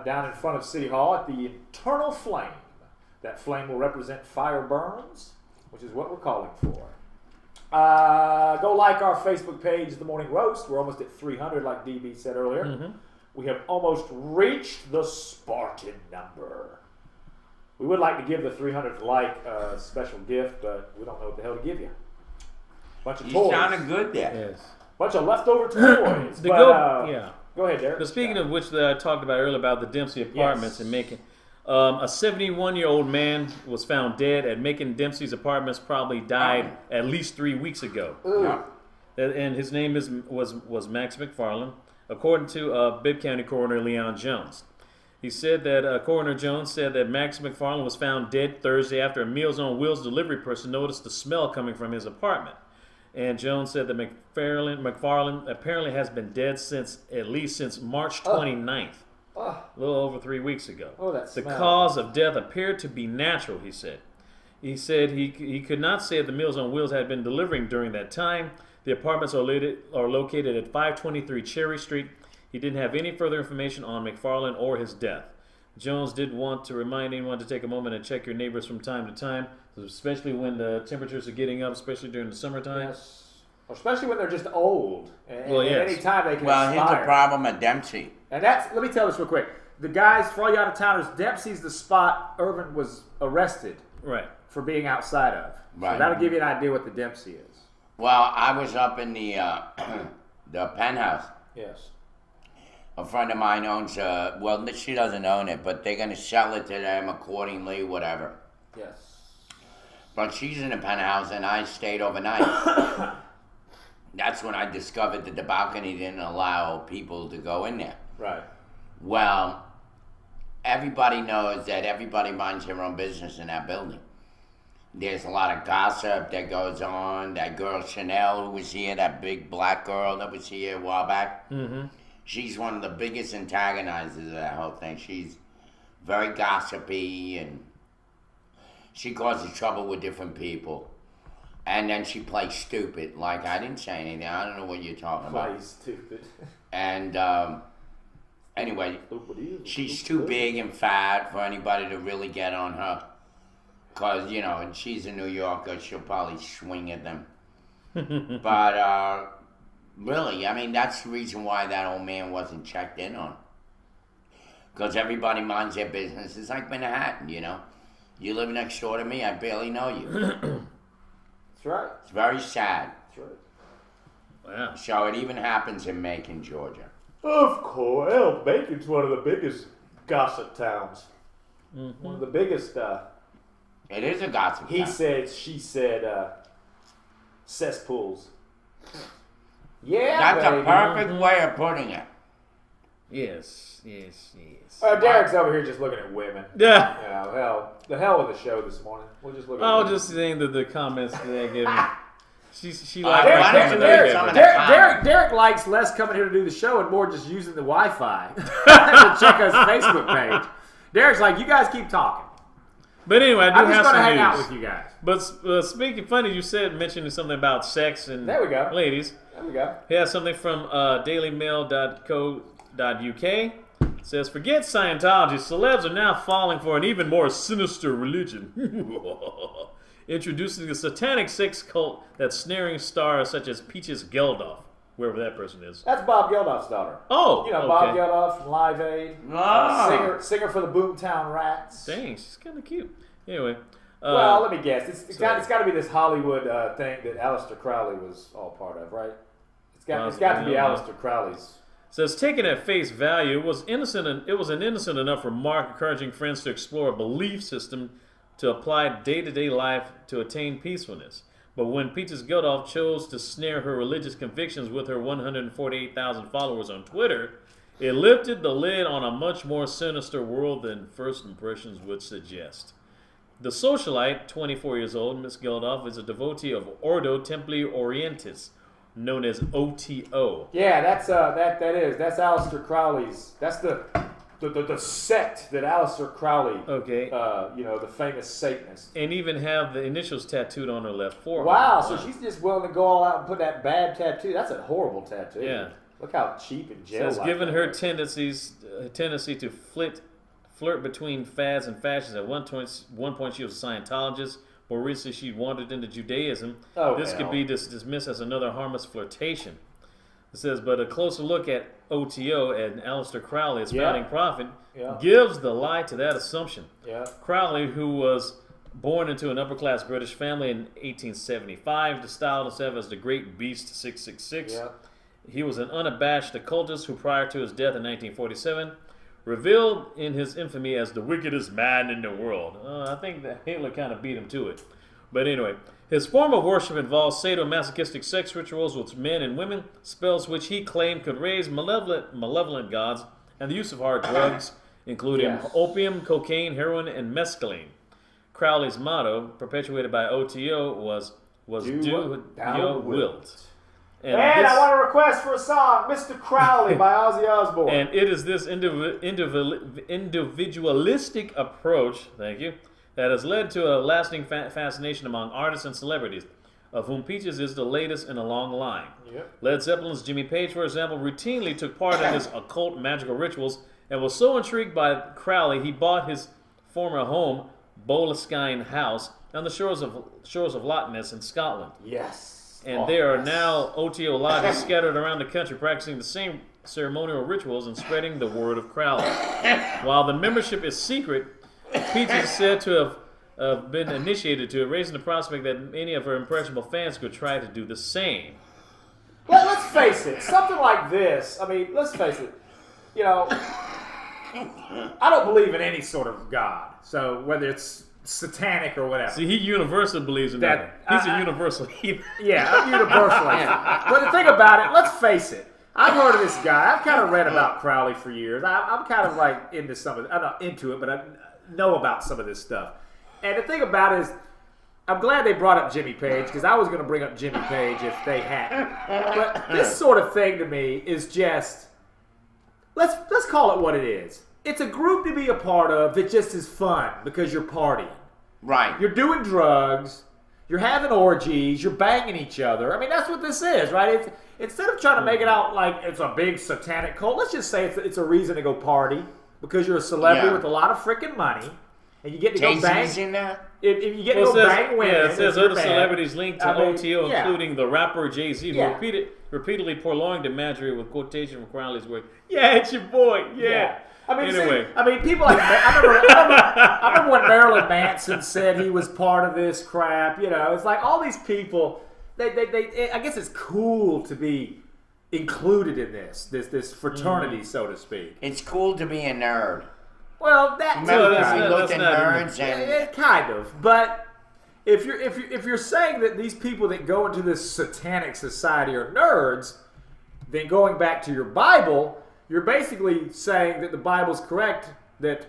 Down in front of City Hall at the Eternal Flame. That flame will represent fire burns, which is what we're calling for. Go like our Facebook page, The Morning Roast. We're almost at 300, like DB said earlier. Mm-hmm. We have almost reached the Spartan number. We would like to give the 300th like a special gift, but we don't know what the hell to give you. Bunch of You toys. sounded good there. Yes. Bunch of leftover toys. The but, yeah. Go ahead, Derek. But speaking of which, I talked about earlier about the Dempsey Apartments Yes. in Macon. A 71-year-old man was found dead at Macon Dempsey's apartments. Probably died at least 3 weeks ago. Ooh. And his name was Max McFarland, according to Bibb County Coroner Leon Jones. He said that Coroner Jones said that Max McFarland was found dead Thursday after a Meals on Wheels delivery person noticed the smell coming from his apartment. And Jones said that McFarland apparently has been dead since March 29th, a little over 3 weeks ago. Oh, that the smell. cause of death appeared to be natural, he said. He said he could not say if the Meals on Wheels had been delivering during that time. The apartments are located at 523 Cherry Street. He didn't have any further information on McFarland or his death. Jones did want to remind anyone to take a moment and check your neighbors from time to time, especially when the temperatures are getting up, especially during the summertime. Yes. Especially when they're just old. And Well, at yes. any time they can Well, here's expire. the problem at Dempsey. And let me tell this real quick. The guys, for all you out-of-towners, Dempsey's the spot Irvin was arrested Right. for being outside of. Right. So that'll give you an idea what the Dempsey is. Well, I was up in the the penthouse. Yes. A friend of mine owns, well, she doesn't own it, but they're going to sell it to them accordingly, whatever. Yes. But she's in the penthouse, and I stayed overnight. That's when I discovered that the balcony didn't allow people to go in there. Right. Well, everybody knows that everybody minds their own business in that building. There's a lot of gossip that goes on. That girl Chanel who was here, that big black girl that was here a while back, she's one of the biggest antagonizers of that whole thing. She's very gossipy, and she causes trouble with different people. And then she plays stupid. Like, I didn't say anything. I don't know what you're talking about. Plays stupid. And anyway, she's too big and fat for anybody to really get on her. Because, you know, and she's a New Yorker, she'll probably swing at them. But really, I mean, that's the reason why that old man wasn't checked in on. Because everybody minds their business. It's like Manhattan, you know. You live next door to me, I barely know you. That's right. It's very sad. That's right. Wow. So it even happens in Macon, Georgia. Of course. Well, Macon's one of the biggest gossip towns. One of the biggest... It is a gossip He town. said, she said, cesspools. Yeah, That's baby. a perfect way of putting it. Yes. Derek's over here just looking at women. Yeah. You know, the hell with the show this morning. We'll just look at I was women. just saying that the comments that they give me. She Derek- liked my comment that I gave her. Derek likes less coming here to do the show and more just using the Wi-Fi to check his Facebook page. Derek's like, you guys keep talking. But anyway, I do I'm just have gonna some hang news. out with you guys. But speaking funny, you mentioning something about sex and There we go. ladies. There we go. Here's something from dailymail.co.uk. It says, forget Scientology, celebs are now falling for an even more sinister religion. Introducing a satanic sex cult that's snaring stars such as Peaches Geldof, whoever that person is. That's Bob Geldof's daughter. Oh, You know, okay. Bob Geldof from Live Aid. Ah. Singer for the Boomtown Rats. Dang, she's kind of cute. Anyway. Well, let me guess. It's got to be this Hollywood thing that Aleister Crowley was all part of, right? It's got to be Aleister Crowley's. Says, taken at face value, it was an innocent enough remark encouraging friends to explore a belief system to apply day-to-day life to attain peacefulness. But when Peaches Geldof chose to snare her religious convictions with her 148,000 followers on Twitter, it lifted the lid on a much more sinister world than first impressions would suggest. The socialite, 24 years old, Miss Geldof, is a devotee of Ordo Templi Orientis, known as OTO. Yeah, that's Aleister Crowley's. That's the sect that Aleister Crowley. Okay. The famous Satanist. And even have the initials tattooed on her left forearm. Wow, so she's just willing to go all out and put that bad tattoo. That's a horrible tattoo. Yeah. Look how cheap and jail. Says, given her tendency to flirt between fads and fashions. At one point, she was a Scientologist. More recently, she wandered into Judaism. This could be dismissed as another harmless flirtation. It says, but a closer look at OTO and Aleister Crowley, its founding prophet, gives the lie to that assumption. Yeah. Crowley, who was born into an upper-class British family in 1875, styled himself as the Great Beast 666. Yeah. He was an unabashed occultist who, prior to his death in 1947, revealed in his infamy as the wickedest man in the world. I think that Hitler kind of beat him to it. But anyway, his form of worship involves sadomasochistic sex rituals with men and women, spells which he claimed could raise malevolent gods, and the use of hard drugs, including opium, cocaine, heroin, and mescaline. Crowley's motto, perpetuated by OTO, was do your wilt. And I want a request for a song, Mr. Crowley by Ozzy Osbourne. And it is this individualistic approach, thank you, that has led to a lasting fascination among artists and celebrities, of whom Peaches is the latest in a long line. Yep. Led Zeppelin's Jimmy Page, for example, routinely took part in his occult magical rituals and was so intrigued by Crowley, he bought his former home, Boleskine House, on the shores of Loch Ness in Scotland. Yes. And there are now OTO lodges scattered around the country practicing the same ceremonial rituals and spreading the word of Crowley. While the membership is secret, Peaches is said to have been initiated to it, raising the prospect that many of her impressionable fans could try to do the same. Let's face it, something like this, I mean, let's face it, I don't believe in any sort of God. So whether it's satanic or whatever. See, he universally believes in that. He's a universal. Yeah, I'm universal. But the thing about it, let's face it, I've heard of this guy. I've kind of read about Crowley for years. I'm kind of like into some of it. I'm not into it, but I know about some of this stuff. And the thing about it is, I'm glad they brought up Jimmy Page, because I was going to bring up Jimmy Page if they hadn't. But this sort of thing to me is just, let's call it what it is. It's a group to be a part of that just is fun because you're partying. Right. You're doing drugs. You're having orgies. You're banging each other. I mean, that's what this is, right? Instead of trying to make it out like it's a big satanic cult, let's just say it's a reason to go party because you're a celebrity with a lot of freaking money. And you get to go bang. In that? If you get to go bang women. Yeah, it says other celebrities linked to OTO, including the rapper Jay-Z, who repeatedly prolonged imagery with quotation from Crowley's work. Yeah, it's your boy. Yeah. I mean, anyway. People like I remember when Marilyn Manson said he was part of this crap. It's like all these people. They I guess it's cool to be included in this fraternity, so to speak. It's cool to be a nerd. Well, that Remember too. we looked at nerds and kind of, but if you're saying that these people that go into this satanic society are nerds, then going back to your Bible, you're basically saying that the Bible's correct, that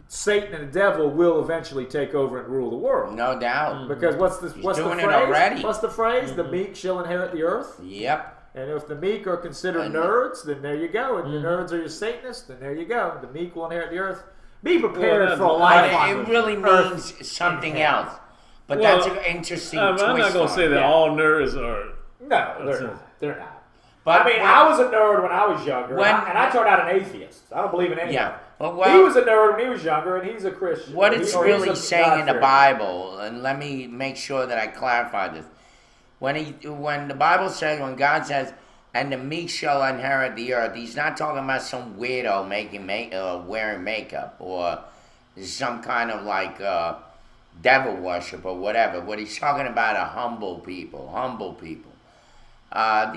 Satan and the devil will eventually take over and rule the world. No doubt. Because what's the doing phrase? it already. What's the phrase? The meek shall inherit the earth. Yep. And if the meek are considered nerds, then there you go. And the nerds are your Satanists, then there you go. The meek will inherit the earth. Be prepared for a life on It really means something else. But Well, that's an interesting I'm twist. not going to say that all nerds are. No, they're not. But I mean, I was a nerd when I was younger, When- and I turned out an atheist. I don't believe in anything. Yeah. Well, he was a nerd when he was younger, and he's a Christian. What it's Or really he's a saying in the God-fearing. Bible, and let me make sure that I clarify this. When the Bible says, when God says, and the meek shall inherit the earth, he's not talking about some weirdo wearing makeup or some kind of like devil worship or whatever. What he's talking about are humble people.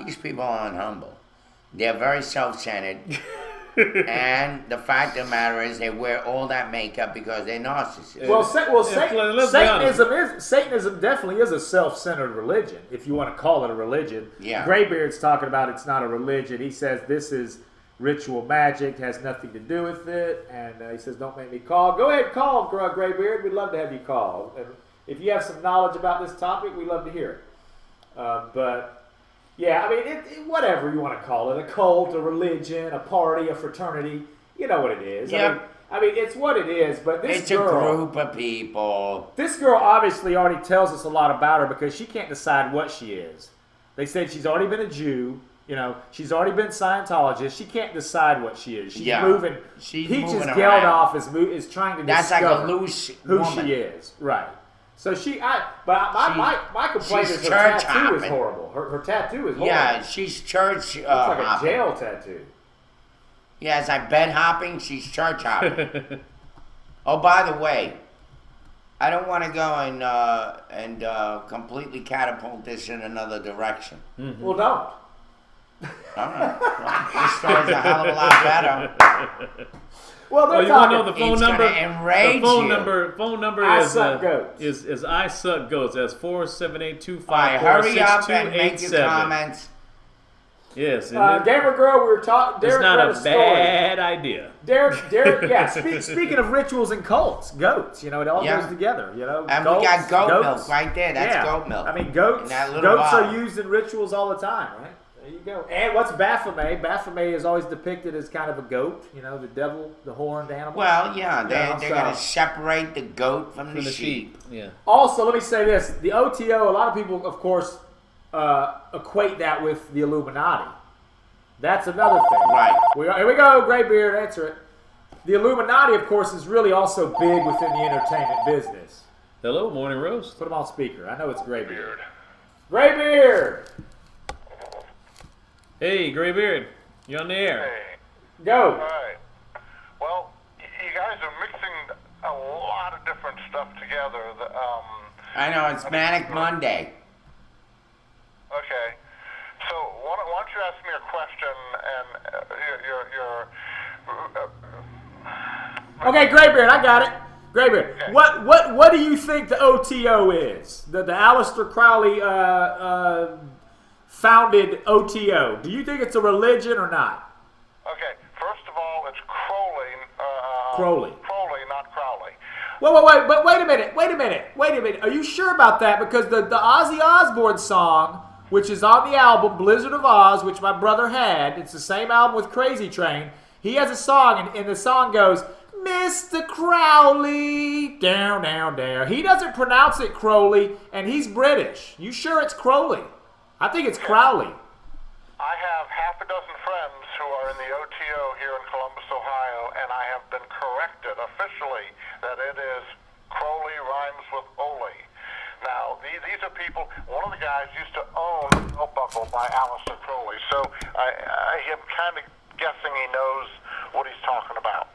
These people aren't humble. They're very self-centered. And the fact of the matter is they wear all that makeup because they're narcissists. Satanism definitely is a self-centered religion, if you want to call it a religion. Yeah. Graybeard's talking about it's not a religion. He says this is ritual magic, has nothing to do with it, and he says don't make me call. Go ahead and call, Graybeard. We'd love to have you call. And if you have some knowledge about this topic, we'd love to hear it. But yeah, I mean, whatever you want to call it, a cult, a religion, a party, a fraternity, you know what it is. Yeah. I mean, it's what it is, but this It's girl, a group of people. this girl obviously already tells us a lot about her because she can't decide what she is. They said she's already been a Jew. You know, she's already been Scientologist. She can't decide what she is. She's moving. She's Peaches moving Geldof is trying to That's like discover a loose who woman. she is. Right. So my complaint she's is her church tattoo is hopping. horrible. Her tattoo is horrible. Yeah, she's church It's like a hopping. jail tattoo. Yeah, it's like bed hopping, she's church hopping. Oh, by the way, I don't want to go and completely catapult this in another direction. Well, don't. All right. Well, this story's a hell of a lot better. Well, they're you want to talking. know the phone It's number? gonna enrage The phone you. number I is suck goats. is I suck goats. That's 478-254-6287. All right, hurry up and make your comments. Yes, and Gamer Girl, we were talking. it's Derek not read a story. bad idea. Derek, yeah. Speaking of rituals and cults, goats. You know, it all Yeah. goes together. You know, And goats, we got goat goats. milk right there. That's Yeah. goat milk. I mean, goats. In that little Goats bottle. are used in rituals all the time, right? There you go. And what's Baphomet? Baphomet is always depicted as kind of a goat. You know, the devil, the horned animal. Well, yeah, they're so- going to separate the goat from the sheep. Yeah. Also, let me say this: the OTO. A lot of people, of course, equate that with the Illuminati. That's another thing. Right. Here we go, Graybeard, answer it. The Illuminati, of course, is really also big within the entertainment business. Hello, Morning Roast. Put him on speaker. I know it's Graybeard. Graybeard! Hey, Graybeard, you're on the air. Go. All right. Well, you guys are mixing a lot of different stuff together. I know, it's Manic Monday. Okay. So why don't you ask me a question and Okay, Graybeard, I got it. Graybeard, Okay. what do you think the OTO is? The Aleister Crowley founded OTO. Do you think it's a religion or not? Okay. First of all, it's Crowley. Crowley. Crowley, not Crowley. Wait a minute. Are you sure about that? Because the Ozzy Osbourne song, which is on the album Blizzard of Oz, which my brother had, it's the same album with Crazy Train. He has a song, and the song goes, Mr. Crowley, down, down, down. He doesn't pronounce it Crowley, and he's British. You sure it's Crowley? I think it's Crowley. I have half a dozen friends who are in the OTO here in Columbus, Ohio, and I have been corrected officially that it is Crowley rhymes with Ole. Now, these are people, one of the guys used to own Belt Buckle by Aleister Crowley, so I am kind of guessing he knows what he's talking about.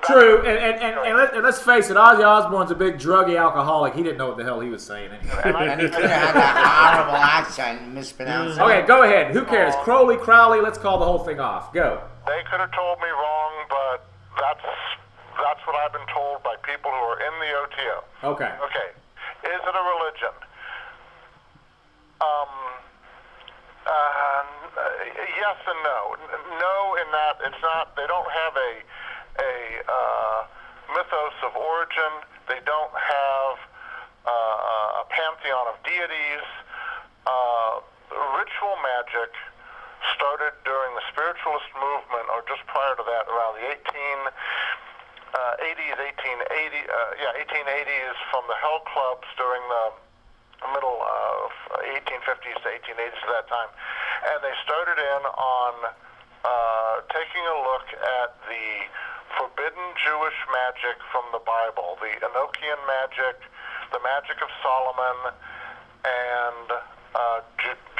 True, and let's face it, Ozzy Osbourne's a big druggy alcoholic. He didn't know what the hell he was saying anyway. And he could have had that horrible accent and mispronounced it. Okay, go ahead. Who cares? Crowley, let's call the whole thing off. Go. They could have told me wrong, but that's what I've been told by people who are in the OTO. Okay. Okay. Is it a religion? yes and no. No, in that it's not. They don't have a mythos of origin. They don't have a pantheon of deities. Ritual magic started during the spiritualist movement, or just prior to that, around the 1880s, from the Hell Clubs during the middle of 1850s to 1880s at that time. And they started in on taking a look at the forbidden Jewish magic from the Bible, the Enochian magic, the magic of Solomon, and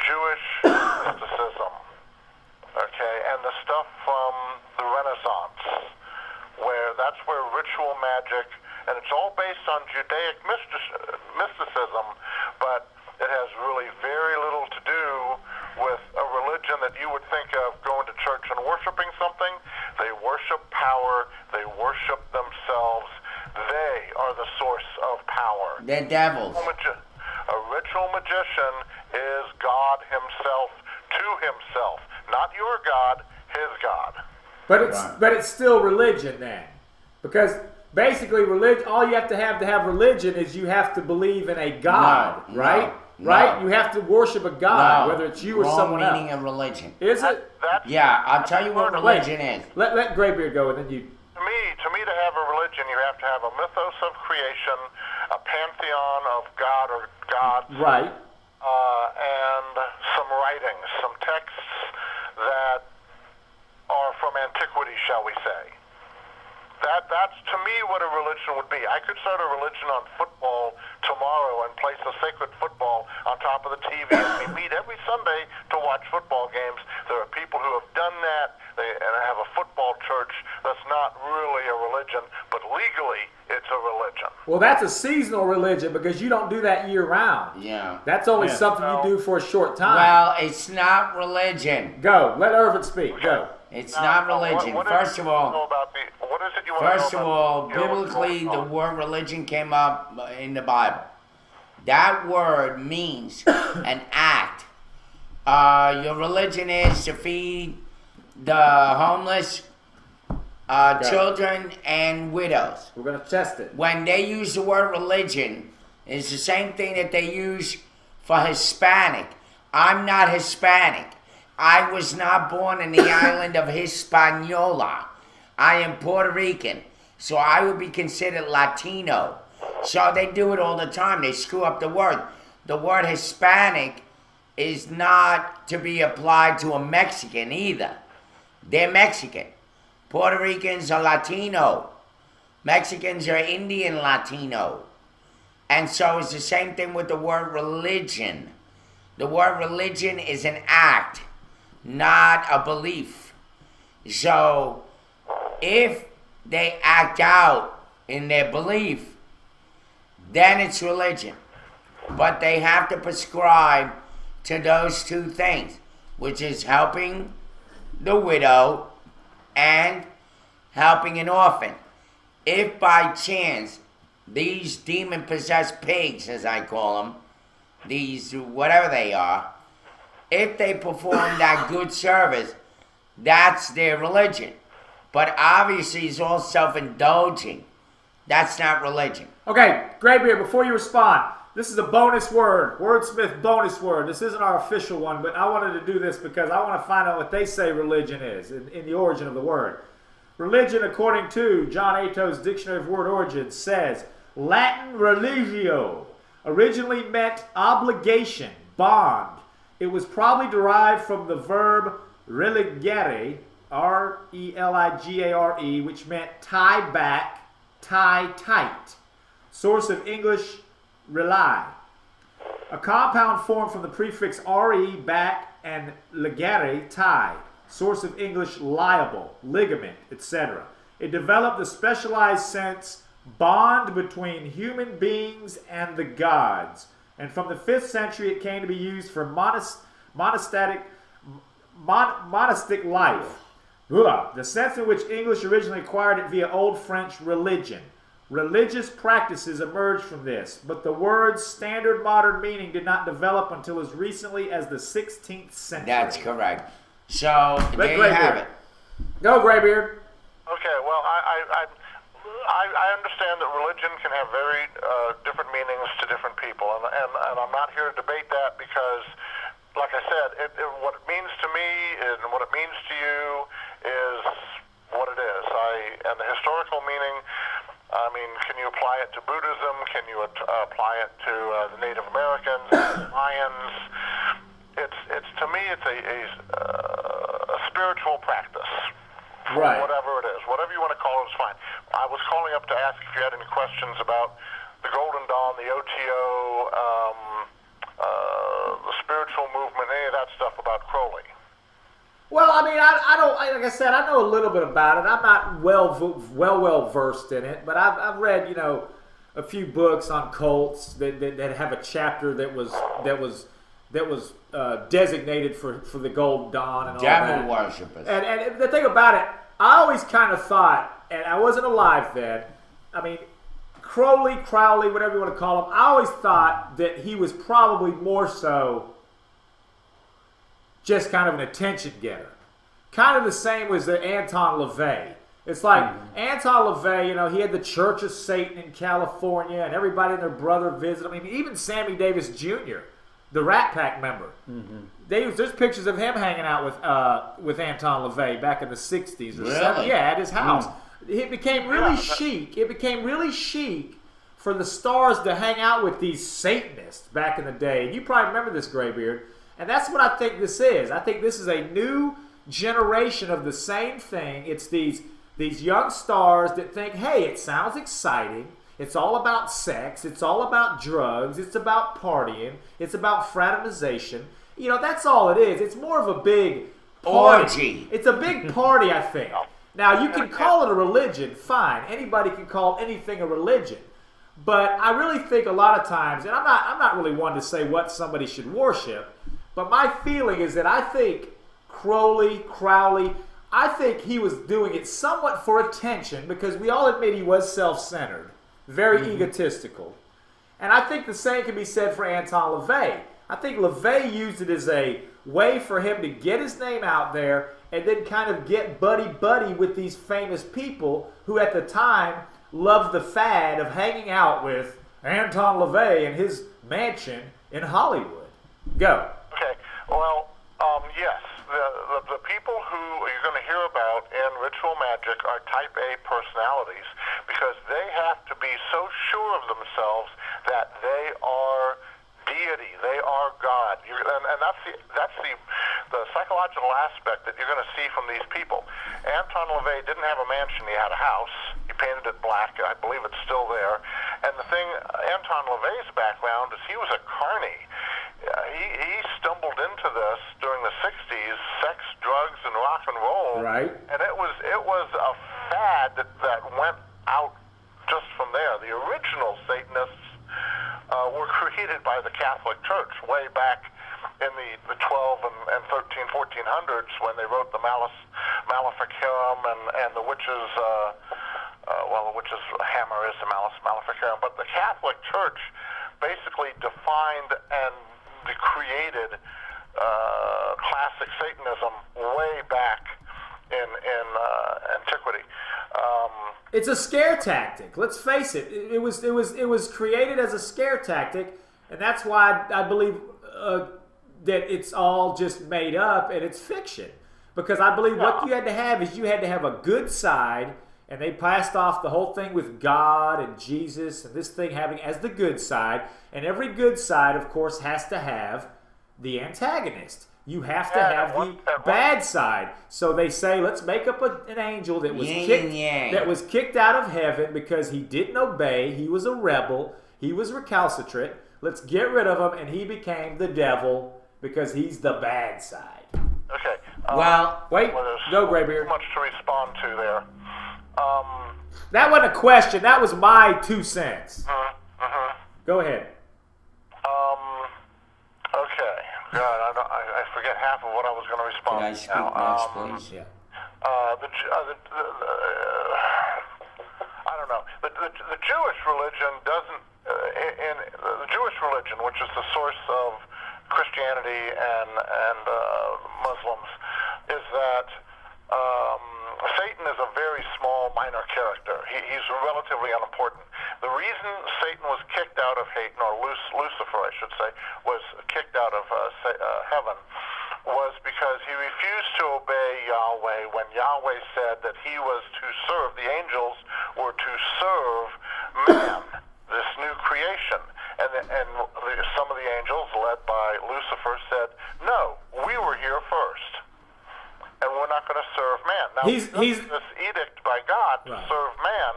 Jewish mysticism. Okay, and the stuff from the Renaissance, that's where ritual magic, and it's all based on Judaic mysticism, but it has really very little to do with a religion that you would think of going to church and worshiping something. They worship power. They worship themselves. They are the source of power. They're devils. A ritual magician is God himself to himself. Not your God, his God. But it's still religion then. Because basically religion, all you have to have religion is you have to believe in a God, right? Right? You have to worship a God, whether it's you or someone else. Wrong meaning of religion. Is it? Yeah, I'll tell you what religion is. Let Graybeard go, and then you. To me, to have a religion, you have to have a mythos of creation, a pantheon of God or gods, right, and some writings, some texts that are from antiquity, shall we say. That's to me what a religion would be. I could start a religion on football tomorrow and place a sacred football on top of the TV, and we meet every Sunday to watch football games. There are people who have done that, and have a football church. That's not really a religion, but legally it's a religion. Well, that's a seasonal religion because you don't do that year round. Yeah. That's only something you do for a short time. Well, it's not religion. Go. Let Irvin speak. Go. It's not religion. First of all, biblically, the word religion came up in the Bible. That word means an act. Your religion is to feed the homeless, children, and widows. We're going to test it. When they use the word religion, it's the same thing that they use for Hispanic. I'm not Hispanic. I was not born in the island of Hispaniola. I am Puerto Rican, so I would be considered Latino. So they do it all the time. They screw up the word. The word Hispanic is not to be applied to a Mexican either. They're Mexican. Puerto Ricans are Latino. Mexicans are Indian Latino. And so it's the same thing with the word religion. The word religion is an act, not a belief. So if they act out in their belief, then it's religion. But they have to prescribe to those two things, which is helping the widow and helping an orphan. If by chance these demon-possessed pigs, as I call them, these whatever they are, if they perform that good service, that's their religion. But obviously it's all self-indulging. That's not religion. Okay, Graybeard, before you respond, this is a bonus word, Wordsmith bonus word. This isn't our official one, but I wanted to do this because I want to find out what they say religion is in the origin of the word. Religion, according to John Ato's Dictionary of Word Origins, says Latin religio originally meant obligation, bond. It was probably derived from the verb religare, R-E-L-I-G-A-R-E, which meant tie back, tie tight. Source of English, rely. A compound formed from the prefix re, back, and ligare, tie. Source of English, liable, ligament, etc. It developed the specialized sense bond between human beings and the gods. And from the 5th century, it came to be used for monastic life. The sense in which English originally acquired it via Old French religion. Religious practices emerged from this, but the word's standard modern meaning did not develop until as recently as the 16th century. That's correct. So there you have it. Go, Graybeard. Okay, well, I understand that religion can have very different meanings to different people, and I'm not here to debate that because, like I said, what it means to me and what it means to you is what it is. And the historical meaning, I mean, can you apply it to Buddhism? Can you apply it to the Native Americans, Mayans? It's to me, it's a spiritual practice. Right. Whatever it is. Whatever you want to call it is fine. I was calling up to ask if you had any questions about the Golden Dawn, the OTO, the spiritual movement, any of that stuff about Crowley. Well, I mean, I don't, like I said, I know a little bit about it. I'm not well versed in it, but I've read, a few books on cults that have a chapter that was designated for the Golden Dawn and all that. Devil worshippers. And the thing about it, I always kind of thought, and I wasn't alive then, I mean, Crowley, whatever you want to call him, I always thought that he was probably more so just kind of an attention getter. Kind of the same as the Anton LaVey. It's like Anton LaVey, he had the Church of Satan in California, and everybody and their brother visited. I mean, even Sammy Davis Jr., the Rat Pack member. There's pictures of him hanging out with Anton LaVey back in the 60s or 70s. Yeah, at his house. It became really chic. It became really chic for the stars to hang out with these Satanists back in the day. And you probably remember this, Graybeard. And that's what I think this is. I think this is a new generation of the same thing. It's these young stars that think, hey, it sounds exciting. It's all about sex. It's all about drugs. It's about partying. It's about fraternization. That's all it is. It's more of a big party. Orgy. It's a big party, I think. Now, you can call it a religion. Fine. Anybody can call anything a religion. But I really think a lot of times, and I'm not really one to say what somebody should worship, but my feeling is that I think Crowley, I think he was doing it somewhat for attention because we all admit he was self-centered. Very egotistical. And I think the same can be said for Anton LaVey. I think LaVey used it as a way for him to get his name out there and then kind of get buddy with these famous people who at the time loved the fad of hanging out with Anton LaVey in his mansion in Hollywood. Go. Okay. Well, yes. The people who you're going to hear about in ritual magic are type A personalities because they have to be so sure of themselves that they are deity, they are God. And that's the psychological aspect that you're going to see from these people. Anton LaVey didn't have a mansion, he had a house. He painted it black, I believe it's still there. And the thing, Anton LaVey's background is he was a carny. He stumbled into this during the 60s, sex, drugs, and rock and roll. Right. And it was a fad that went out just from there. The original Satanists were created by the Catholic Church way back in the 12 and 13, 1400s when they wrote the Maleficarum and the witches, the witches' hammer is the Maleficarum. But the Catholic Church basically defined and created classic Satanism way back in antiquity. It's a scare tactic. Let's face it. It was created as a scare tactic, and that's why I believe that it's all just made up and it's fiction. Because I believe what you had to have is you had to have a good side, and they passed off the whole thing with God and Jesus and this thing having as the good side. And every good side, of course, has to have the antagonist. You have to have the bad side. So they say, let's make up an angel that was kicked out of heaven because he didn't obey. He was a rebel. He was recalcitrant. Let's get rid of him, and he became the devil because he's the bad side. Okay. Wait. Go, Graybeard. Much to respond to there. That wasn't a question. That was my 2 cents. Go ahead. Okay. God, I forget half of what I was going to respond to. Can I speak next, please? Yeah. I don't know. The Jewish religion doesn't. In the Jewish religion, which is the source of Christianity and Muslims, is that Satan is a very small, minor character. He's relatively unimportant. The reason Satan was kicked out of Satan, or Lucifer, I should say, was kicked out of heaven, was because he refused to obey Yahweh when Yahweh said that he was to serve, the angels were to serve man, this new creation. And some of the angels, led by Lucifer, said, no, we were here first, and we're not going to serve man. Now, he's this edict by God to serve man,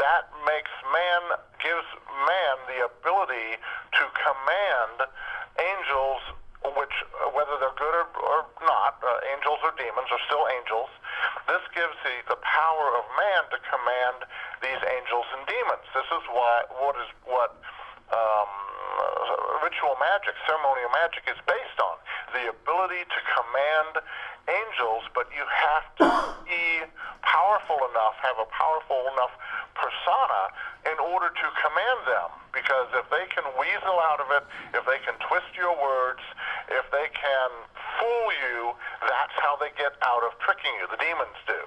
that gives man the ability to command angels, which, whether they're good or not, angels or demons are still angels. This gives the power of man to command these angels and demons. This is what ritual magic, ceremonial magic is based on. The ability to command angels, but you have to be powerful enough, have a powerful enough persona in order to command them. Because if they can weasel out of it, if they can twist your words, if they can fool you, that's how they get out of tricking you. The demons do.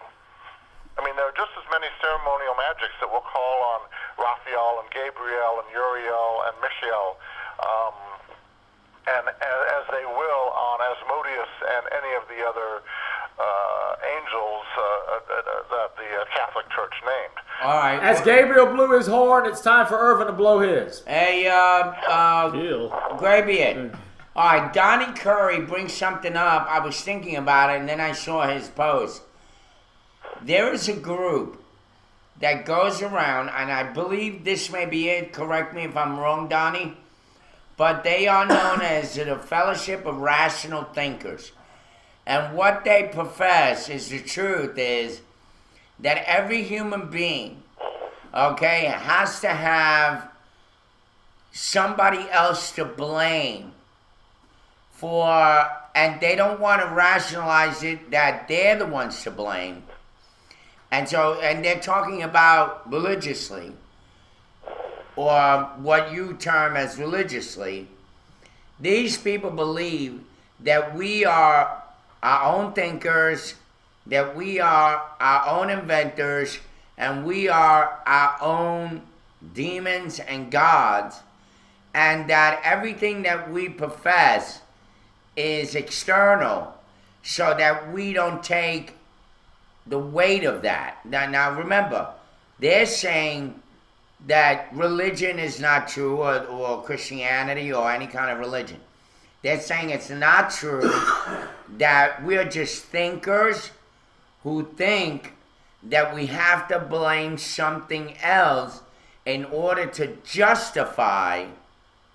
I mean, there are just as many ceremonial magics that will call on Raphael and Gabriel and Uriel and Michael, and as they will on Asmodeus and any of the other angels that the Catholic Church named. All right. As Gabriel blew his horn, it's time for Irvin to blow his. Hey, Graybeard. All right, Donnie Curry brings something up. I was thinking about it, and then I saw his post. There is a group that goes around, and I believe this may be it. Correct me if I'm wrong, Donnie. But they are known as the Fellowship of Rational Thinkers. And what they profess is the truth is that every human being, okay, has to have somebody else to blame for, and they don't want to rationalize it that they're the ones to blame. And so, and they're talking about religiously, or what you term as religiously. These people believe that we are our own thinkers, that we are our own inventors, and we are our own demons and gods, and that everything that we profess is external, so that we don't take the weight of that. Now remember, they're saying that religion is not true, or Christianity, or any kind of religion. They're saying it's not true, that we're just thinkers who think that we have to blame something else in order to justify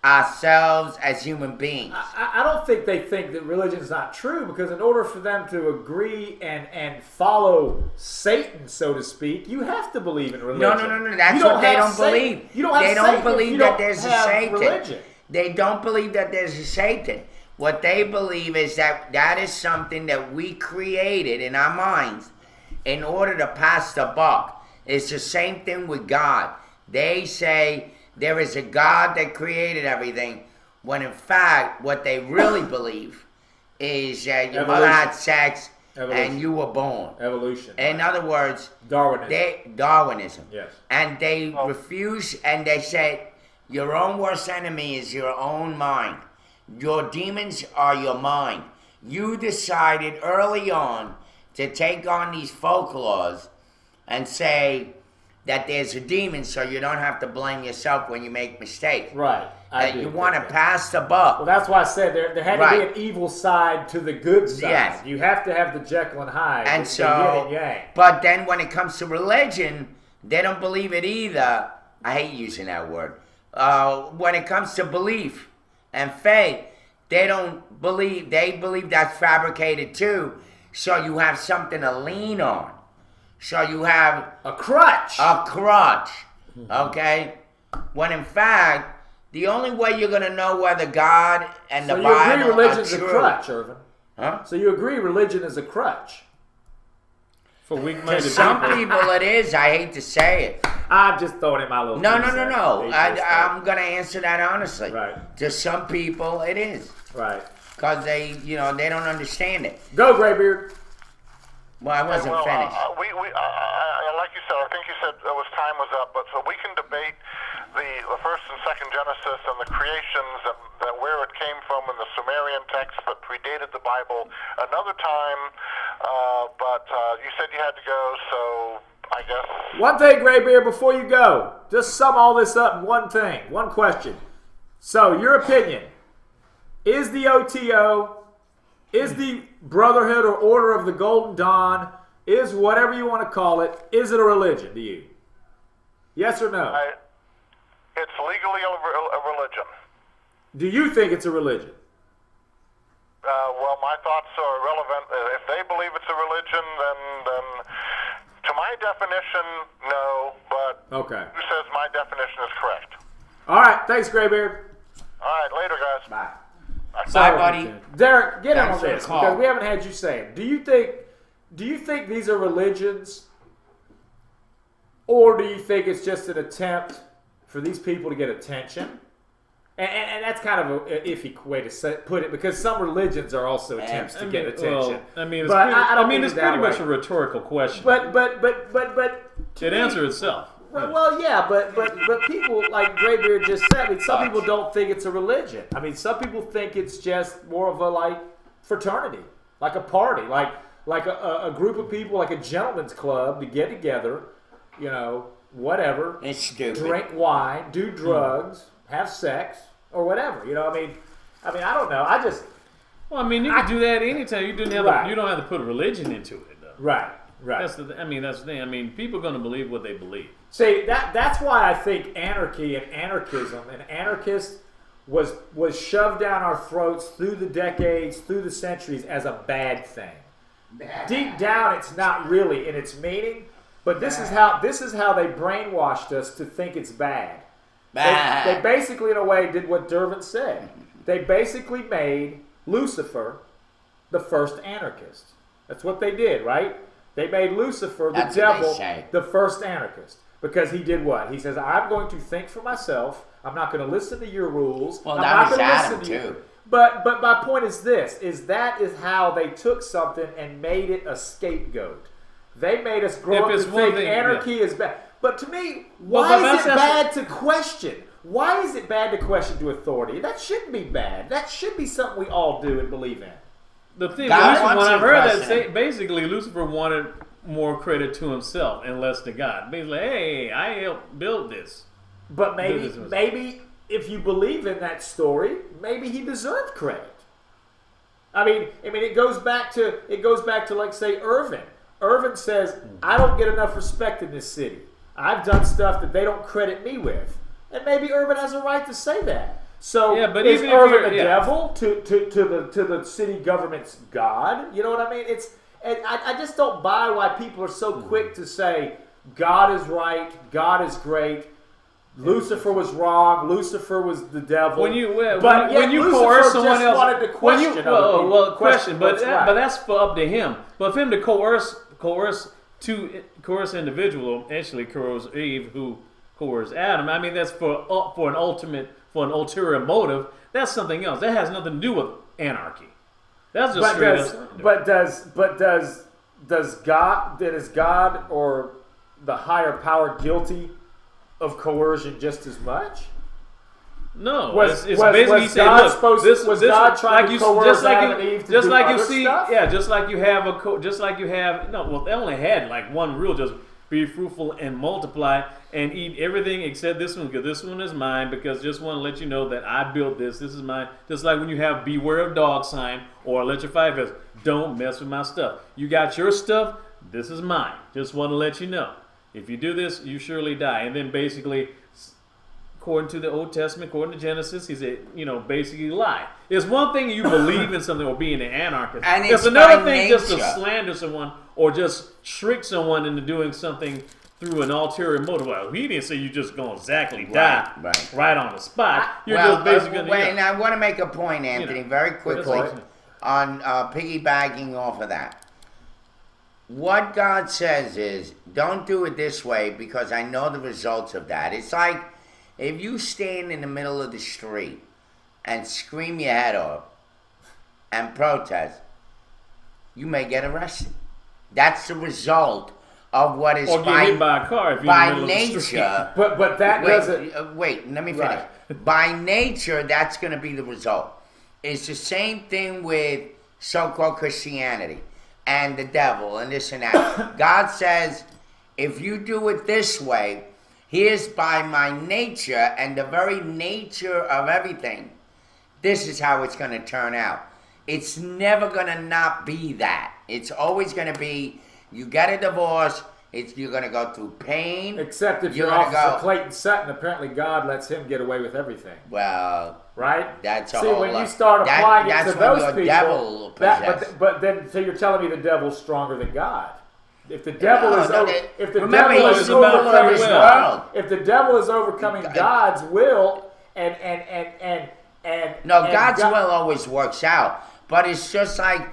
ourselves as human beings. I don't think they think that religion is not true, because in order for them to agree and follow Satan, so to speak, you have to believe in religion. No. That's what they don't believe. They don't believe that there's a Satan. Religion. They don't believe that there's a Satan. What they believe is that that is something that we created in our minds in order to pass the buck. It's the same thing with God. They say there is a God that created everything, when in fact, what they really believe is that your mother had sex and you were born. Evolution. In other words, Darwinism. Yes. And they refuse, and they say, your own worst enemy is your own mind. Your demons are your mind. You decided early on to take on these folklores and say that there's a demon, so you don't have to blame yourself when you make mistakes. Right. You want to pass the buck. Well, that's why I said there had to be an evil side to the good side. Yes. You have to have the Jekyll and Hyde. And the so, yin and yang. but then when it comes to religion, they don't believe it either. I hate using that word. When it comes to belief and faith, they don't believe. They believe that's fabricated too. So you have something to lean on. So you have a crutch. Okay? When in fact, the only way you're going to know whether God and the Bible are true. So you agree religion is a crutch, Irvin? Huh? So you agree religion is a crutch? For weak-minded people. Some people it is. I hate to say it. I'm just throwing in my little. No. I'm going to answer that honestly. Right. To some people, it is. Right. Because they don't understand it. Go, Graybeard. Well, I wasn't finished. Like you said, I think you said time was up, but so we can debate the first and second Genesis and the creations and where it came from in the Sumerian text that predated the Bible another time. But you said you had to go, so I guess. One thing, Graybeard, before you go, just sum all this up in one thing, one question. So, your opinion: is the OTO, is the Brotherhood or Order of the Golden Dawn, is whatever you want to call it, is it a religion to you? Yes or no? It's legally a religion. Do you think it's a religion? Well, my thoughts are irrelevant. If they believe it's a religion, then to my definition, no. But okay. Who says my definition is correct? All right. Thanks, Graybeard. All right. Later, guys. Bye. Bye, buddy. Derek, get Thanks on for the this call. because we haven't had you say it. Do you think these are religions, or do you think it's just an attempt for these people to get attention? And that's kind of an iffy way to put it, because some religions are also attempts to get attention. Well, it's pretty much a rhetorical question. But it answers itself. Well, yeah, but people, like Graybeard just said, I mean, some people don't think it's a religion. I mean, some people think it's just more of a fraternity, like a party, like a group of people, like a gentleman's club to get together, whatever. It's stupid. Drink wine, do drugs, have sex, or whatever. I mean, I don't know. Well, I mean, you can do that anytime. You don't have to put religion into it, though. Right. That's the thing. I mean, people are going to believe what they believe. See, that's why I think anarchy and anarchism and anarchist was shoved down our throats through the decades, through the centuries as a bad thing. Deep down, it's not really in its meaning, but this is how they brainwashed us to think it's bad. They basically, in a way, did what Dervin said. They basically made Lucifer the first anarchist. That's what they did, right? They made Lucifer, the devil, the first anarchist. Because he did what? He says, I'm going to think for myself. I'm not going to listen to your rules. Well, I'm that not was going to Adam, listen to you. too. But my point is this, that is how they took something and made it a scapegoat. They made us grow up to think anarchy is bad. But to me, why is it bad to question? Why is it bad to question to authority? That shouldn't be bad. That should be something we all do and believe in. The thing, when I've heard that, basically Lucifer wanted more credit to himself and less to God. Basically, hey, I helped build this. But maybe if you believe in that story, maybe he deserved credit. I mean, it goes back to like say Irvin. Irvin says, I don't get enough respect in this city. I've done stuff that they don't credit me with. And maybe Irvin has a right to say that. So but is even Irvin the devil to the city government's God? You know what I mean? I just don't buy why people are so quick to say God is right, God is great, Lucifer was wrong, Lucifer was the devil. When you coerce someone else, wanted to question but that's up to him. But for him to coerce individual, actually coerce Eve, who coerced Adam. I mean, that's for an ulterior motive. That's something else. That has nothing to do with anarchy. That's just straight up. Is God or the higher power guilty of coercion just as much? No, was basically God trying to coerce Adam and Eve to do other stuff? Yeah, just like you have. No, well, they only had like one rule: just be fruitful and multiply, and eat everything except this one, because this one is mine. Because just want to let you know that I built this. This is mine. Just like when you have "Beware of Dog" sign or let your five says, "Don't mess with my stuff." You got your stuff. This is mine. Just want to let you know. If you do this, you surely die. And then basically, according to the Old Testament, according to Genesis, he said, basically lie. It's one thing you believe in something or being an anarchist. And it's another thing just to slander someone or just trick someone into doing something through an ulterior motive. Well, he didn't say you just going to exactly die right on the spot. You're just basically and I want to make a point, Anthony, very quickly on piggybacking off of that. What God says is, don't do it this way because I know the results of that. It's like if you stand in the middle of the street and scream your head off and protest, you may get arrested. That's the result of what is Or get hit by a car if you're in the middle of the street. nature. But that doesn't. Wait, let me finish. Right. By nature, that's going to be the result. It's the same thing with so-called Christianity and the devil and this and that. God says, if you do it this way, here's by my nature and the very nature of everything, this is how it's going to turn out. It's never going to not be that. It's always going to be, you get a divorce, you're going to go through pain. Except if you're gonna Officer Clayton Sutton, apparently God lets him get away with everything. Well, right? That's a See, whole when lot. you start applying it that's to when those you're people, devil possessed. but then, so you're telling me the devil's stronger than God? If the devil is if the remember, devil he's is the ruler of his world. if the devil is overcoming God's will and no, and God's God- will always works out, but it's just like So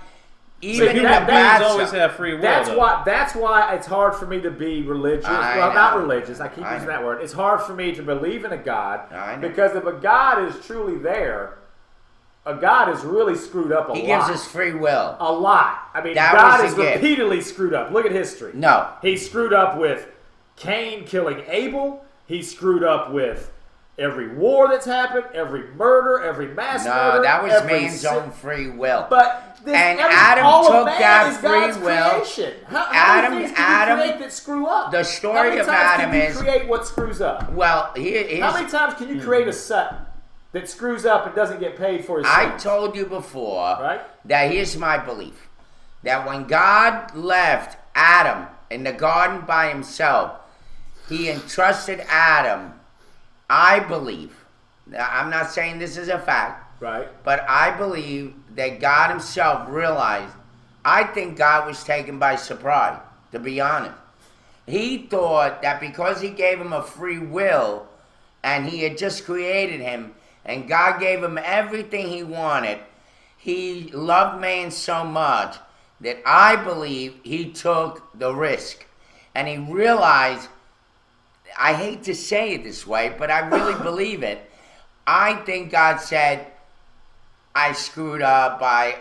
even in the human bad beings always stuff- have free will. That's though. why. That's why it's hard for me to be religious. I Well, not know. religious. I keep I using know. that word. It's hard for me to believe in a God I know. because if a God is truly there, a God is really screwed up a lot. He gives us free will. A lot. I mean, That God was is the gift. repeatedly screwed up. Look at history. No. He screwed up with Cain killing Abel. He screwed up with every war that's happened, every murder, every mass murder. No, that was every man's sin. own free will. But this, And every, Adam all of took man that is free God's will. creation. How many things can you create that screw up? The How story many of times Adam can you is create what screws up? well. Here's, How many times can you create a Sutton that screws up and doesn't get paid for his I sins? told you before Right? that here's my belief that when God left Adam in the garden by himself, he entrusted Adam. I believe. Now, I'm not saying this is a fact, Right. but I believe that God himself realized. I think God was taken by surprise, to be honest. He thought that because he gave him a free will and he had just created him and God gave him everything he wanted, he loved man so much that I believe he took the risk. And he realized, I hate to say it this way, but I really believe it. I think God said, I screwed up by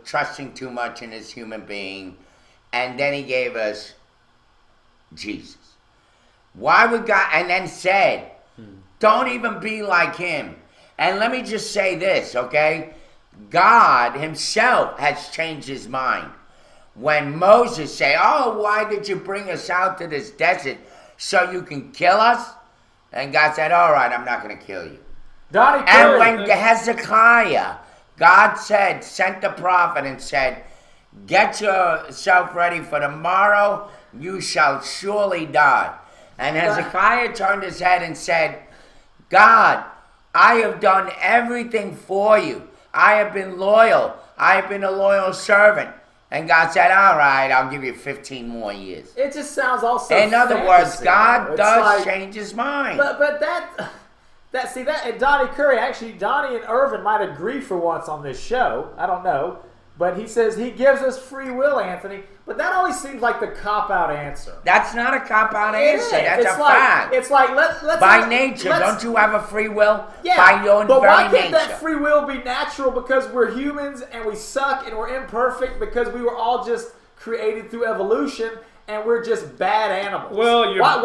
trusting too much in this human being. And then he gave us Jesus. Why would God, and then said, don't even be like him. And let me just say this, okay? God himself has changed his mind. When Moses said, oh, why did you bring us out to this desert so you can kill us? And God said, all right, I'm not going to kill you. Donnie And Curry. when Hezekiah, God said, sent the prophet and said, get yourself ready for tomorrow, you shall surely die. And Hezekiah turned his head and said, God, I have done everything for you. I have been loyal. I have been a loyal servant. And God said, all right, I'll give you 15 more years. It just sounds also. In other words, fantasy, God though. It's does like- change his mind. But that and Donnie Curry, actually, Donnie and Irvin might agree for once on this show. I don't know. But he says he gives us free will, Anthony. But that always seems like the cop-out answer. That's not a cop-out It answer. is. That's It's a like- fact. It's like, let's By nature, don't you have a free will? Yeah, By your but very why can't nature. that free will be natural because we're humans and we suck and we're imperfect because we were all just created through evolution and we're just bad animals? Well, your why-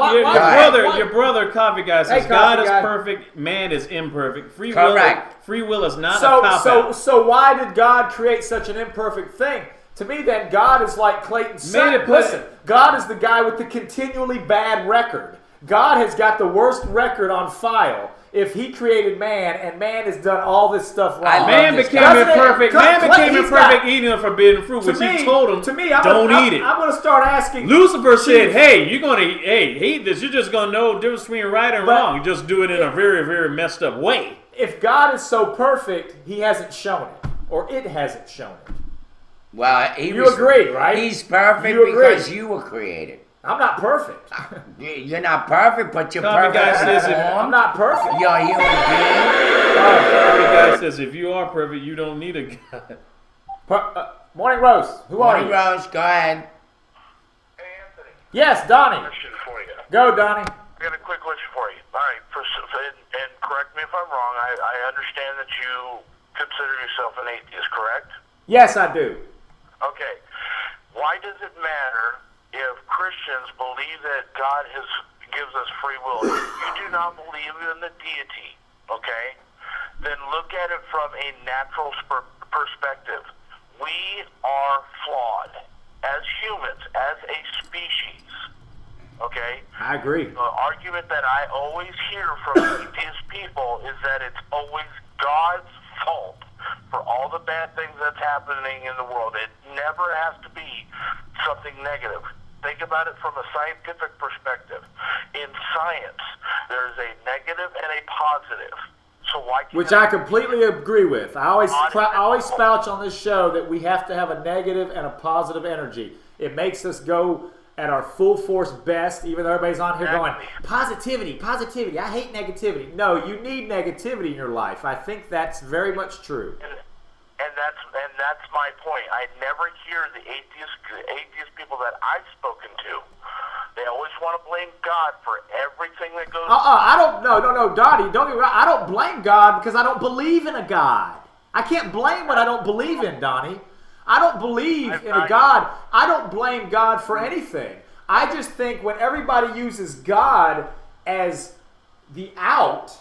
brother, Coffee Guy says Hey, God Coffee is Guy. perfect, man is imperfect. Free Correct. will is not a cop-out. So why did God create such an imperfect thing? To me, then, God is like Clayton Sutton. it- Listen, God is the guy with the continually bad record. God has got the worst record on file. If he created man, and man has done all this stuff wrong. Man became Doesn't it- imperfect. Man Clay- became he's imperfect got- eating the forbidden fruit, which he told him, don't eat it. I'm going to start asking. Lucifer said, Chief, hey, you're going to hate this. You're just going to know the difference between right and wrong. You just do it in a very, very messed up way. If God is so perfect, he hasn't shown it. Or it hasn't shown it. Well, You agree, right? He's perfect You agree. because you were created. I'm not perfect. You're not perfect, but you're Coffee perfect. Guy says if- I'm not perfect. You're a human being. Coffee Guy says if you are perfect, you don't need a God. Morning, Rose. Who are Morning, you? Rose. Go ahead. Yes, Donnie. Question for you. Go, Donnie. I got a quick question for you. All right, and correct me if I'm wrong. I understand that you consider yourself an atheist, correct? Yes, I do. Okay. why does it matter if Christians believe that God gives us free will? If you do not believe in the deity, okay, then look at it from a natural perspective. We are flawed as humans, as a species. Okay? I agree. The argument that I always hear from atheist people is that it's always God's fault for all the bad things that's happening in the world. It never has to be something negative. Think about it from a scientific perspective. In science, there's a negative and a positive. So why can't Which I completely agree with. I always spouch on this show that we have to have a negative and a positive energy. It makes us go at our full force best, even though everybody's on here going, positivity, positivity, I hate negativity. No, you need negativity in your life. I think that's very much true. And that's my point. I never hear the atheist people that I've spoken to. They always want to blame God for everything that goes I don't, no, Dottie, don't get me wrong. I don't blame God because I don't believe in a God. I can't blame what I don't believe in, Donnie. I don't believe in a God. I don't blame God for anything. I just think when everybody uses God as the out,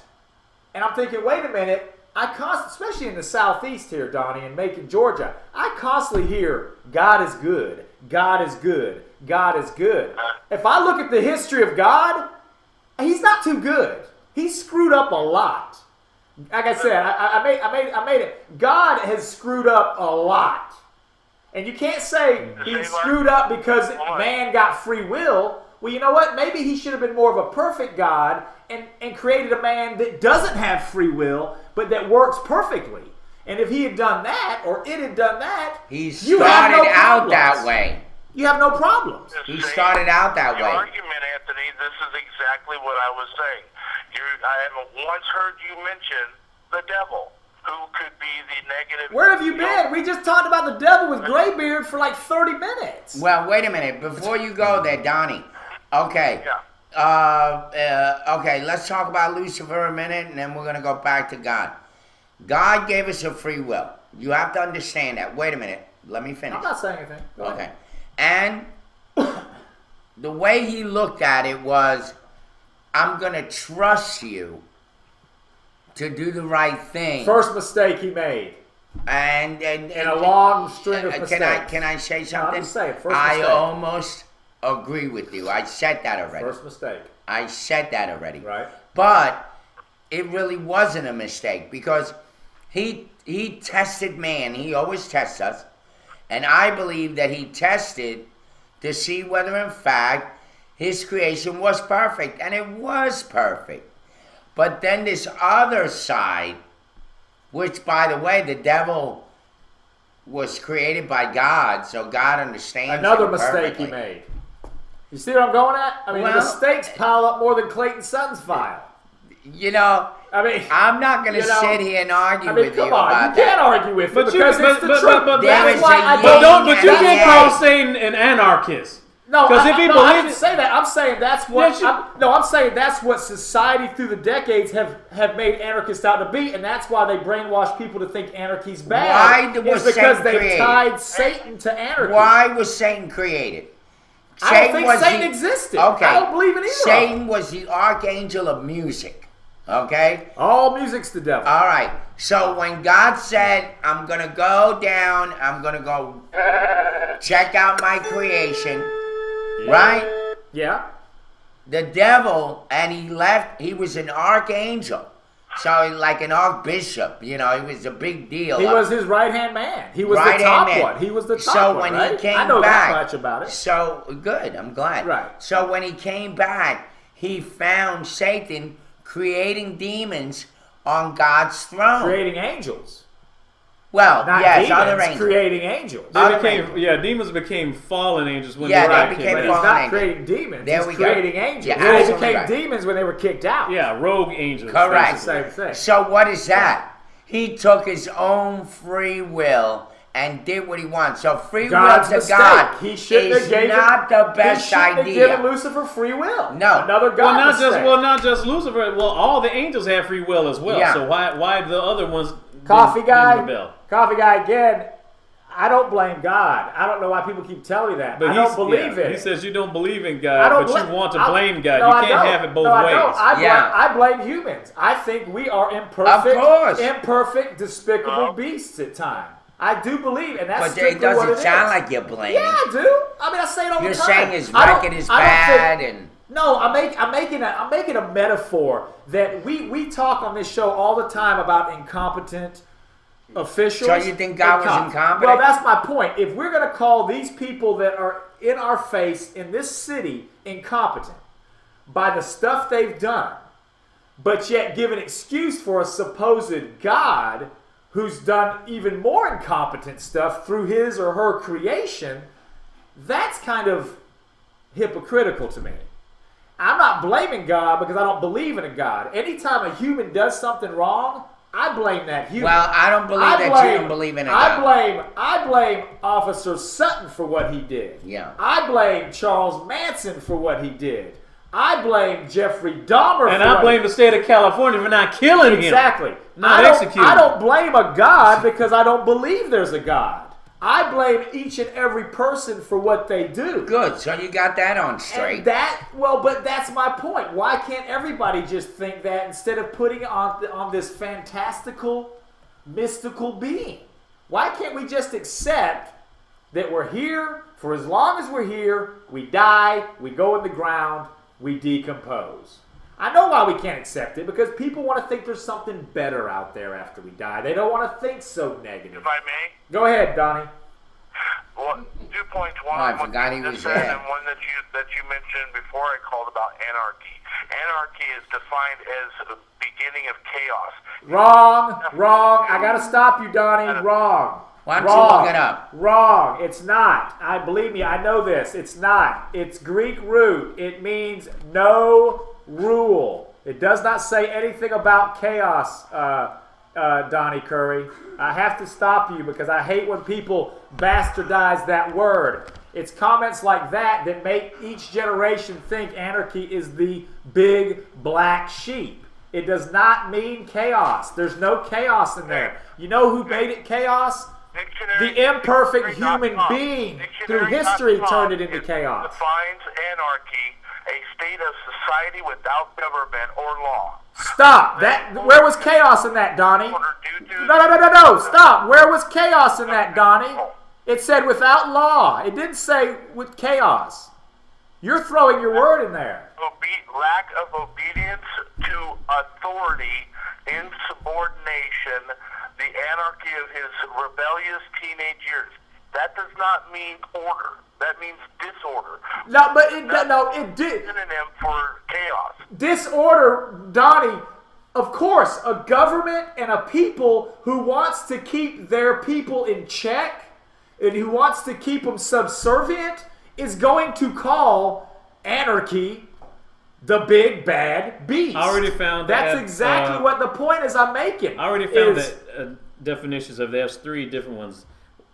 and I'm thinking, wait a minute, especially in the Southeast here, Donnie, in Macon, Georgia, I constantly hear, God is good, God is good, God is good. If I look at the history of God, he's not too good. He's screwed up a lot. Like I said, I made it. God has screwed up a lot. And you can't say he screwed up because man got free will. Well, you know what? Maybe he should have been more of a perfect God and created a man that doesn't have free will, but that works perfectly. And if he had done that, or it had done that, he started out that way. You have no problems. He started out that way. Your argument, Anthony, this is exactly what I was saying. I haven't once heard you mention the devil, who could be the negative. Where have you been? We just talked about the devil with Graybeard for like 30 minutes. Well, wait a minute. Before you go there, Donnie. Okay. Okay, let's talk about Lucifer a minute, and then we're going to go back to God. God gave us a free will. You have to understand that. Wait a minute. Let me finish. I'm not saying anything. Go ahead. And the way he looked at it was, I'm going to trust you to do the right thing. First mistake he made. And a long string of mistakes. Can I say something? No, I'm just saying, first I mistake. almost agree with you. I said that already. First mistake. I said that already. Right. But it really wasn't a mistake because he tested man. He always tests us. And I believe that he tested to see whether in fact his creation was perfect. And it was perfect. But then this other side, which, by the way, the devil was created by God, so God understands another him mistake perfectly. he made. You see what I'm going at? I mean, the mistakes pile up more than Clayton Sutton's file. You know, I'm not going to sit here and argue with you about that. You can't argue with it because it's the truth. But you can't call Satan an anarchist. No, because if he I believes didn't say that. I'm saying that's what. I'm saying that's what society through the decades have made anarchists out to be, and that's why they brainwash people to think anarchy's bad. Why was because Satan they created? tied Satan to anarchy. Why was Satan created? I don't think Satan existed. Okay. I don't believe in either. Satan was the archangel of music. Okay? All music's the devil. All right. So when God said, I'm going to go down, I'm going to go check out my creation, right? Yeah. The devil, and he left, he was an archangel. So like an archbishop, you know, he was a big deal. He was his right-hand man. He was the top one. He was the top one, right? He came I know back, that much about it. So, good, I'm glad. Right. So when he came back, he found Satan creating demons on God's throne. Creating angels. Well, Not yes, demons, other angels. creating angels. Demons became fallen angels when they were became kicked He's fallen not angels. creating demons. There He's we go. creating angels. Yeah, They absolutely became right. demons when they were kicked out. Yeah, rogue angels. Correct. It's the same thing. So what is that? He took his own free will and did what he wants. So free God's will to mistake. God He shouldn't is have gave not the best He shouldn't idea. have given Lucifer free will. No. Another God mistake. Not just Lucifer. Well, all the angels have free will as well. Yeah. So why the other ones Coffee didn't guy. rebel? Coffee guy again. I don't blame God. I don't know why people keep telling me that. But I don't believe it. He says you don't believe in God, but you want to blame God. No, You can't have it both ways. I blame humans. I think we are imperfect, despicable beasts at times. I do believe, and that's but it doesn't sound like you're blaming. Yeah, I do. I mean, I say it all the time. You're saying his record is bad, and no, I'm making a metaphor that we talk on this show all the time about incompetent officials. So you think God was incompetent? Well, that's my point. If we're going to call these people that are in our face in this city incompetent by the stuff they've done, but yet give an excuse for a supposed God who's done even more incompetent stuff through his or her creation, that's kind of hypocritical to me. I'm not blaming God because I don't believe in a God. Anytime a human does something wrong, I blame that human. Well, I don't believe you don't believe in a God. I blame Officer Sutton for what he did. Yeah. I blame Charles Manson for what he did. I blame Jeffrey Dahmer and I blame the state of California for not killing him. Exactly. Not executing. I don't blame a God because I don't believe there's a God. I blame each and every person for what they do. Good. So you got that on straight. But that's my point. Why can't everybody just think that instead of putting on this fantastical, mystical being? Why can't we just accept that we're here for as long as we're here, we die, we go in the ground, we decompose? I know why we can't accept it, because people want to think there's something better out there after we die. They don't want to think so negative. If I may? Go ahead, Donnie. Well, 2 points. One, I forgot he was there. And one that you mentioned before I called about anarchy. Anarchy is defined as the beginning of chaos. Wrong. I got to stop you, Donnie. Wrong. Why don't you look it up? Wrong. It's not. Believe me, I know this. It's not. It's Greek root. It means no rule. It does not say anything about chaos, Donnie Curry. I have to stop you because I hate when people bastardize that word. It's comments like that that make each generation think anarchy is the big black sheep. It does not mean chaos. There's no chaos in there. You know who made it chaos? The imperfect human being through history turned it into chaos. Defines anarchy a state of society without government or law. Stop. Where was chaos in that, Donnie? No. Stop. Where was chaos in that, Donnie? It said without law. It didn't say with chaos. You're throwing your word in there. Lack of obedience to authority, insubordination, the anarchy of his rebellious teenage years. That does not mean order. That means disorder. It did. Synonym for chaos. Disorder, Donnie. Of course, a government and a people who wants to keep their people in check and who wants to keep them subservient is going to call anarchy the big bad beast. I already found that's exactly what the point is I'm making. I already found the definitions of there's 3 different ones.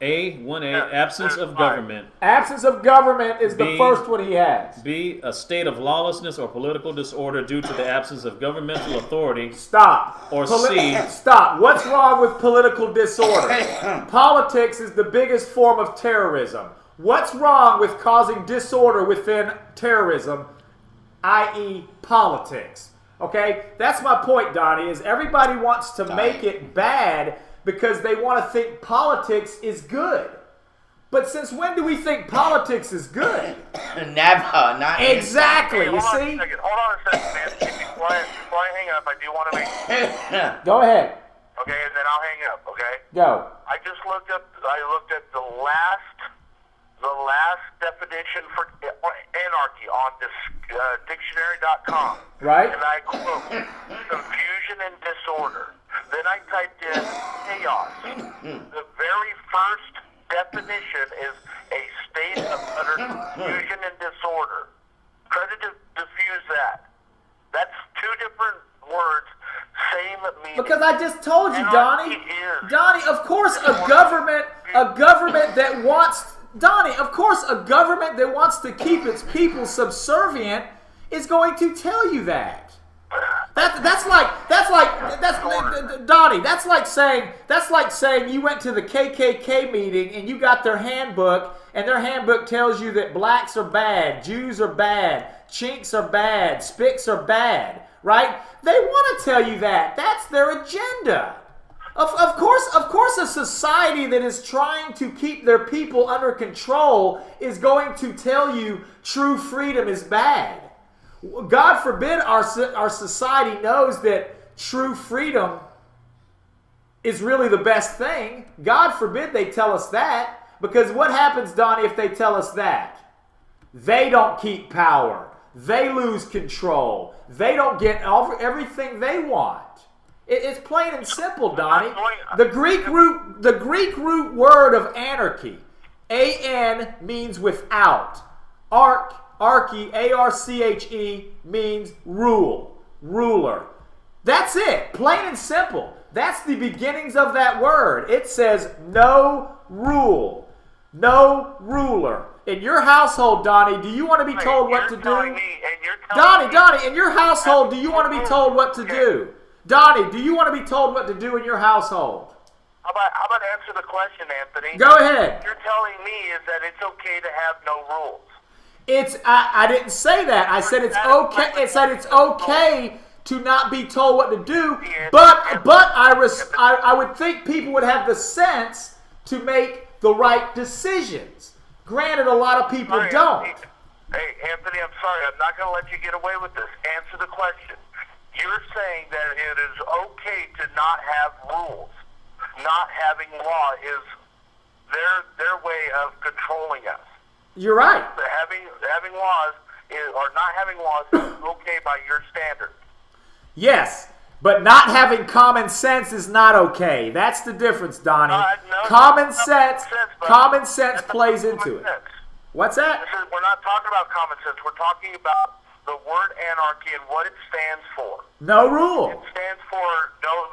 1A, absence of government. Absence of government is the first one he has. B, a state of lawlessness or political disorder due to the absence of governmental authority. Stop. Or C. Stop. What's wrong with political disorder? Politics is the biggest form of terrorism. What's wrong with causing disorder within terrorism, i.e. politics? Okay? That's my point, Donnie, is everybody wants to make it bad because they want to think politics is good. But since when do we think politics is good? Never. Not exactly. Hey, you see? Hold on a second, man. Before I hang up, I do want to make... Go ahead. Okay, and then I'll hang up, okay? Go. I looked at the last definition for anarchy on this dictionary.com. Right. And I quote, confusion and disorder. Then I typed in chaos. The very first definition is a state of utter confusion and disorder. Try to diffuse that. That's 2 different words, same meaning. Because I just told you, Donnie. Donnie, of course a government that wants... Donnie, of course a government that wants to keep its people subservient is going to tell you that. Donnie, Donnie, that's like saying you went to the KKK meeting and you got their handbook, and their handbook tells you that blacks are bad, Jews are bad, chinks are bad, spics are bad, right? They want to tell you that. That's their agenda. Of course, a society that is trying to keep their people under control is going to tell you true freedom is bad. God forbid our society knows that true freedom is really the best thing. God forbid they tell us that, because what happens, Donnie, if they tell us that? They don't keep power. They lose control. They don't get everything they want. It's plain and simple, Donnie. The Greek root word of anarchy, A-N, means without. Arche, A-R-C-H-E, means rule, ruler. That's it, plain and simple. That's the beginnings of that word. It says no rule, no ruler. In your household, Donnie, do you want to be told what to do? Donnie, in your household, do you want to be told what to do? Donnie, do you want to be told what to do in your household? How about answer the question, Anthony? Go ahead. What you're telling me is that it's okay to have no rules. I didn't say that. I said it's okay. It said it's okay to not be told what to do. But I would think people would have the sense to make the right decisions. Granted, a lot of people don't. Hey, Anthony, I'm sorry. I'm not going to let you get away with this. Answer the question. You're saying that it is okay to not have rules. Not having law is their way of controlling us. You're right. Having laws or not having laws is okay by your standards. Yes, but not having common sense is not okay. That's the difference, Donnie. Common sense plays into it. What's that? We're not talking about common sense. We're talking about the word anarchy and what it stands for. No rule. It stands for no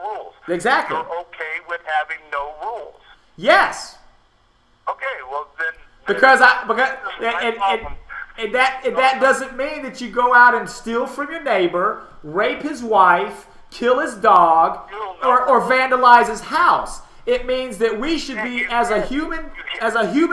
rules. Exactly. You're okay with having no rules. Yes. Okay, well then. That doesn't mean that you go out and steal from your neighbor, rape his wife, kill his dog, or vandalize his house. It means that we should be, as a human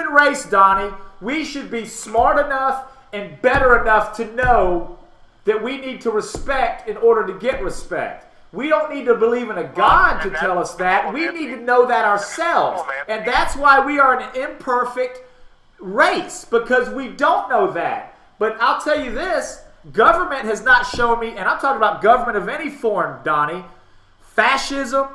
race, Donnie, we should be smart enough and better enough to know that we need to respect in order to get respect. We don't need to believe in a God to tell us that. We need to know that ourselves. And that's why we are an imperfect race, because we don't know that. But I'll tell you this, government has not shown me, and I'm talking about government of any form, Donnie, fascism,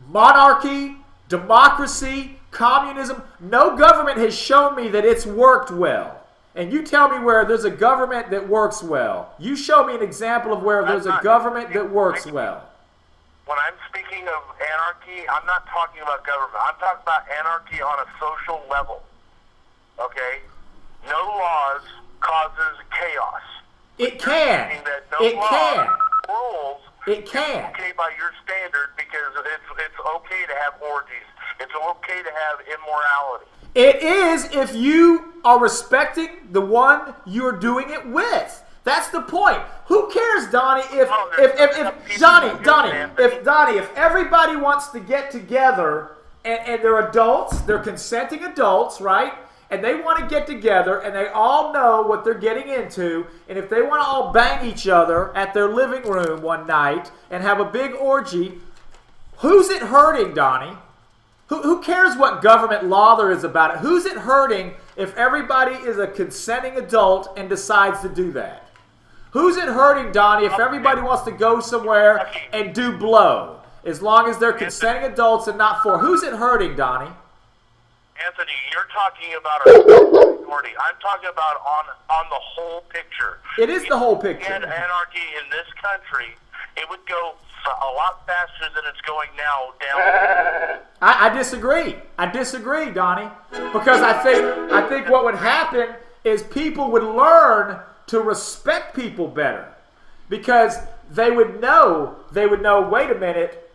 monarchy, democracy, communism, no government has shown me that it's worked well. And you tell me where there's a government that works well. You show me an example of where there's a government that works well. When I'm speaking of anarchy, I'm not talking about government. I'm talking about anarchy on a social level. Okay? No laws causes chaos. It can. Rules. It can. Okay by your standard, because it's okay to have orgies. It's okay to have immorality. It is if you are respecting the one you're doing it with. That's the point. Who cares, Donnie, if everybody wants to get together and they're adults, they're consenting adults, right? And they want to get together and they all know what they're getting into, and if they want to all bang each other at their living room one night and have a big orgy, who's it hurting, Donnie? Who cares what government law there is about it? Who's it hurting if everybody is a consenting adult and decides to do that? Who's it hurting, Donnie, if everybody wants to go somewhere and do blow, as long as they're consenting adults and not for? Who's it hurting, Donnie? Anthony, you're talking about a minority. I'm talking about on the whole picture. It is the whole picture. And anarchy in this country, it would go a lot faster than it's going now down. I disagree. I disagree, Donnie, because I think what would happen is people would learn to respect people better, because they would know, wait a minute,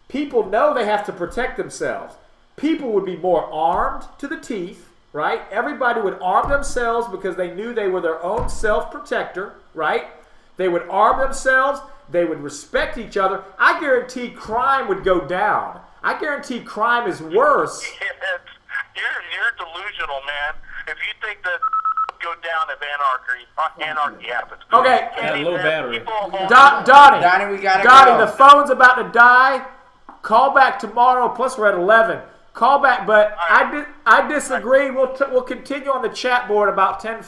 people know they have to protect themselves. People would be more armed to the teeth, right? Everybody would arm themselves because they knew they were their own self-protector, right? They would arm themselves. they would respect each other, I guarantee crime would go down. I guarantee crime is worse. You're delusional, man. If you think that go down if anarchy happens. Okay. Got a low battery. Donnie, we gotta Donnie, go. the phone's about to die. Call back tomorrow. Plus, we're at 11. Call back, but I disagree. We'll continue on the chat board about 10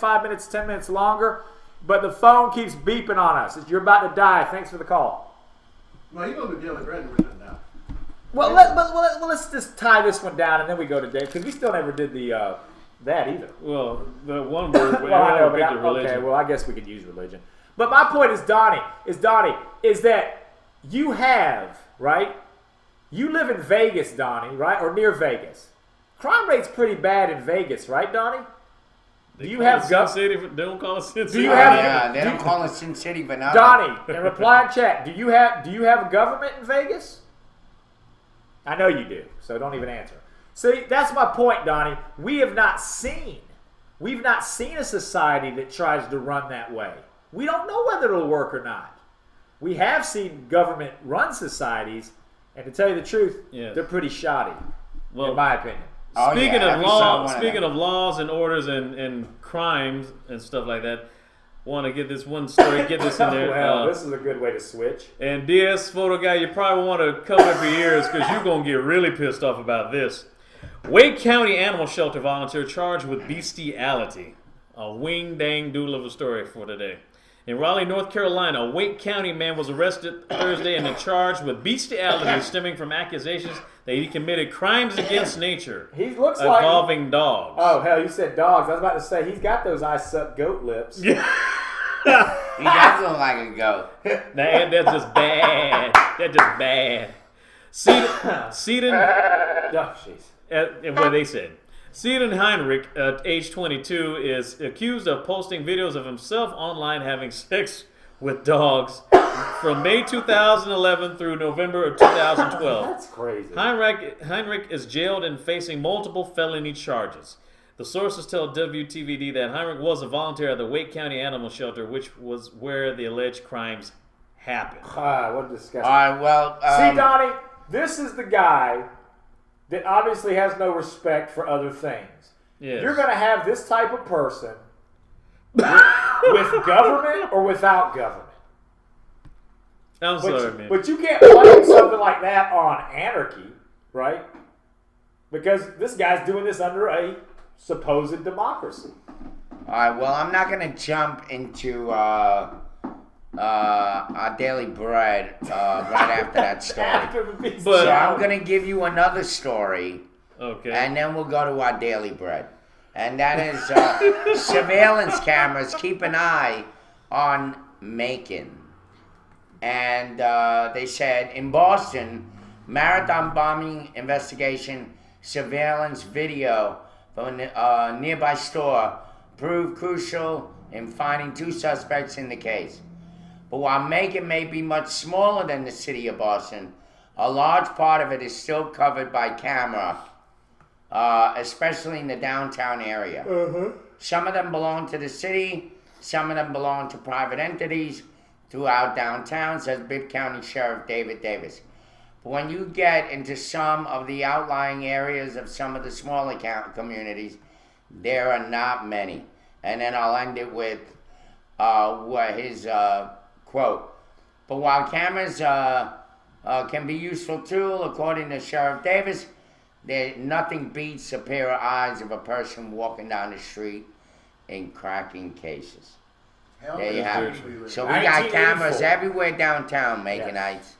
minutes longer. But the phone keeps beeping on us. You're about to die. Thanks for the call. Well, you're going to be dealing with Redden now. Well, let's just tie this one down and then we go to Dave because we still never did the that either. Well, the one word. Well, I know, but religion. okay. Well, I guess we could use religion. But my point is, Donnie, is that you have right. You live in Vegas, Donnie, right, or near Vegas. Crime rate's pretty bad in Vegas, right, Donnie? Do you have Sin City? They don't call it Sin City. Do you have? Yeah, they don't call it Sin City, but not Donnie, in reply in chat, do you have a government in Vegas? I know you do, so don't even answer. See, that's my point, Donnie. We've not seen a society that tries to run that way. We don't know whether it'll work or not. We have seen government-run societies, and to tell you the truth, they're pretty shoddy, in my opinion. Speaking of laws and orders and crimes and stuff like that, want to get this one story, get this in there. Well, this is a good way to switch. And DS Photo Guy, you probably want to cover up your ears because you're going to get really pissed off about this. Wake County Animal Shelter volunteer charged with bestiality. A wing dang doodle of a story for today. In Raleigh, North Carolina, a Wake County man was arrested Thursday and charged with bestiality stemming from accusations that he committed crimes against nature involving dogs. Oh, hell, you said dogs. I was about to say, he's got those I suck goat lips. He does look like a goat. That's just bad. That's just bad. Seaton, oh, jeez. what they said. Seaton Heinrich, age 22, is accused of posting videos of himself online having sex with dogs from May 2011 through November of 2012. That's crazy. Heinrich is jailed and facing multiple felony charges. The sources tell WTVD that Heinrich was a volunteer at the Wake County Animal Shelter, which was where the alleged crimes happened. What disgusting. All right, well... See, Donnie, this is the guy that obviously has no respect for other things. Yes. You're going to have this type of person with government or without government. I'm sorry, man. But you can't blame something like that on anarchy, right? Because this guy's doing this under a supposed democracy. All right, well, I'm not going to jump into our Daily Bread right after that story. So I'm going to give you another story. Okay. And then we'll go to our Daily Bread. And that is surveillance cameras keep an eye on Macon. And they said in Boston, marathon bombing investigation surveillance video from a nearby store proved crucial in finding 2 suspects in the case. But while Macon may be much smaller than the city of Boston, a large part of it is still covered by camera, especially in the downtown area. Some of them belong to the city, some of them belong to private entities throughout downtown, says Bibb County Sheriff David Davis. But when you get into some of the outlying areas of some of the smaller communities, there are not many. And then I'll end it with his quote. But while cameras can be a useful tool, according to Sheriff Davis, nothing beats a pair of eyes of a person walking down the street in cracking cases. There you have it. So we got cameras everywhere downtown, Macon Heights.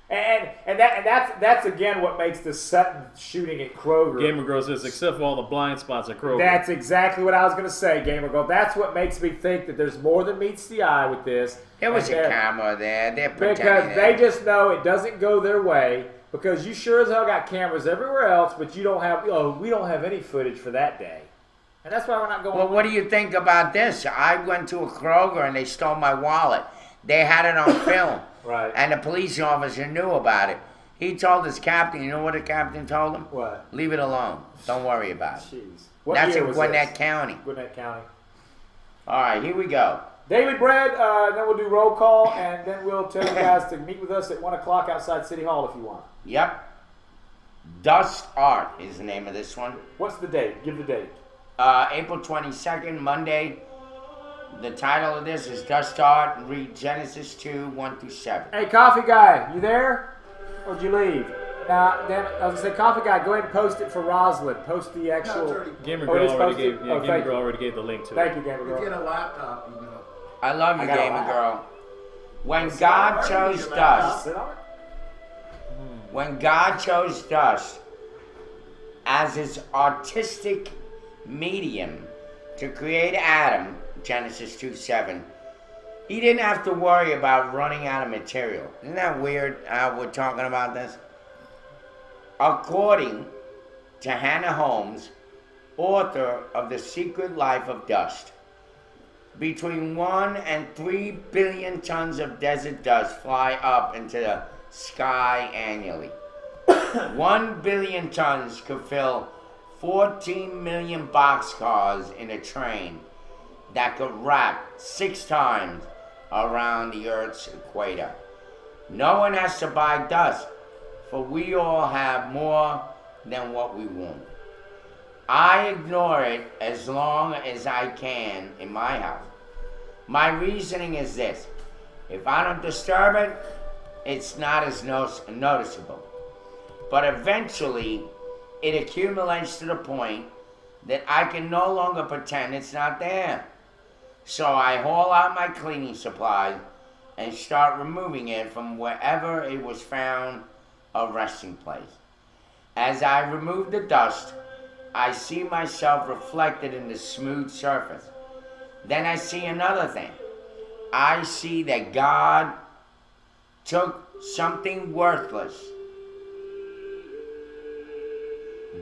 And that's again what makes the Sutton shooting at Kroger. Gamer Girl says, except for all the blind spots at Kroger. That's exactly what I was going to say, Gamer Girl. That's what makes me think that there's more than meets the eye with this. There was a camera there. They're because they just know it doesn't go their way. Because you sure as hell got cameras everywhere else, but you don't have. We don't have any footage for that day. And that's why we're not going. Well, what do you think about this? I went to a Kroger and they stole my wallet. They had it on film. Right. And the police officer knew about it. He told his captain, you know what the captain told him? What? Leave it alone. Don't worry about it. Jeez. That's in Gwinnett County. Gwinnett County. All right, here we go. Daily Bread, then we'll do roll call, and then we'll tell you guys to meet with us at 1 o'clock outside City Hall if you want. Yep. Dust Art is the name of this one. What's the date? Give the date. April 22nd, Monday. The title of this is Dust Art, and read Genesis 2, 1-7. Hey, Coffee Guy, you there? Or did you leave? Now, then, I was going to say, Coffee Guy, go ahead and post it for Rosalind. Post the actual... Gamer Oh, it is Girl already posted? gave, yeah, Oh, Gamer thank Girl you. already gave the link to Thank it. you, Gamer If Girl. you get a laptop, you know. I love you, I got a Gamer lot. Girl. When God chose dust, Sit on it? when God chose dust as his artistic medium to create Adam, Genesis 2:7, he didn't have to worry about running out of material. Isn't that weird how we're talking about this? According to Hannah Holmes, author of The Secret Life of Dust, between 1 and 3 billion tons of desert dust fly up into the sky annually. 1 billion tons could fill 14 million boxcars in a train that could wrap 6 times around the Earth's equator. No one has to buy dust, for we all have more than what we want. I ignore it as long as I can in my house. My reasoning is this: if I don't disturb it, it's not as noticeable. But eventually, it accumulates to the point that I can no longer pretend it's not there. So I haul out my cleaning supplies and start removing it from wherever it was found a resting place. As I remove the dust, I see myself reflected in the smooth surface. Then I see another thing. I see that God took something worthless,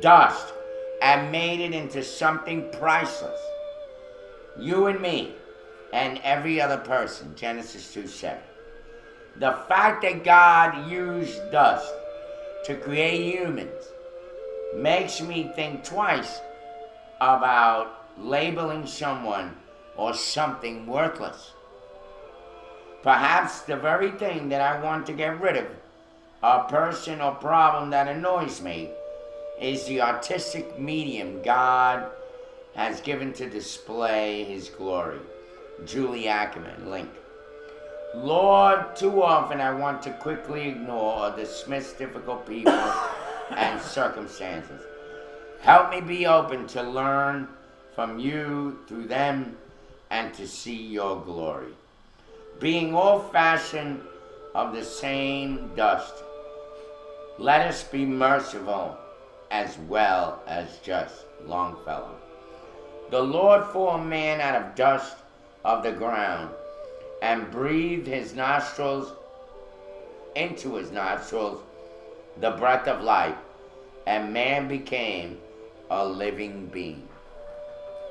dust, and made it into something priceless. You and me, and every other person, Genesis 2:7. The fact that God used dust to create humans makes me think twice about labeling someone or something worthless. Perhaps the very thing that I want to get rid of, a person or problem that annoys me, is the artistic medium God has given to display his glory. Julie Ackerman, link. Lord, too often I want to quickly ignore or dismiss difficult people and circumstances. Help me be open to learn from you through them and to see your glory. Being old-fashioned of the same dust, let us be merciful as well as just. Longfellow. The Lord formed man out of dust of the ground and breathed into his nostrils the breath of life, and man became a living being.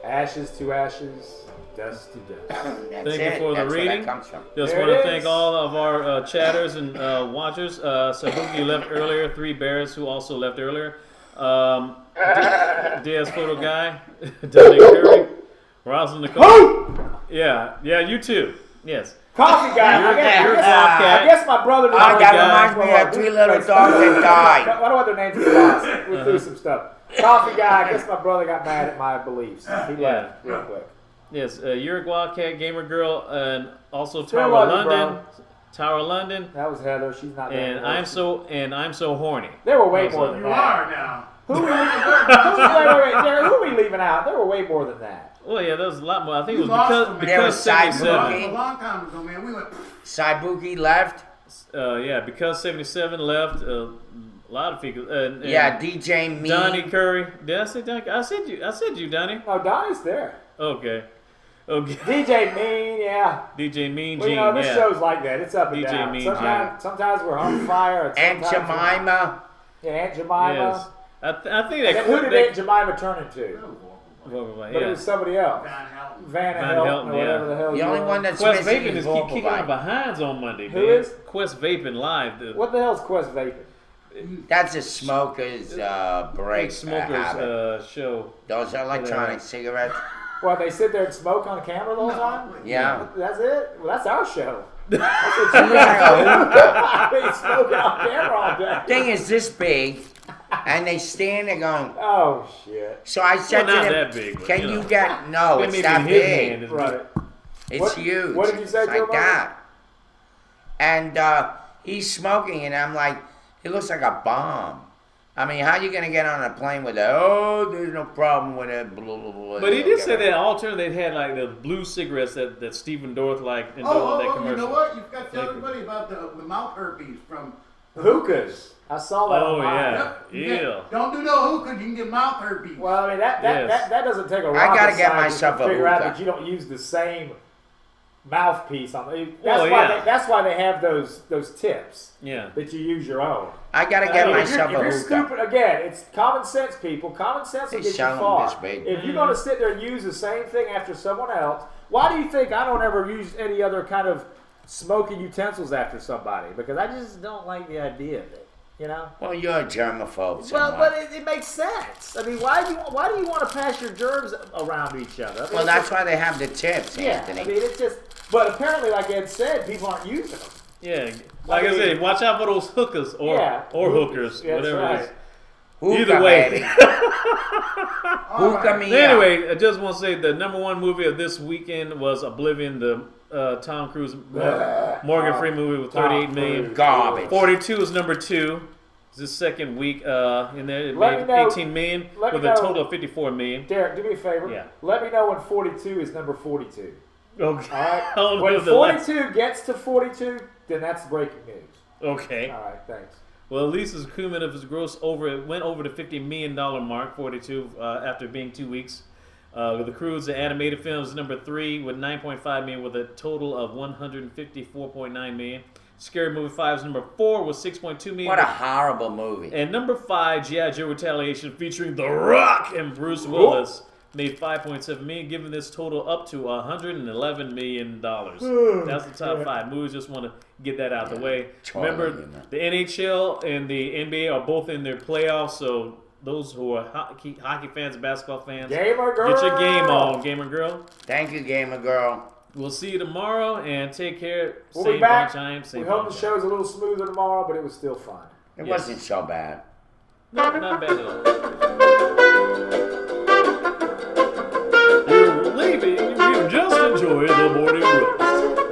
Ashes to ashes, dust to dust. Thank you for the reading. Just There want to it thank is. all of our chatters and watchers. Sabuki left earlier. 3 Bears who also left earlier. Diaz Photo Guy, Dominic Curry, Rosalind Nicole. Yeah, you too. Yes. Coffee Guy. I guess my brother. Oh, that reminds me of 3 little dogs that died. I don't know what their names were. We threw some stuff. Coffee Guy. I guess my brother got mad at my beliefs. He left real quick. Yes, Uric Wildcat, Gamer Girl, and also Still Tower love you, London. bro. Tower London. That was Heather. She's not there. And I'm so horny. There were way more than You that. are now. Who are we leaving out? There were way more than that. Well, yeah, there was a lot more. I think it was lost them. There was because 77. Saibuki. A long time ago, man. We went. Saibuki left. Yeah, because 77 left. A lot of people. And Yeah, DJ Mean. Donnie Curry. Did I say Donnie? I said you, Donnie. No, Donnie's there. Okay. DJ Mean, yeah. DJ Mean Well, Gene. you know, this yeah. show's like that. It's up and DJ down. Mean Sometimes we're on fire. Aunt sometimes Jemima. Yeah, Aunt Jemima. Yes. I think And that then who did Aunt Jemima turn into? But it was somebody else. Van Helton or whatever the hell. The you only are. one that's Quest missing Vaping is is keep kicking our Volkswagen. behinds on Monday. Who man. is? Quest Vaping Live. What the hell's Quest Vaping? That's a smoker's break. Smokers habit. show. Those are electronic cigarettes. What, they sit there and smoke on camera the whole time? Yeah. That's it? Well, that's our show. It looks like a hookah. They smoke on camera all day. Thing is this big, and they stand there going, oh, shit. So I said Well, not to them, that big, but, can you you know. get, no, Maybe it's that in his big. hand is Right. It's What- huge. what did you say It's to like him, that. And he's smoking, and I'm like, it looks like a bomb. I mean, how you gonna get on a plane with that? Oh, there's no problem with it. Blah, blah, blah, But he did say that alternative they had like the blue cigarettes that Stephen Dorff liked in that commercial. You know what? You've got to tell everybody about the mouth herpes from Hookahs. I saw that Oh, online. yeah. You get- Don't do no hookah. You can get mouth herpes. Well, I mean, that doesn't take a I rocket gotta get scientist myself to a figure out hookah. that you don't use the same mouthpiece on it. Well, yeah. That's why they have those tips. Yeah. That you use your own. I gotta get I mean, myself if you're a hookah. stupid, again, it's common sense, people. Common sense will They get you sell 'em far. this big. If you're going to sit there and use the same thing after someone else, why do you think I don't ever use any other kind of smoking utensils after somebody? Because I just don't like the idea of it. You know? Well, you're a germaphobe. Well, somewhat. but it makes sense. I mean, why do you want to pass your germs around each other? I mean, Well, it's that's just- why they have the tips, yeah. Anthony. I mean, it's just. But apparently, like Ed said, people aren't using them. Yeah, like I, I mean- said, watch out for those hookers or Yeah. hookers, That's whatever right. it is. Hookah, Either way. baby. Hookah me up. Anyway, I just want to say the #1 movie of this weekend was Oblivion, the Tom Cruise Morgan Freeman movie with 38 million. Garbage. 42 is #2. It's the second week in there. It Let made me know- 18 million let me with a know- total of 54 million. Derek, do me a favor. Yeah. Let me know when 42 is number 42. Okay. All right. I don't know When if the last- 42 gets to 42, then that's breaking news. Okay. All right. Thanks. Well, at least his cumulative gross went over the $50 million mark, 42, after being 2 weeks. The Cruise, the animated film, is #3 with 9.5 million, with a total of 154.9 million. Scary Movie 5 is #4 with 6.2 million. What a horrible movie. And #5, G.I. Joe Retaliation, featuring The Rock and Bruce Willis, made 5.7 million, giving this total up to $111 million. That's the top 5 movies. Just want to get that out the way. Remember, the NHL and the NBA are both in their playoffs, so those who are hockey fans and basketball fans, Gamer girl. get your game on, Gamer Girl. Thank you, Gamer Girl. We'll see you tomorrow, and take care. We'll Same be back. time, same We hope time. the show's a little smoother tomorrow, but it was still fun. It Yes. wasn't so bad. No, not bad at all. You're leaving. You just enjoyed the morning roast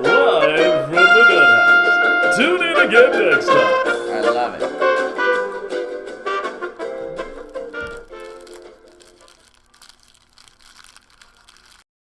live from the Gun House. Tune in again next time.